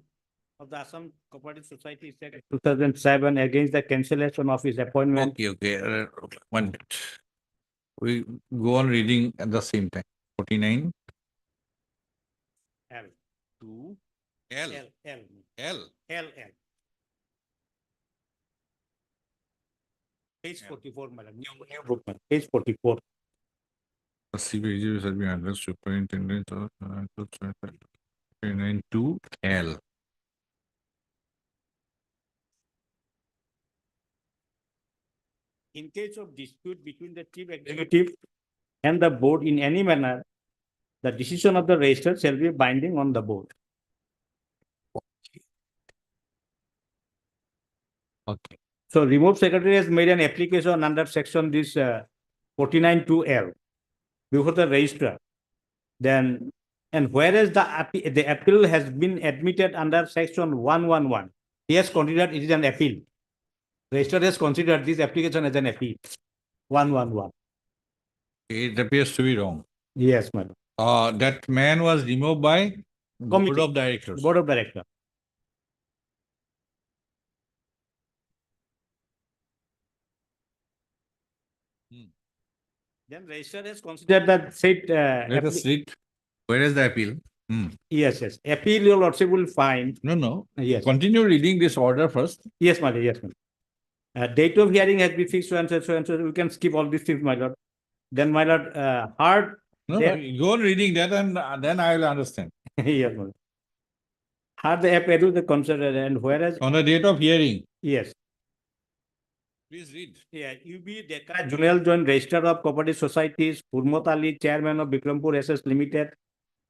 of the Assam Cooperative Society Act 2007 against the cancellation of his appointment. Okay. 1 minute. We go on reading at the same time. 49. L. 2. L. L. L. L. L. L. Page 44, madam. New book, madam. Page 44. CBG has been under superintendent of 9(2)(L). In case of dispute between the chief executive and the board in any manner, the decision of the registrar shall be binding on the board. Okay. So removed secretary has made an application under section this 49(2)(L) before the registrar. Then, and whereas the appeal has been admitted under section 111, he has considered it is an appeal. Registrar has considered this application as an appeal. 111. It appears to be wrong. Yes, madam. That man was removed by Board Committee. of Directors. Board of Directors. Then registrar has considered that said. Let us read. Where is the appeal? Yes, yes. Appeal, your lordship will find. No. Yes. Continue reading this order first. Yes, my lord. Yes, my lord. Date of hearing has been fixed, so and so. We can skip all these things, my lord. Then, my lord, hard. No, go on reading that and then I will understand. Yes, my lord. Hard the appeal the considered and whereas. On the date of hearing. Yes. Please read. Yeah, UB Deka, Junior Joint Registrar of Cooperative Societies, Purmot Ali, Chairman of Bikrampur SS Limited,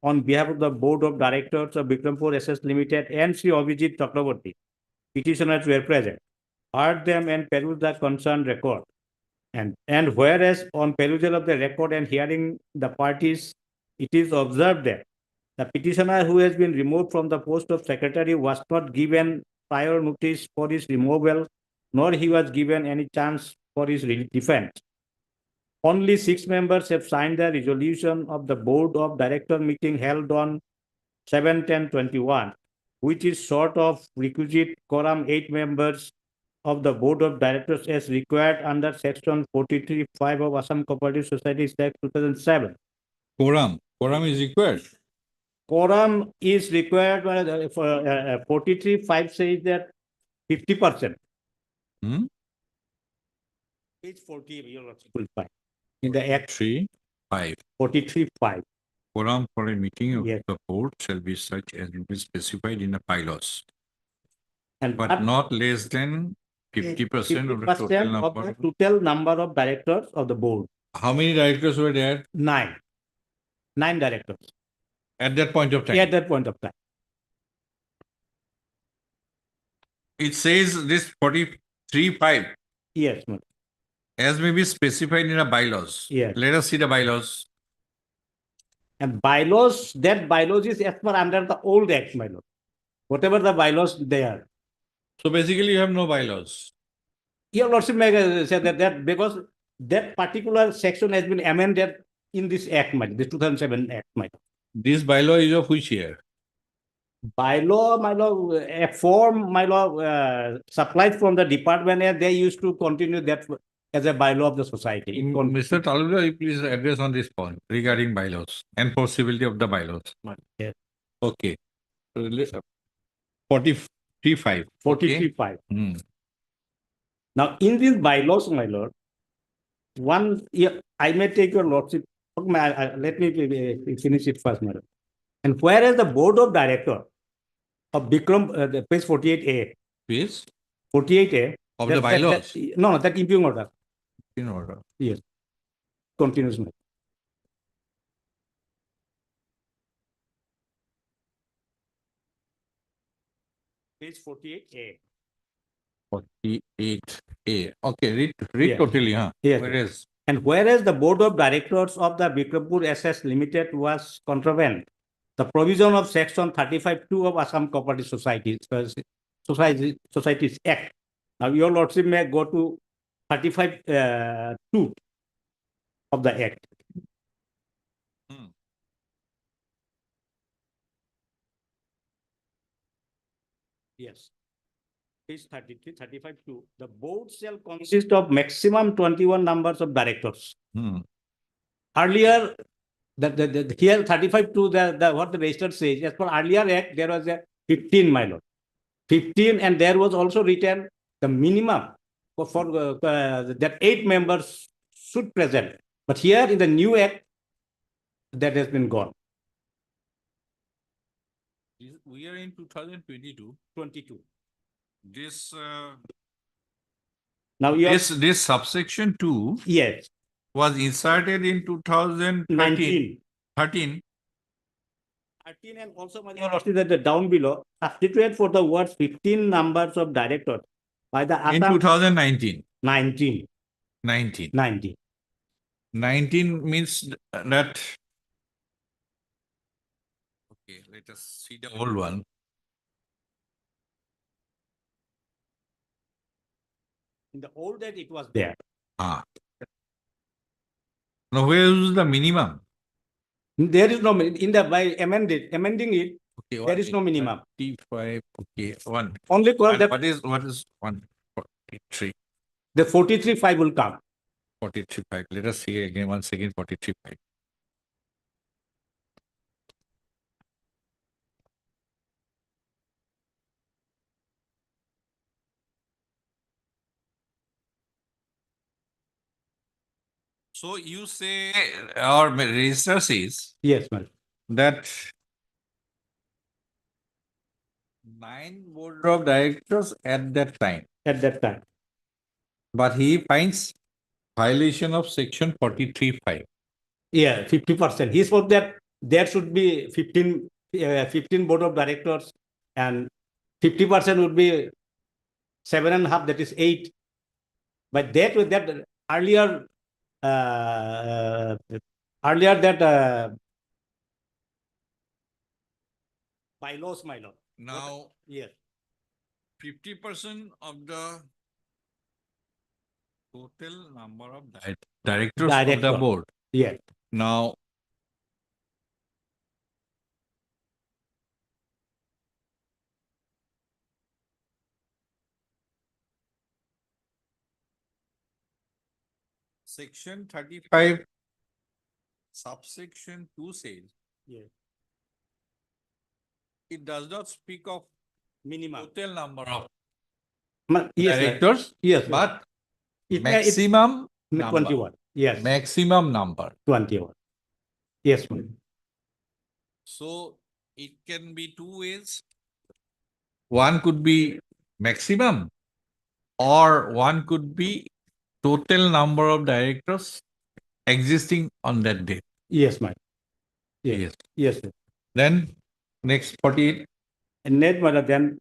on behalf of the Board of Directors of Bikrampur SS Limited and Sri Abhijit Chakraborty, petitioners were present, heard them and perused the concerned record. And whereas on perusal of the record and hearing the parties, it is observed that the petitioner who has been removed from the post of secretary was not given prior notice for his removal, nor he was given any chance for his defense. Only 6 members have signed the resolution of the Board of Director meeting held on 7/10/21, which is short of requisite quorum 8 members of the Board of Directors as required under section 43(5) of Assam Cooperative Societies Act 2007. Quorum is required. Quorum is required for 43(5) says that 50%. Page 40, your lordship will find. In the Act 3(5). 43(5). Quorum for a meeting of Yes. the board shall be such as will be specified in the bylaws, And but not less than 50% of the total 50% of number. the total number of directors of the board. How many directors were there 9. 9 directors at that point of time? at that point of time. It says this 43(5) Yes, ma'am. as may be specified in the bylaws. Yes. Let us see the bylaws. And bylaws, that bylaws is as per under the old act, my lord. Whatever the bylaws they are. So basically you have no bylaws. Your lordship may say that because that particular section has been amended in this act, my, this 2007 act, my. This bylaw is of which year? Bylaw, my law, a form, my law, supplied from the department, and they used to continue that as a bylaw of the society. Mr. Talula, you please address on this point regarding bylaws, enforceability of the bylaws. Yes. Okay. 43.5. 43.5. Hmm. Now, in these bylaws, my lord, one, yeah, I may take your lordship, okay, let me finish it first, my lord. And whereas the board of director of Bikram, the page 48A. Page? 48A. Of the bylaws? No, that impugned order. In order. Yes. Continues, my lord. Page 48A. 48A. Okay, read Yeah. totally, huh? Yes. Whereas, And whereas the board of directors of the Bikrampur SS Limited was contravened the provision of section 35(2) of Assam Cooperative Societies Act. Now, your lordship may go to 35(2) of the act. Yes. Page 33, 35(2). The board shall consist of maximum 21 numbers of directors. Earlier, here 35(2), what the register says, as per earlier act, there was a 15, my lord. 15, and there was also written the minimum for that 8 members should present. But here in the new act, that has been gone. we are in 2022. 22. This, Now you this subsection 2 yes, was inserted in 2013. 19. 13. 13, and also, my lordship, that the down below, substitute for the words 15 numbers of directors by the In Assam 2019. 19. 19. 19. 19 means that. Okay, let us see the old one. In the old that it was there. Ah. Now, where is the minimum? There is no in the by amending it. Okay, There is no minimum. 35. Okay, one. Only call And that what is 143? the 43(5) will come. 43.5. Let us see again once again 43.5. So you say, or register says Yes, ma'am. that 9 board of directors at that time, At that time. but he finds violation of section 43.5. Yeah, 50%. He spoke that there should be 15 board of directors, and 50% would be 7.5, that is 8. But that with that earlier that bylaws, my lord. Now, Yes. 50% of the total number of directors of the Director. board. Yes. Now, section 35, subsection 2 says, Yes. it does not speak of Minimum. total number of Yes, sir. directors, Yes, sir. but It- maximum number. 21. Yes. Maximum number. 21. Yes, ma'am. So it can be 2 ways. One could be maximum, or one could be total number of directors existing on that date. Yes, ma'am. Yes. Yes, sir. Then next 48. And net, madam, then,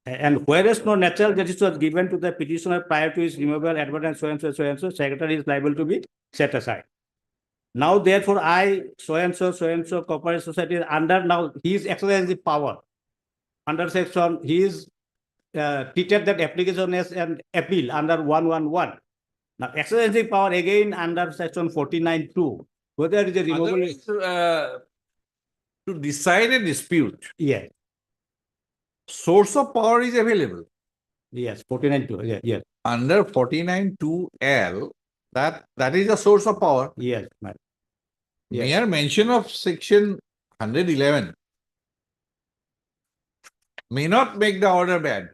and whereas no natural justice was given to the petitioner prior to his removal, advertisement, so and so, secretary is liable to be set aside. Now, therefore, I, so and so, cooperative society is under, now he is exercising the power. Under section, he is treated that application as an appeal under 111. Now, exercising power again under section 49(2), whether it is a removable. Otherwise, to decide a dispute, Yes, source of power is available. yes, 49.2, yes, Under 49.2L, that is a source of power. yes, madam. Yes. Mere mention of section 111 may not make the order bad.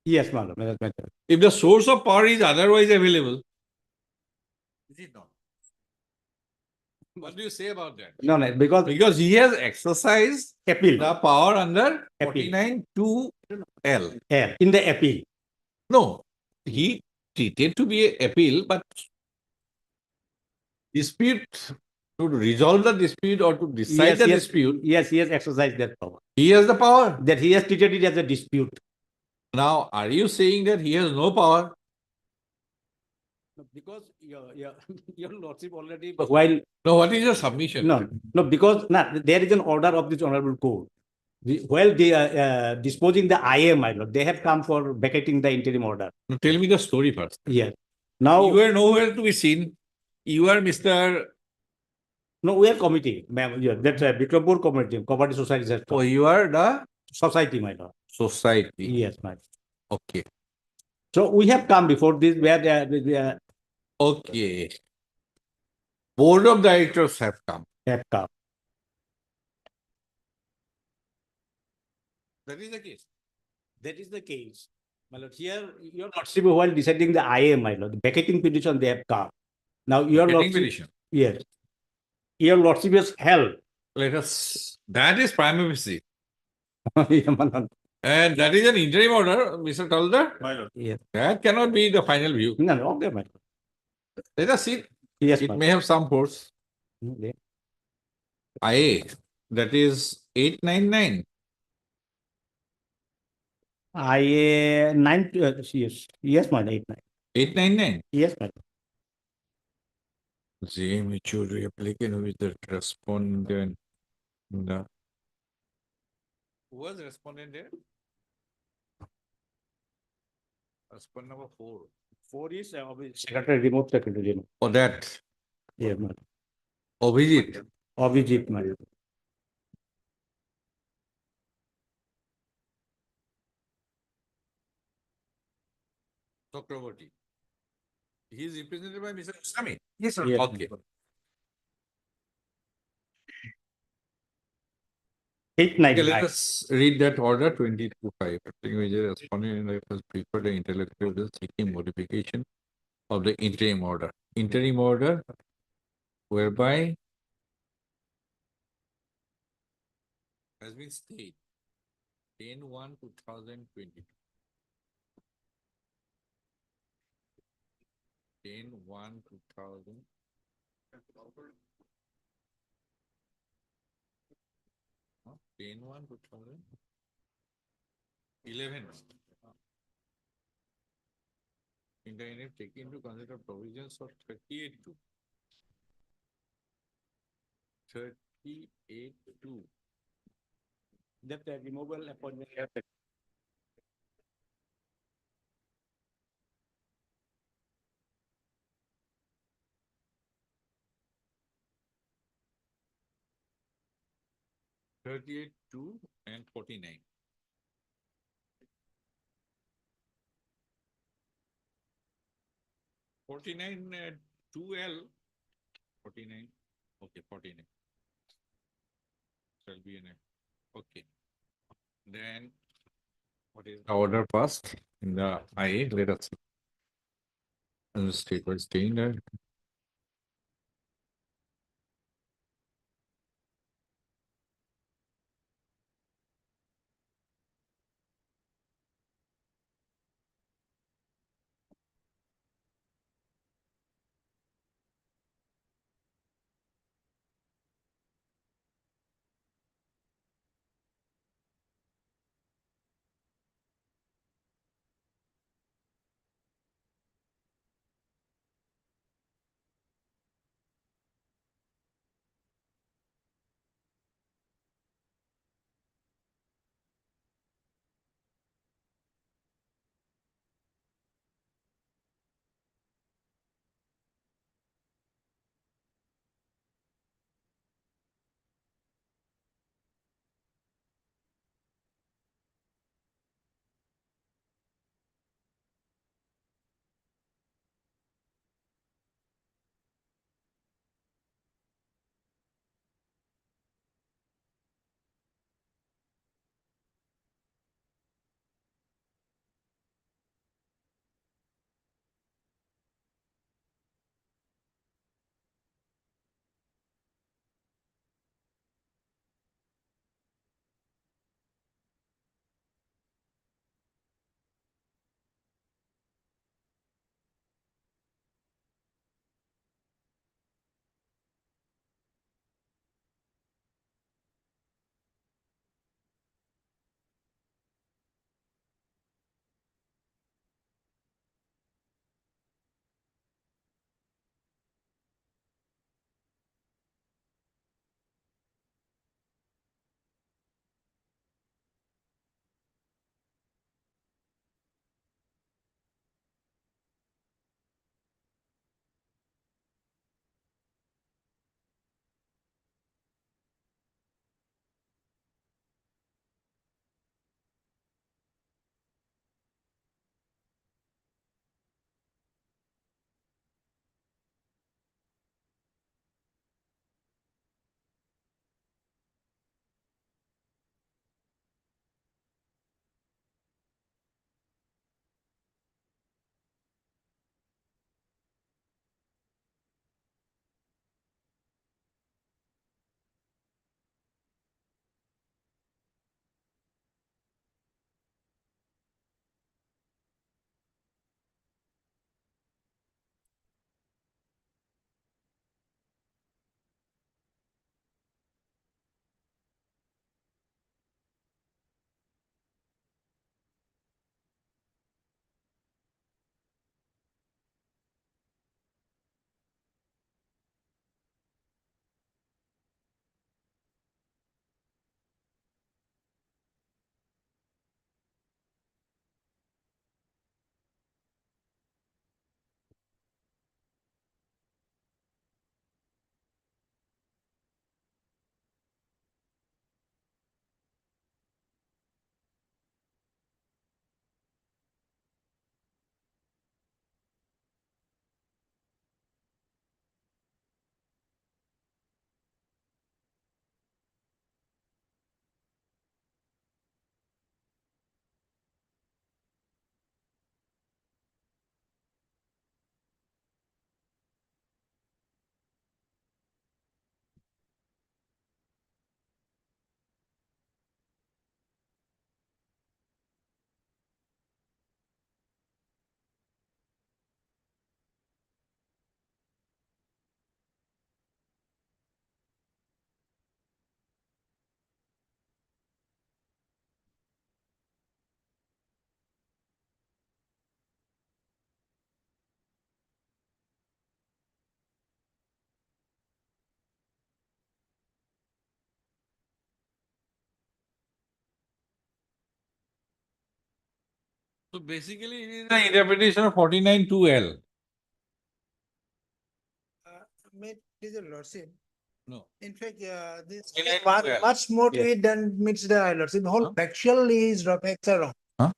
Yes, madam. That's better. If the source of power is otherwise available, is it not? What do you say about that? No, no, because Because he has exercised appeal. the power under Appeal. 49.2L. Yeah, in the appeal. No, he treated to be a appeal, but dispute, to resolve the dispute or to decide the dispute, Yes, he has exercised that power. he has the power. That he has treated it as a dispute. Now, are you saying that he has no power? Because your lordship already, while, No, what is your submission? no, because there is an order of this honorable court. While they are disposing the IA, my lord, they have come for vacating the interim order. No, tell me the story first. Yes. Now, You were nowhere to be seen. You are Mr. no, we are committee, ma'am. Yeah, that's a Bikrampur committee, cooperative society. Has Oh, you are the society, my lord. society. Yes, my lord. Okay. So we have come before this where they Okay. Board of directors have come. have come. That is the case. That is the case. My lord, here your lordship, while deciding the IA, my lord, the vacating petition they have come. Now your Vacating lordship, petition. yes, your lordship has held. Let us. That is prima facie. Yeah, my lord. And that is an interim order, Mr. Talder. My lord. Yes. That cannot be the final view. No, no, okay, my lord. Let us see. Yes, It my may have some force. lord. IA, that is 899. IA 9, yes, my lord, 8, 9. 899. Yes, my lord. The mature applicant with the respondent. The who was respondent there? Respondent number 4. 4 is secretary, remote secretary. For that, Yes, my lord. Abhijit. Abhijit, my lord. Chakraborty. He is represented by Mr. Usami. Yes, sir. Okay. 8, 9. Okay, let us read that order 22.5. Major respondent has preferred the intellectual bill seeking modification of the interim order. Interim order whereby has been stayed 10/1/2022. 10/1/2000. 10/1/2011. Internet taking into consider provisions of 38.2. 38.2. That removal appointment. 38.2 and 49. Forty-nine 2L. 49. Okay, 49. Shall be in it. Okay. Then what is the order passed in the IA? Let us see. And the state was staying there. So basically, it is the interpretation of 49(2)L. Please, your lordship. No. In fact, this In is it, much, yeah. much more to Yeah. it than meets the lordship. The whole Huh? factual is facts are wrong. Huh?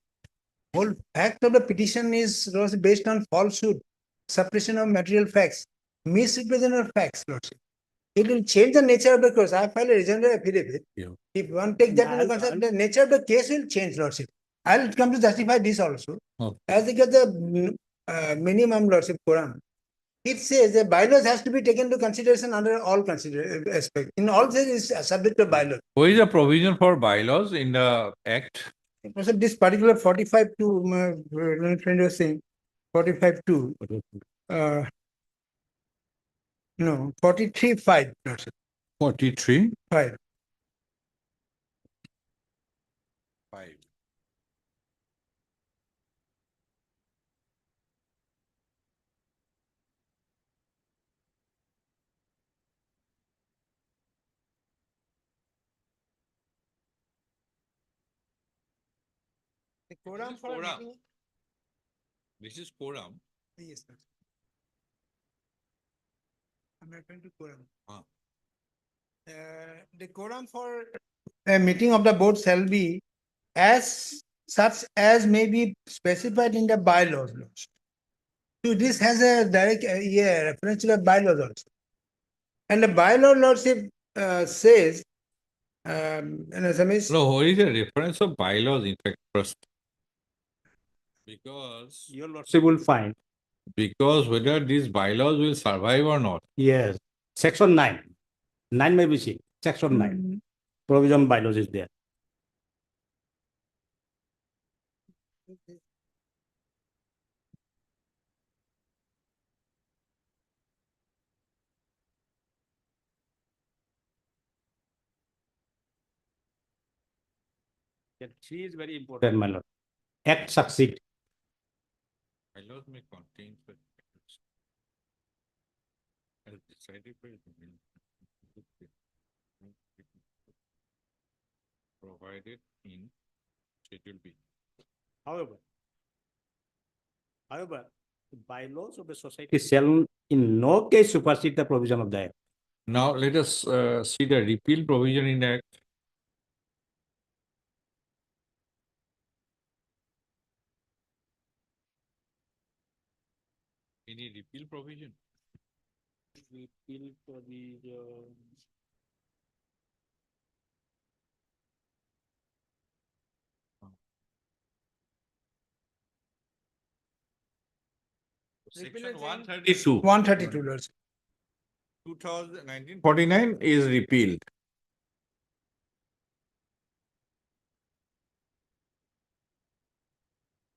Whole fact of the petition is lordship, based on falsehood, suppression of material facts, misrepresentation of facts, lordship. It will change the nature of the case. I filed a reasonable affidavit. Yeah. If one take that into consideration, the nature of the case will change, lordship. I'll come to justify this also. Okay. As regards the minimum lordship quorum, it says that bylaws has to be taken into consideration under all aspects. In all this is subject to bylaws. Where is the provision for bylaws in the act? So this particular 45(2), my friend was saying, 45(2), no, 43(5), lordship, 43? 5. 5. The quorum for quorum. meeting. This is quorum. Yes, sir. I'm referring to quorum. Ah. The quorum for a meeting of the board shall be as such as may be specified in the bylaws. Lordship. So this has a direct reference to the bylaws also. And the bylaw lordship says, No, what is the reference of bylaws in fact first? Because Your lordship will find, whether these bylaws will survive or not. yes, section 9. 9 may be seen, section 9. Provision bylaws is there. That 3 is very important, my lord. Act succeed. Bylaws may contain such factors as decided by the provided in Schedule B. However, the bylaws of the society shall in no case supersede the provision of the act. Now let us see the repeal provision in the act. Any repeal provision? Repeal provision. Section 132. 132, lordship. 1949 is repealed.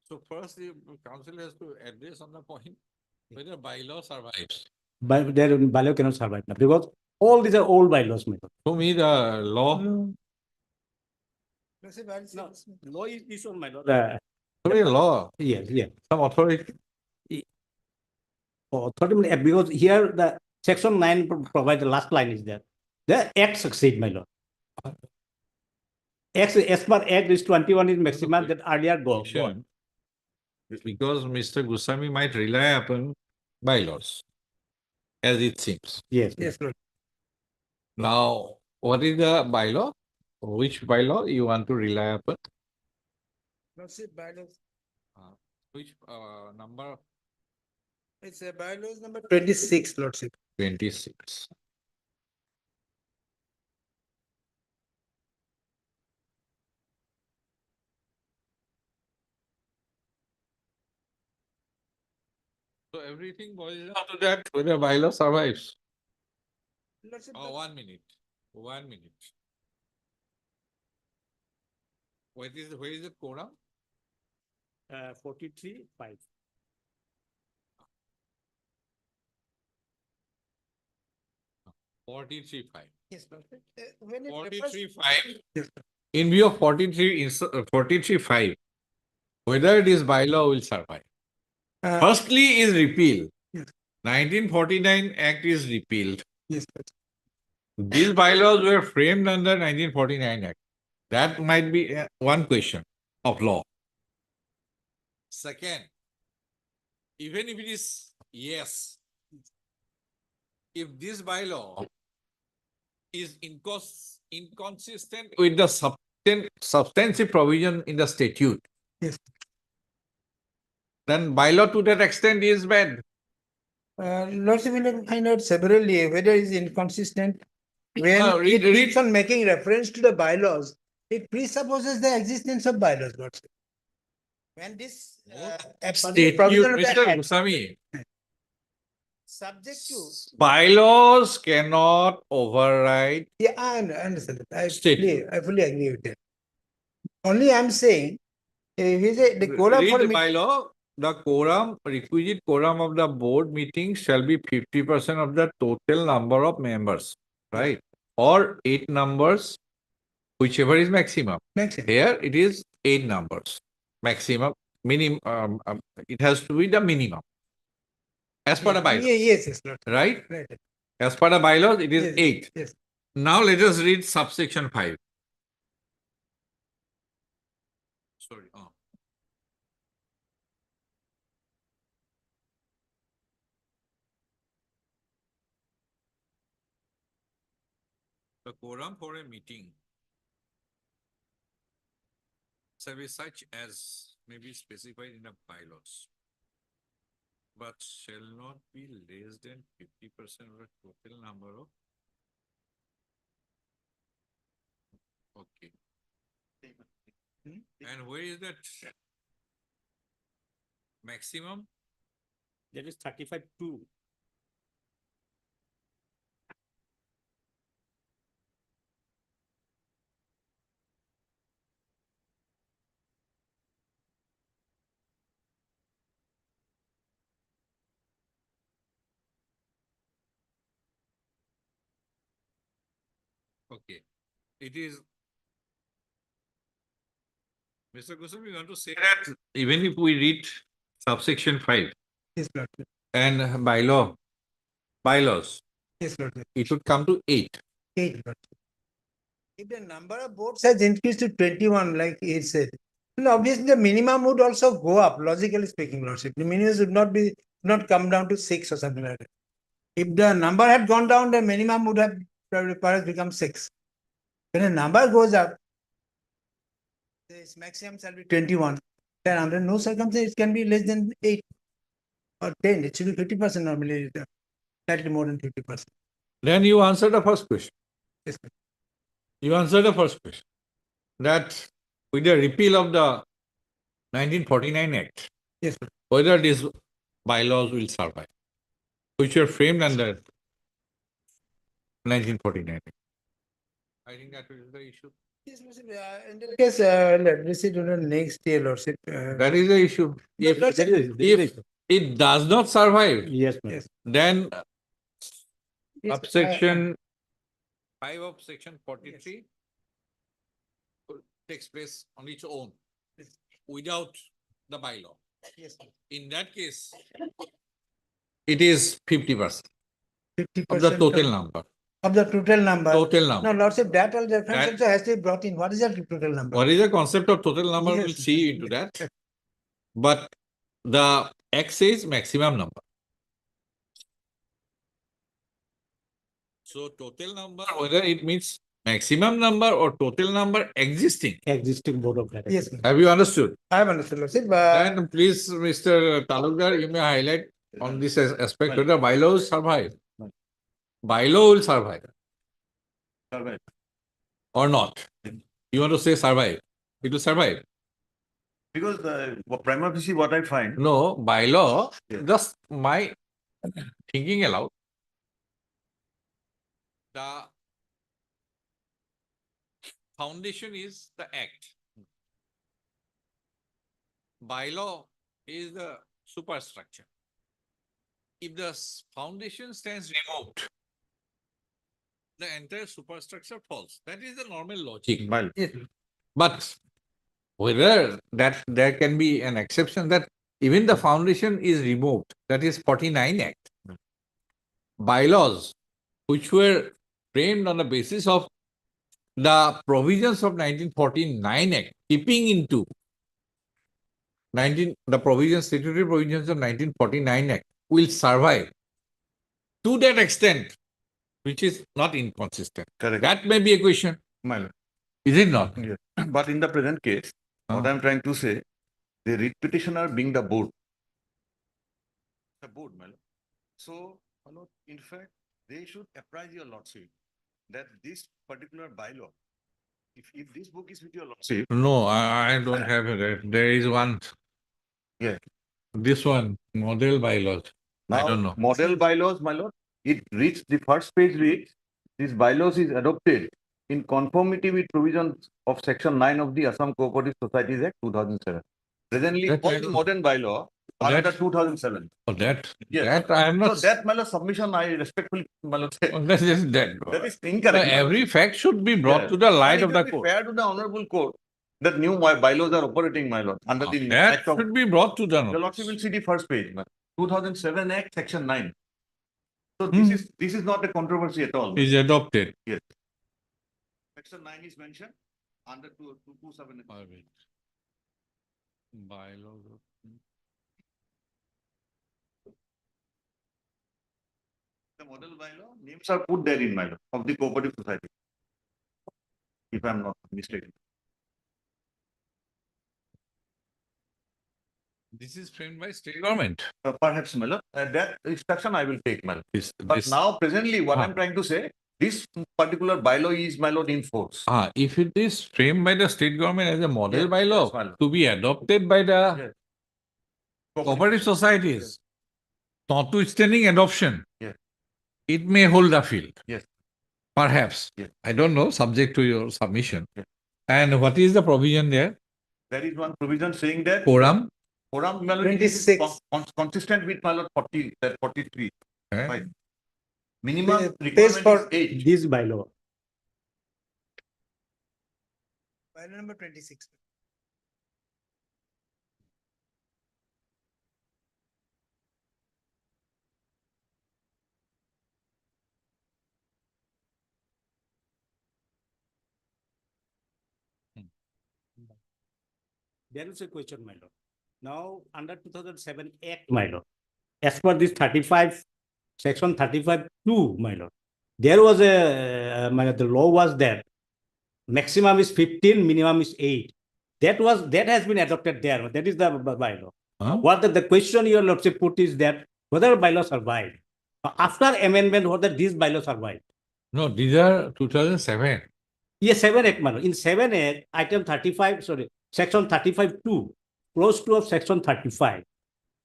So first the council has to address on the point whether bylaw survives. But their bylaw cannot survive now because all these are old bylaws, my lord. To me, the law. Lordship, I'll say No, this. law is this one, my lord. To me, law. Yes, yes. Some authority. Authority, because here the section 9 provides the last line is there. The act succeed, my lord. Act, as per act is 21 is maximum that earlier go. Question. Because Mr. Goswami might rely upon bylaws, as it seems. Yes. Yes, Lord. Now, what is the bylaw? Which bylaw you want to rely upon? Lordship, bylaws. Which number? It's a bylaws number 26, lordship. 26. So everything boils down to that whether bylaw survives. Lordship, Oh, 1 minute. 1 minute. Where is the quorum? 43(5). 43.5. Yes, lordship. When it 43.5. Yes, In view of 43.5, whether this bylaw will survive. Firstly is repeal. Yes. 1949 Act is repealed. Yes. These bylaws were framed under 1949 Act. That might be one question of law. Second, even if it is yes, if this bylaw is inconsistent with the substantive provision in the statute, Yes. then bylaw to that extent is bad. Lordship will find out severally whether it is inconsistent. When read- it keeps on making reference to the bylaws, it presupposes the existence of bylaws, Lordship. When this Statute, provision of the Mr. Act Goswami, subject to, bylaws cannot override yeah, I understand. that. statute. I fully agree with that. Only I'm saying, the quorum Read for the bylaw, the quorum, requisite quorum of the board meeting shall be 50% of the total number of members, right? Or 8 numbers, whichever is maximum. Here it is 8 numbers, maximum, minimum, it has to be the minimum. As per the bylaws, Yes, Lord. right? Right. As per the bylaws, it is Yes, 8. yes. Now let us read subsection 5. Sorry. The quorum for a meeting shall be such as may be specified in the bylaws, but shall not be less than 50% of the total number of. Okay. And where is that maximum? That is 35(2). Okay, it is. Mr. Goswami, you want to say that even if we read subsection 5 Yes, Lord. and bylaws, Yes, Lord. it would come to 8. 8, Lord. If the number of boards has increased to 21, like he said, then obviously the minimum would also go up, logically speaking, Lordship. The minimum would not come down to 6 or something like that. If the number had gone down, the minimum would have perhaps become 6. When the number goes up, this maximum shall be 21. Then under no circumstance it can be less than 8 or 10. It should be 50% normally, slightly more than 50%. Then you answer the first question. Yes, sir. You answer the first question. That with the repeal of the 1949 Act, Yes, sir. whether these bylaws will survive, which were framed under 1949 Act. I think that is the issue. Yes, Lordship. In that case, let me see to the next year, Lordship. That is the issue. If, Lordship, if it does not survive, Yes, ma'am. Yes. then Yes, subsection 5 of section 43 takes place on its own without the bylaw. Yes, In that case, it is 50% 50% of the total number. of the total number. Total number. No, Lordship, that all reference That- also has to be brought in. What is that total number? What is the concept of total number? Yes. We'll see into that. But the X says maximum number. So total number, whether it means maximum number or total number existing. Existing board of directors. Yes, ma'am. Have you understood? I have understood, Lordship. But Then please, Mr. Talukdar, you may highlight on this aspect whether bylaws survive. Bylaw will survive Survive. or not. You want to say survive? It will survive. Because prima facie what I find. No, bylaw, Yes. just my thinking aloud. The foundation is the act. Bylaw is the superstructure. If the foundation stands removed, the entire superstructure falls. That is the normal logic. yes, But whether that there can be an exception that even the foundation is removed, that is 49 Act. Bylaws, which were framed on the basis of the provisions of 1949 Act, keeping into the provisions, statutory provisions of 1949 Act will survive to that extent, which is not inconsistent. Correct. That may be a question, My lord. is it not? Yes. But in the present case, what I'm trying to say, the writ petitioner being the board. The board, my lord. So, my lord, in fact, they should apprise your lordship that this particular bylaw, if this book is with your lordship. No, I don't have it. There is one. Yeah. This one, model bylaws. I Now, don't know. model bylaws, my lord, it reads, the first page reads, this bylaws is adopted in conformity with provisions of section 9 of the Assam Cooperative Societies Act 2007. Presently, That all I the don't- modern bylaw are That- under 2007. Oh, that, Yes. that I am So not. that, my lord, submission, I respectfully, my lord, say, That is that. that is incorrect. my lord. Every fact should be brought Yes. to the light And of it the will be court. fair to the honorable court that new bylaws are operating, my lord, under the That act of. should be brought to the Your notice. lordship will see the first page, my 2007 Act, section 9. So this is not a controversy at all. Is adopted. Yes. Section 9 is mentioned under 227. Bylaws. The model bylaw, names are put there in my lord, of the cooperative society. If I'm not mistaken. This is framed by state government. Perhaps, my lord, that instruction I will take, my lord. But This- now presently, what Ah. I'm trying to say, this particular bylaw is, my lord, in force. If it is framed by the state government as a model Yes, bylaw yes, my lord. to be adopted by the Yes. cooperative societies, notwithstanding adoption, Yes. it may hold the field. Yes. Perhaps. Yes. I don't know, subject to your submission. Yes. And what is the provision there? There is one provision saying that. Quorum? Quorum, my lord, it is 26. consistent with, my lord, 43. Eh? Right. Minimum Page requirement for- is 8. This bylaw. Bylaw number 26. There is a question, my lord. Now, under 2007 Act, my lord, as per this 35, section 35(2), my lord, there was a, my lord, the law was there. Maximum is 15, minimum is 8. That has been adopted there. That is the bylaw. Huh? What the question your lordship put is that whether bylaw survived. After amendment, whether these bylaws survived. No, these are 2007. Yes, 7 Act, my lord. In 7 Act, item 35, sorry, section 35(2), clause 2 of section 35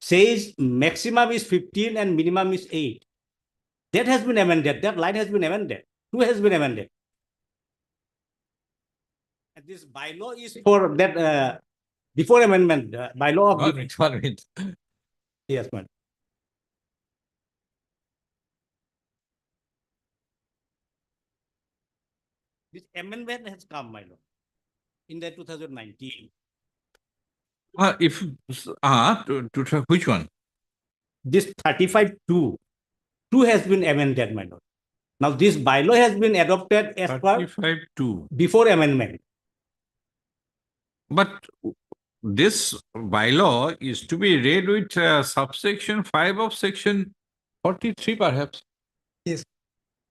says maximum is 15 and minimum is 8. That has been amended. That line has been amended. 2 has been amended. And this bylaw is for that before amendment, bylaw of. 1 minute. Yes, madam. This amendment has come, my lord, in the 2019. Which one? This 35(2), 2 has been amended, my lord. Now, this bylaw has been adopted as per 35(2). before amendment. But this bylaw is to be read with subsection 5 of section 43 perhaps.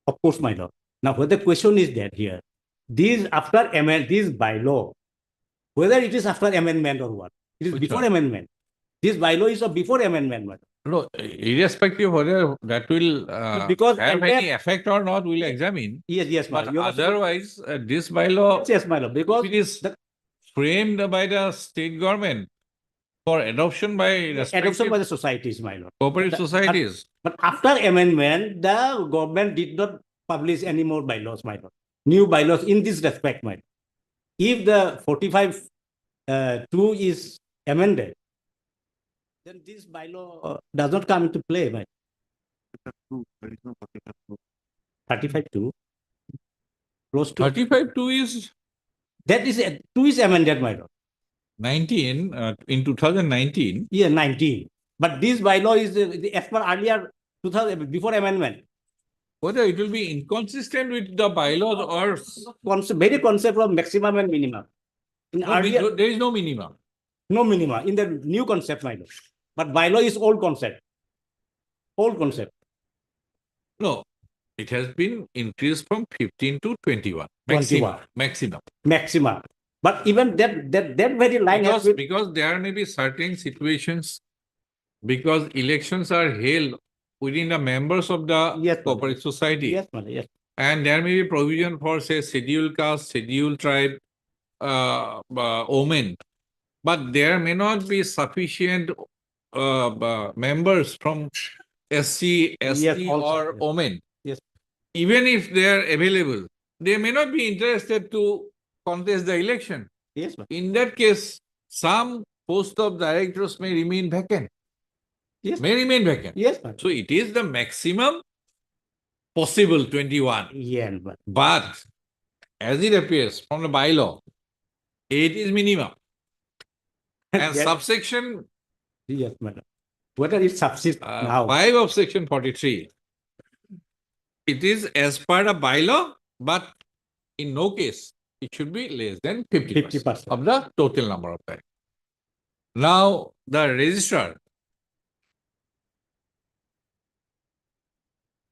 Of course, my lord. Now, what the question is that here, this bylaw, whether it is after amendment or what, it is Which before one? amendment. This bylaw is a before amendment, madam. No, irrespective whether that will Because have entire- any effect or not, we'll examine. Yes, But madam. You are supposed- otherwise, this bylaw, Yes, my lord, because if it is framed by the state government for adoption by adoption respective by the societies, my lord. cooperative societies. But after amendment, the government did not publish any more bylaws, my lord. New bylaws in this respect, my lord. If the 45(2) is amended, then this bylaw does not come into play, my 35(2). Close to 35(2) is that is 2 is amended, my lord. 19 in 2019. Yeah, 19. But this bylaw is as per earlier 2000 before amendment. Whether it will be inconsistent with the bylaws or Very concept of maximum and minimum. In no, earlier, there is no minimum. No minima in the new concept, my lord. But bylaw is old concept. Old concept. No, it has been increased from 15 to 21. Maximum. 21. Maximum. Maximum. But even that very line has been. Because there may be certain situations, because elections are held within the members of the Yes, madam. cooperative society. Yes, madam, yes. And there may be provision for, say, scheduled caste, scheduled tribe, women. But there may not be sufficient members from SC, ST Yes, also, or yes. women. Yes. Even if they are available, they may not be interested to contest the election. Yes, madam. In that case, some post of directors may remain vacant. Yes. May remain vacant. Yes, madam. So it is the maximum possible 21. Yeah, madam. But as it appears from the bylaw, 8 is minimum. And That- subsection Yes, madam. Whether it subsists now. 5 of section 43, it is as per the bylaw, but in no case it should be less than 50% 50%. of the total number of time. Now, the registrar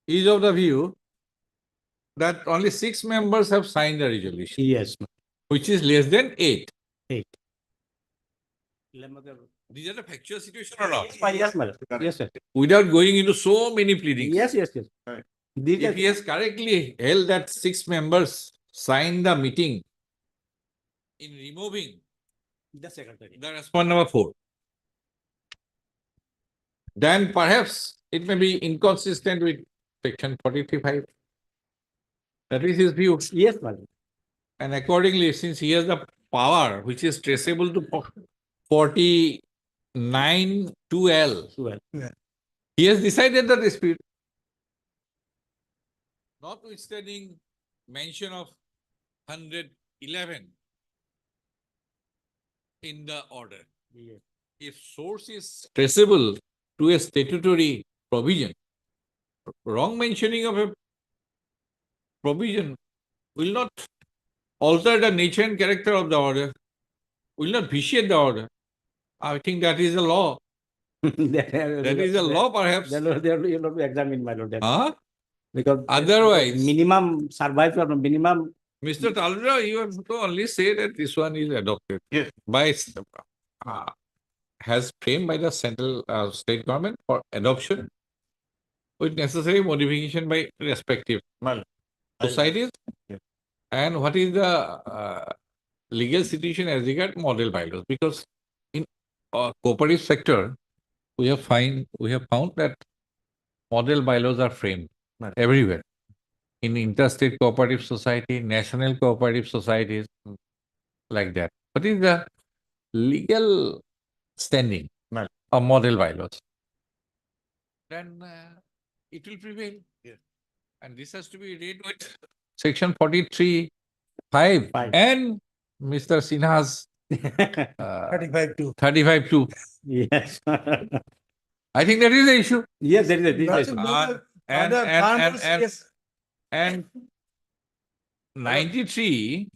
is of the view that only 6 members have signed the resolution, Yes, madam. which is less than 8. 8. These are the factual situation or not? Yes, madam. Yes, sir. Without going into so many pleadings. Yes, yes, yes. These If he has correctly held that 6 members signed the meeting in removing the secretary. the respondent number 4, then perhaps it may be inconsistent with section 43(5). That is his view. Yes, madam. And accordingly, since he has the power which is traceable to 49 2L, Well, he has decided the dispute. Notwithstanding mention of 111 in the order. yes. If source is traceable to a statutory provision, wrong mentioning of a provision will not alter the nature and character of the order, will not vitiate the order. I think that is a law. That is a law, perhaps. Then there will not be examined, my lord. Huh? Because Otherwise- minimum survival or minimum. Mr. Talra, you have to only say that this one is adopted. Yes. By, has framed by the central state government for adoption with necessary modification by respective societies. Yes. And what is the legal situation as regard model bylaws? Because in cooperative sector, we have found that model bylaws are framed everywhere. In interstate cooperative society, national cooperative societies, like that. What is the legal standing of model bylaws? Then it will prevail. Yes. And this has to be read with section 43(5) and Mr. Sinha's 35(2). Yes. I think that is the issue. Yes, there is a. Lots of other farmers, yes. And 93,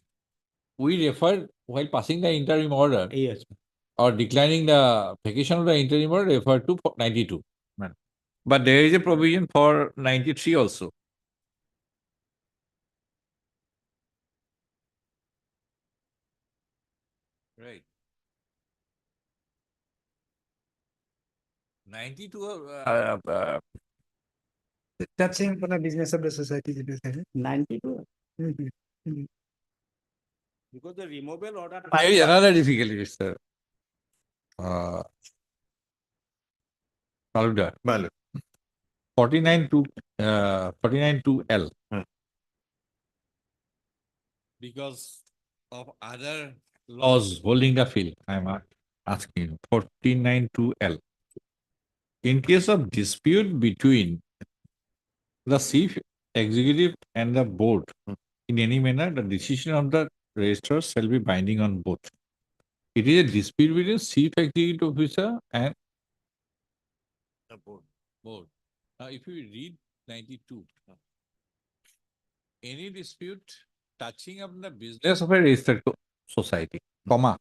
we referred while passing the interim order. Yes. Or declining the vacation of the interim order, referred to 92. But there is a provision for 93 also. Right. 92. Touching upon the business of the society. 92. Mhm. Because the removal order. There is another difficulty, Mr. Talukdar. 49(2)L. Because of other laws holding the field, I am asking you, 49(2)L. In case of dispute between the chief executive and the board, in any manner, the decision of the registrar shall be binding on both. It is a dispute between chief executive officer and The board. board. Now, if you read 92, any dispute touching up the business of a registered society, comma,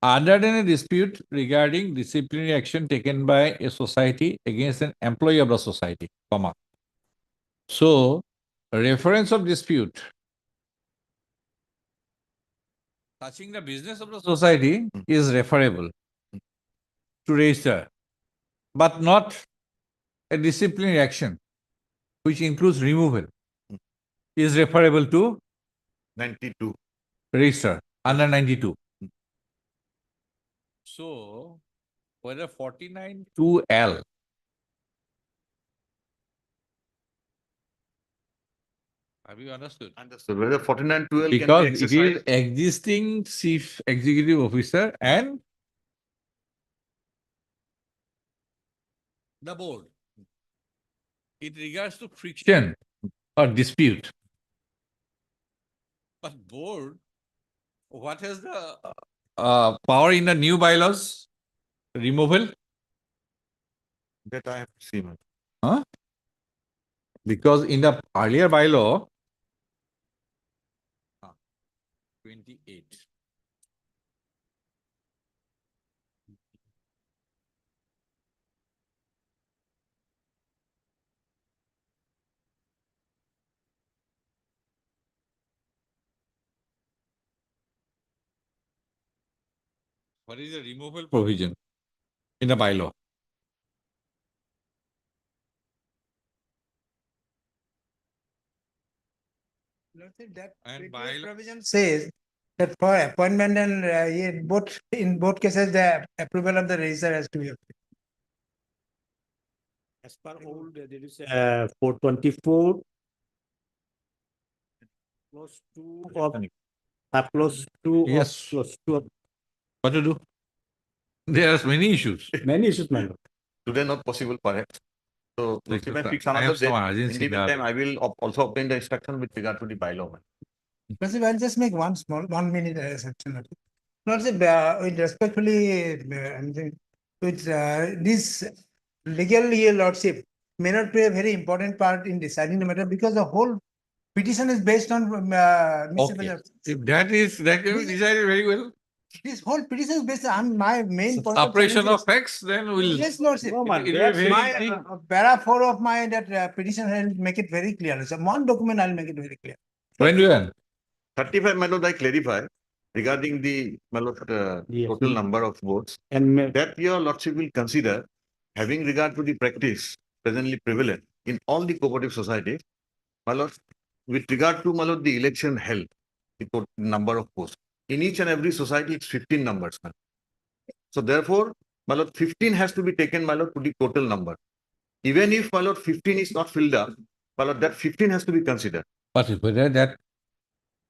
other than a dispute regarding disciplinary action taken by a society against an employee of the society, comma. So, reference of dispute touching the business of the society is referable to register, but not a disciplinary action, which includes removal, is referable to 92. register under 92. So, whether 49(2)L have you understood? Understood. Whether 49(2)L can be Because it exercised. is existing chief executive officer and the board. It regards to friction or dispute. But board, what has the power in the new bylaws? Removal? That I have to see, man. Huh? Because in the earlier bylaw, 28. What is the removal provision in the bylaw? That And previous bylaw- provision says that for appointment and in both cases, the approval of the registrar has to be. As per old, there is 424. Close to of, close to. of- Yes. Close to. of- What to do? There are many issues. Many issues, my lord. Today not possible perhaps. So Like if I the- fix I another have some date, urgency in the now. meantime, I will also obtain the instruction with regard to the bylaw. man. Lordship, I'll just make one small, 1 minute section. Lordship, with respectfully, with this legally, Lordship may not play a very important part in deciding the matter because the whole petition is based on Okay. If that can be decided very well. This whole petition is based on my main point. Suppression challenge of facts, then we'll. Yes, Lordship. No, man, It will that's be very My easy. para 4 of my that petition, I'll make it very clear. So one document, I'll make it very clear. When do you want? 35, my lord, I clarify regarding the, my lord, Yes. total number of votes. And That your lordship will consider having regard to the practice presently prevalent in all the cooperative societies. My lord, with regard to, my lord, the election held, the total number of posts. In each and every society, it's 15 numbers. my lord. So therefore, my lord, 15 has to be taken, my lord, to the total number. Even if, my lord, 15 is not filled up, my lord, that 15 has to be considered. But whether that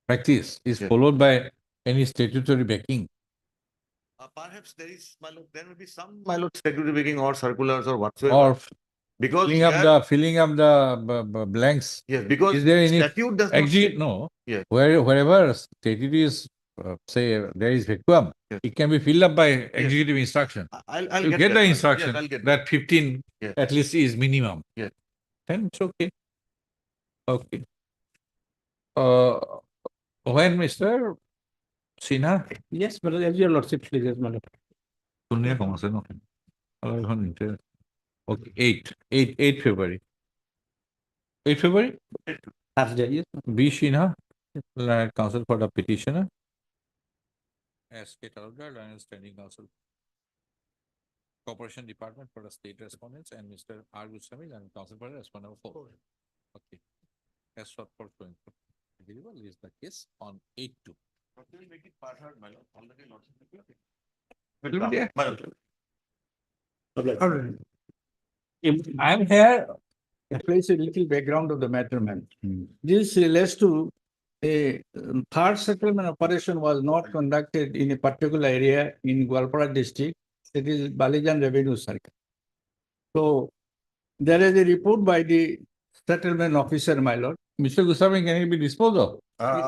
practice is Yes. followed by any statutory backing Perhaps there is, my lord, there may be some, my lord, statutory making or circulars or whatsoever. or Because filling up the blanks. yes, because Is there any statute does not exit? say- No. Yes. Wherever statute is, say, there is vacuum, Yes. it can be filled up by executive instruction. I'll You get get that, the my lord. instruction Yes, I'll get that 15 Yes. at least is minimum. Yes. Then it's okay. Okay. When Mr. Sinha? yes, but as your lordship pleases, my lord. Punya kung saan okay. Okay, 8 February. 8 February? Thursday, yes. B. Sinha, Land Council for the petitioner. S.K. Talukdar, Land Standing Council. Corporation Department for the state respondents and Mr. R. Goswami, Land Council for the respondent 4. Okay. As short for 24. Available is the case on 8/2. We'll make it part heard, my lord. Already lordship will be okay. Will be there. My lord. I am here, place a little background of the matter, man. This relates to a third settlement operation was not conducted in a particular area in Gwalpara district. It is Balijan Revenue Circle. So there is a report by the settlement officer, my lord. Mr. Goswami, can it be disposed of?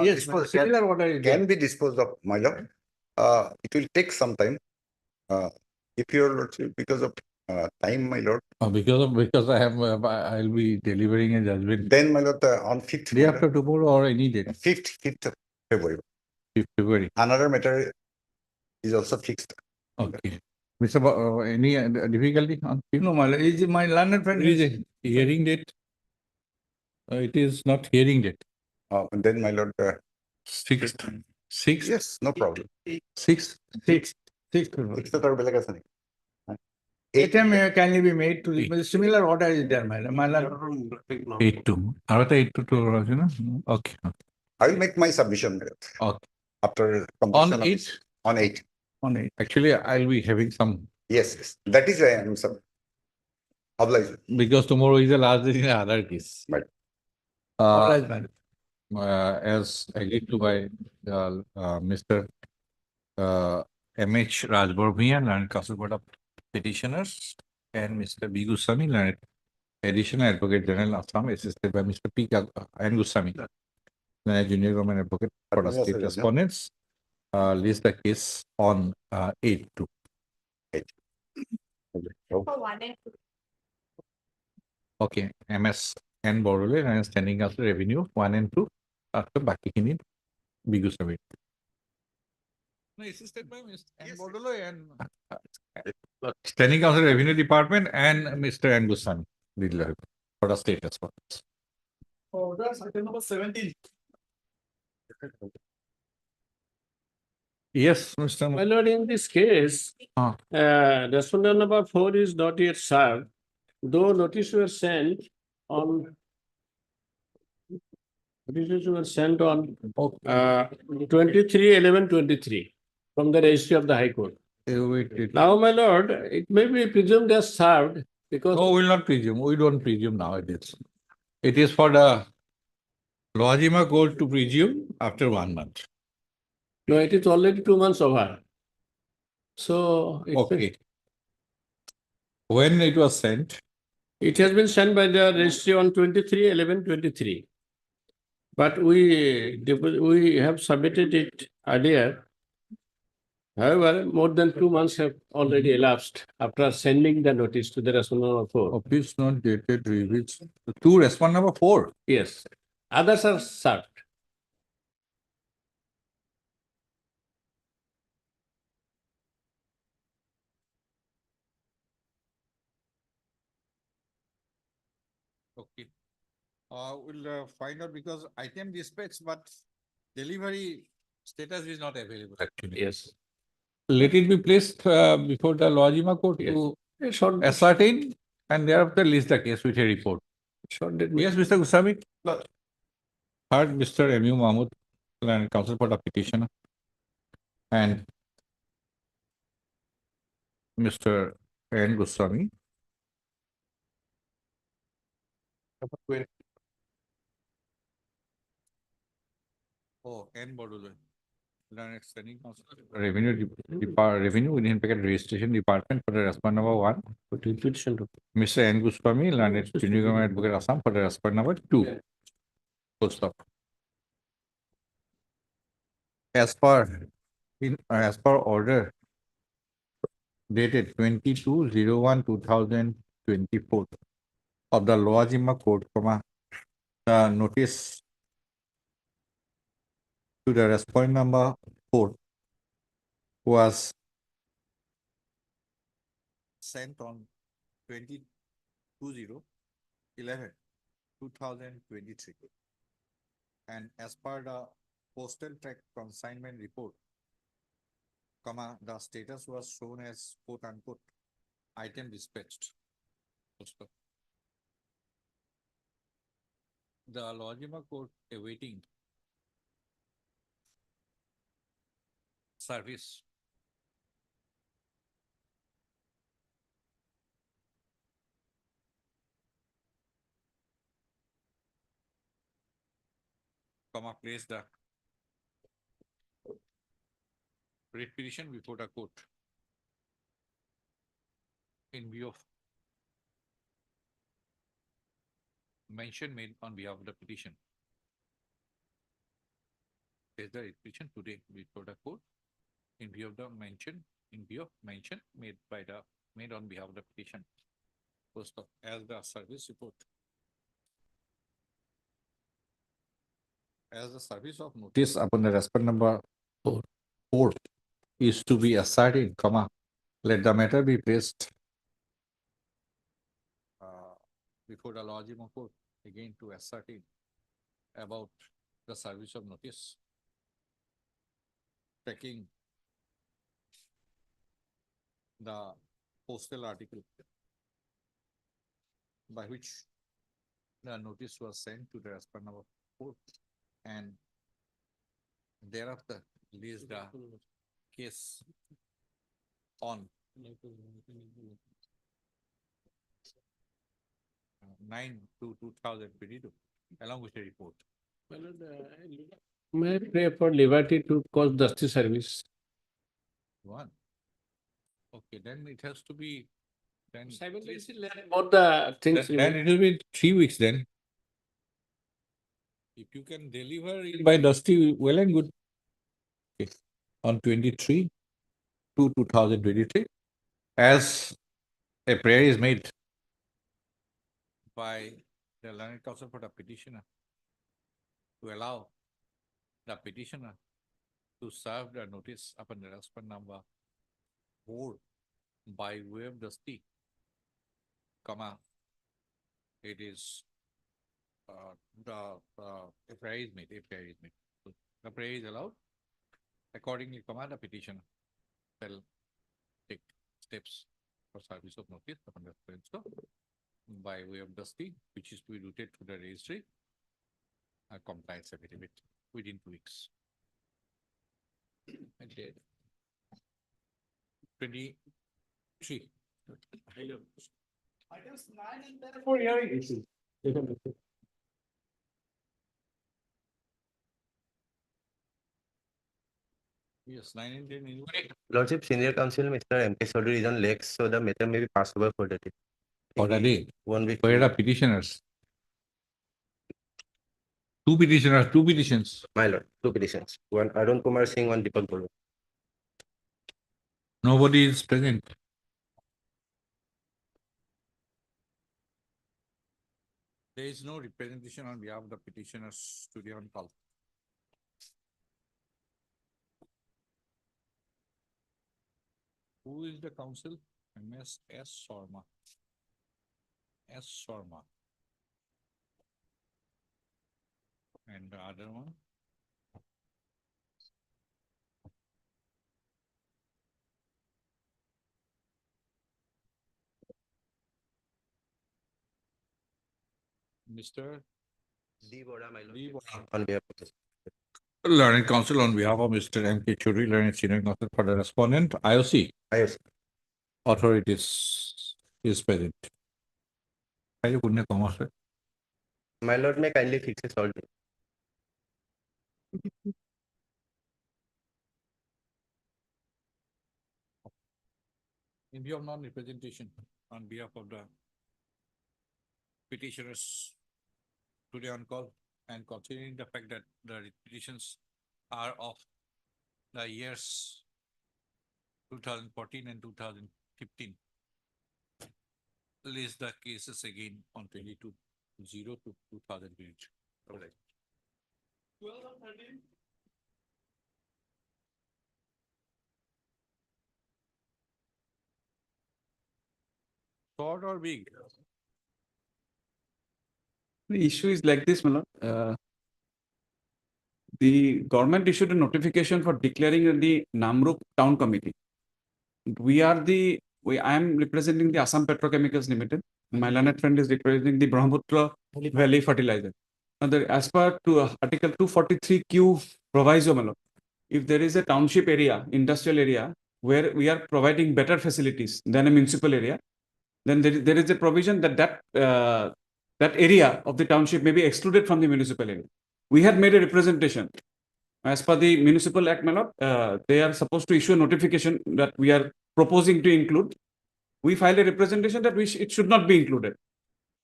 Yes, similar order is there. Can be disposed of, my lord. It will take some time. If your lordship, because of time, my lord, Because I'll be delivering a judgment then, my lord, on 5th, day after tomorrow or any day. 5th of February, 5th February. another matter is also fixed. Okay. Mr. Any difficulty on? No, my lord, is my learned friend. Is it hearing date? It is not hearing date. And then my lord, Sixth. Sixth. yes, no problem. Sixth. Six. Sixth or belag ase nahi? Item can be made to the similar order is there, my lord. 8-2. Arata 8-2 na? Okay. Okay. I will make my submission, my lord, Okay. after On completion of 8? this. On 8. On 8. Actually, I'll be having some, Yes, yes. That is why I am obliged. because tomorrow is the last day in the other case. Right. Obliged, my lord. As agreed to by Mr. M.H. Rajbarbhia, Learned Counsel Board of Petitioners, and Mr. B. Goswami, Learned Additional Advocate General Assam, assisted by Mr. P. N. Goswami, Learned Junior Government Advocate for the state respondents, list the case on 8-2. Okay, MS N. Borole, and Standing Counsel Revenue 1 and 2, after Bakikini, B. Goswami. No, assisted by Mr. N. Borole and Standing Counsel Revenue Department and Mr. N. Goswami for the state respondents. Oh, that's item number 17. Yes, Mr. My lord, in this case, respondent number 4 is not yet served, though notice were sent on 23/11/23 from the registry of the High Court. Now, my lord, it may be presumed as served because. No, we will not presume. We don't presume nowadays. It is for the Lohajima court to presume after 1 month. No, it is already 2 months over. So. Okay. When it was sent? It has been sent by the registry on 23/11/23. But we have submitted it earlier. However, more than 2 months have already elapsed after sending the notice to the respondent number 4. Office not dated reveals to respond number 4. Yes. Others are served. Okay. We'll find out because item dispatched, but delivery status is not available actually. Yes. Let it be placed before the Lohajima court to ascertain and thereafter list the case with a report. Yes, Mr. Goswami. Heard Mr. M.U. Mahmood, and counsel for the petitioner, and Mr. N. Goswami. Oh, N. Bodule. Extending counsel. Revenue within packet registration department for the respondent number 1. Mr. N. Goswami, Learned Junior Government Advocate Assam for the respondent number 2. Full stop. As per order dated 22/01/2024 of the Lohajima Court, the notice to the respondent number 4 was sent on 22/11/2023. And as per the postal track consignment report, the status was shown as quote unquote item dispatched. The Lohajima court awaiting service place the writ petition before the court in view of mention made on behalf of the petition. Is the writ petition today before the court in view of the mention made on behalf of the petition. First of, as the service report. As the service of notice upon the respondent number 4 is to be ascertained, let the matter be placed before the Lojima Court again to ascertain about the service of notice, taking the postal article by which the notice was sent to the respondent of court, and thereafter release the case on 9/2/2022 along with a report. May I pray for liberty to cause justice service? One. Okay, then it has to be then. Simultaneously learn both the things. Then it will be 3 weeks then. If you can deliver it by Dusty, well and good. Okay. On 23/2/2023, as a prayer is made by the learned counsel for the petitioner to allow the petitioner to serve the notice upon the respondent number 4 by way of Dusty, it is the a prayer is made. So the prayer is allowed. Accordingly, the petitioner shall take steps for service of notice upon the respondent by way of Dusty, which is to be routed to the registry, a compliance affidavit within 2 weeks. And date 23. Items 9 and 10 for hearing. Yes, 9 and 10. Anybody? Lordship, senior counsel, Mr. M.K. Chaudhary is on legs, so the matter may be passed over for the day. For the day. 1 week. Where are petitioners? Two petitions. My lord, 2 petitions. One Arun Kumar Singh, one Deepak Golu. Nobody is present. There is no representation on behalf of the petitioners today on call. Who is the counsel? MS S. Sharma. S. Sharma. And the other one? Mr. D. Boda, my lord. D. Boda. On behalf of the Learned counsel on behalf of Mr. M.K. Chaudhary, learned senior counsel for the respondent, IOC. IOC. Authorities is present. My lord, may kindly fix this all. In view of non-representation on behalf of the petitioners today on call, and considering the fact that the petitions are of the years 2014 and 2015, list the cases again on 22/0/2023. All right. 12 and 13. Short or big? The issue is like this, my lord. The government issued a notification for declaring the Namrup Town Committee. I am representing the Assam Petrochemicals Limited. My learned friend is representing the Brahmaputra Valley Fertilizer. Now, as per Article 243Q proviso, my lord, if there is a township area, industrial area, where we are providing better facilities than a municipal area, then there is a provision that that area of the township may be excluded from the municipal area. We had made a representation. As per the Municipal Act, my lord, they are supposed to issue a notification that we are proposing to include. We filed a representation that it should not be included.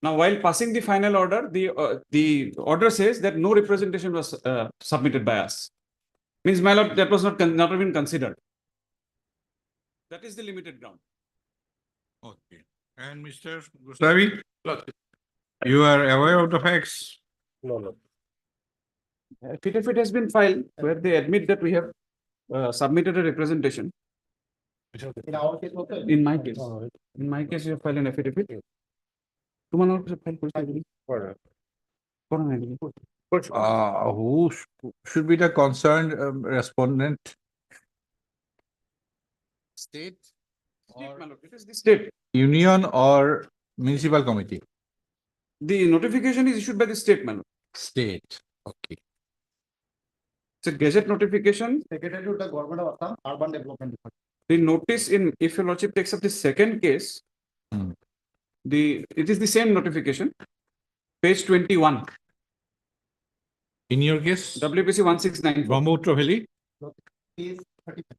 Now, while passing the final order, the order says that no representation was submitted by us. Means, my lord, that was not even considered. That is the limited ground. Okay. And Mr. Gustavi, you are aware of the facts? No, no. Affidavit has been filed where they admit that we have submitted a representation. In our case, also. In my case, you have filed an affidavit. তোমার কাছে file করেছে এগুলি? করো না এগুলি। Who should be the concerned respondent? State? State, my lord, it is the state. Union or municipal committee? The notification is issued by the state, my lord. State, okay. It's a gazette notification. Secretary to the Government of Assam, Urban Development Department. The notice in, if your lordship takes up the second case, it is the same notification, page 21, In your case? WPC 1694. Brahmaputra Valley? Is 35.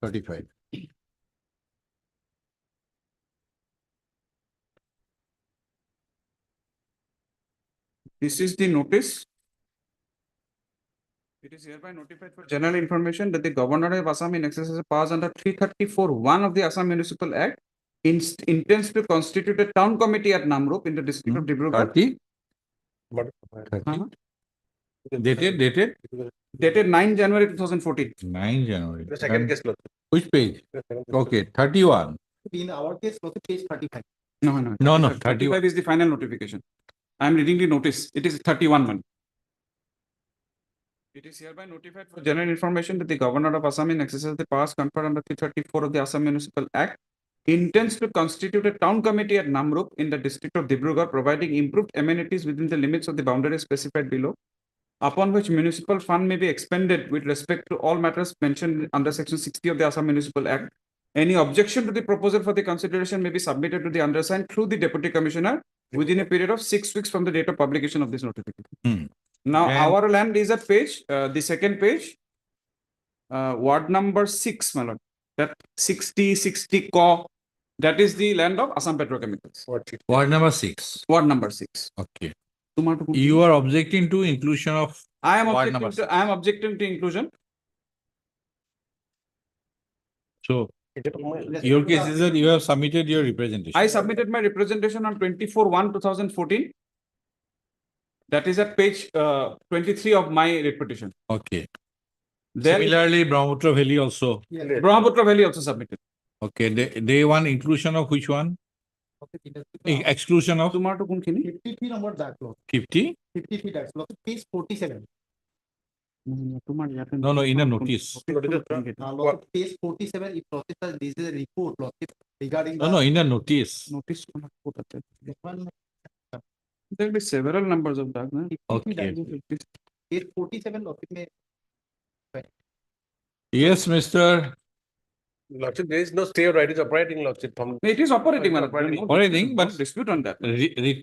35. This is the notice. It is hereby notified for general information that the Governor of Assam in exercise of powers under 334(1) of the Assam Municipal Act intends to constitute a town committee at Namrup in the district of Dibrugarh. 30? Uh-huh. Dated 9 January 2014. 9 January. The second And case, Lord. which page? Okay, 31. In our case, also page 35. No, 31. 35 is the final notification. I am reading the notice. It is 31 man. It is hereby notified for general information that the Governor of Assam in exercise of the powers conferred under 334 of the Assam Municipal Act intends to constitute a town committee at Namrup in the district of Dibrugarh, providing improved amenities within the limits of the boundaries specified below, upon which municipal fund may be expended with respect to all matters mentioned under section 60 of the Assam Municipal Act. Any objection to the proposal for the consideration may be submitted to the undersigned through the Deputy Commissioner within a period of 6 weeks from the date of publication of this notification. Now, And- our land is at page, the second page, ward number 6, my lord. That 60 co, that is the land of Assam Petrochemicals. Ward number 6. Ward number 6. Okay. Tomato- You are objecting to inclusion of I am ward objecting number to, I am objecting to inclusion. So your case is that you have submitted your representation. I submitted my representation on 24/1/2014. That is at page 23 of my petition. Okay. Then Similarly, Brahmaputra Valley also. Brahmaputra Valley also submitted. Okay, they want inclusion of which one? Exclusion of Tomato kunkhini? 50 feet number that law. 50? 50 feet that's law. Page 47. No, in a notice. Law, page 47, if processor this is a report law, regarding. No, in a notice. Notice. This one, There will be several numbers of that. Na? Okay. page 47 law, may. Yes, Mr. Lordship, there is no stay or right is operating, Lordship. It is operating, my lord. Operating. No Operating, but dispute on that.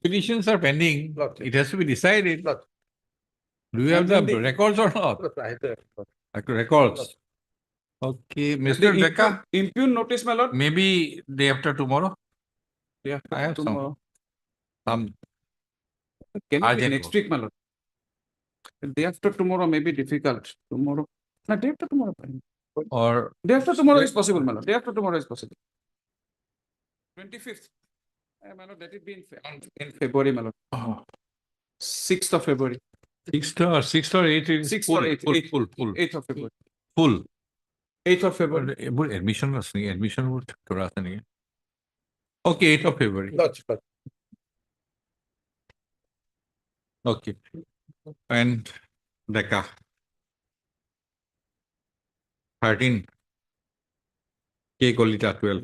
Petitions are pending. Lordship. It has to be decided. Lordship. Do you have the And then records or not? I have the- Records. Okay, Mr. The Becca, impugn notice, my lord. maybe day after tomorrow. Yeah, I have tomorrow. Some Can it be urgent next work. week, my lord? The day after tomorrow may be difficult. Tomorrow. No, day after tomorrow. fine. or Day after tomorrow is possible, my lord. Day after tomorrow is possible. 25th. My lord, let it be in February, my lord. 6th of February. 6th or 8th is 6th full, or 8th. full. 8th of February. Full. 8th of February. Admission was admission would Okay, 8th of February. Lordship. Okay. And Becca. 13. K. Kolita 12.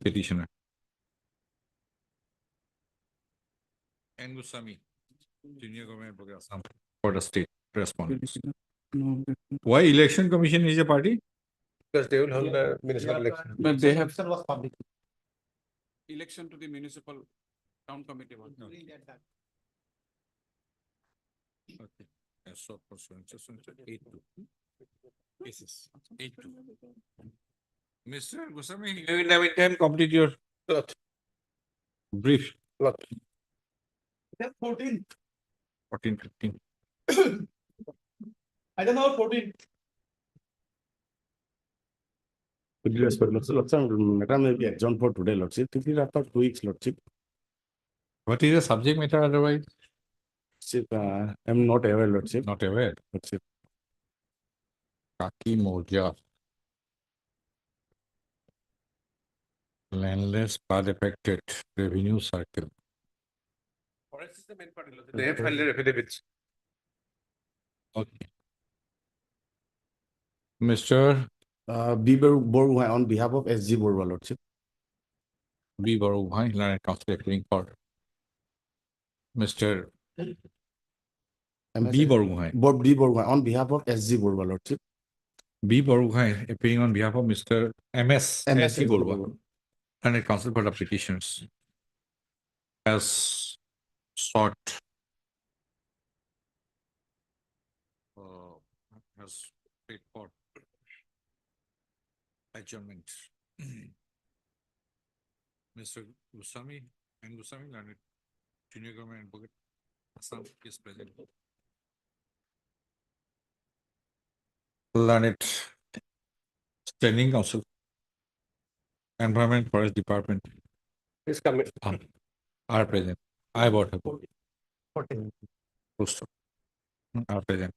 Petitioner. N. Goswami, Junior Government Program Assam for the state respondents. No, Why election commission is a party? Because they will hold the municipal election. but they have Election was public. election to the municipal town committee. was done. Okay. And so pursuant to 8-2. Cases 8-2. Mr. Goswami, you will have in time complete your brief. Lordship. 14. 14, 15. I don't know, 14. With respect, Lordship, matter may be adjourned for today, Lordship. If it after 2 weeks, Lordship. What is the subject matter otherwise? Lordship, I'm not aware, Lordship. Not aware. Lordship. Kaki Moja. Landless path affected revenue circle. Forest is the main part. They have filed their affidavits. Okay. Mr. B. Borgohain on behalf of SG Borwa Lordship. B. Barubhai, Learned Counsel appearing for Mr. B. Barubhai. B. Borgohain on behalf of SG Borwa Lordship. B. Barubhai appearing on behalf of Mr. MS. MS SG Borwa. Learned Counsel for the petitions has sought has paid for adjournment. Mr. Goswami and Goswami, learned junior government advocate, Assam is present. Learned standing counsel, Environment Forest Department Please come in. are present. I bought a book. Poster. Are present.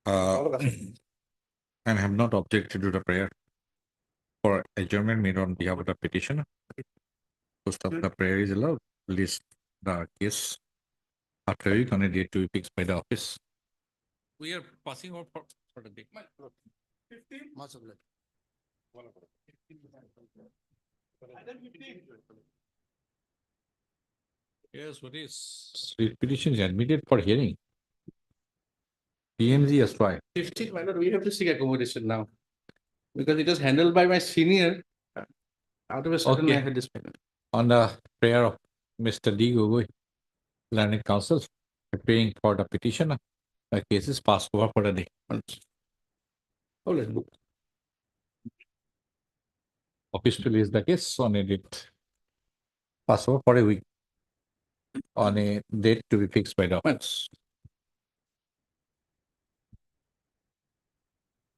And have not objected to the prayer for adjournment made on behalf of the petitioner. Post of the prayer is allowed. List the case after a week on a date to be fixed by the office. We are passing out for the day. Yes, what is petition is admitted for hearing. PMG has tried. 15, my lord, we have to seek accommodation now. Because it was handled by my senior. Out of a sudden, I Okay. had this. On the prayer of Mr. D. Gogoi, Learned Counsel, appearing for the petitioner, the case is passed over for the day. Oh, let's book. Office to list the case on a date. Pass over for a week. On a date to be fixed by the office.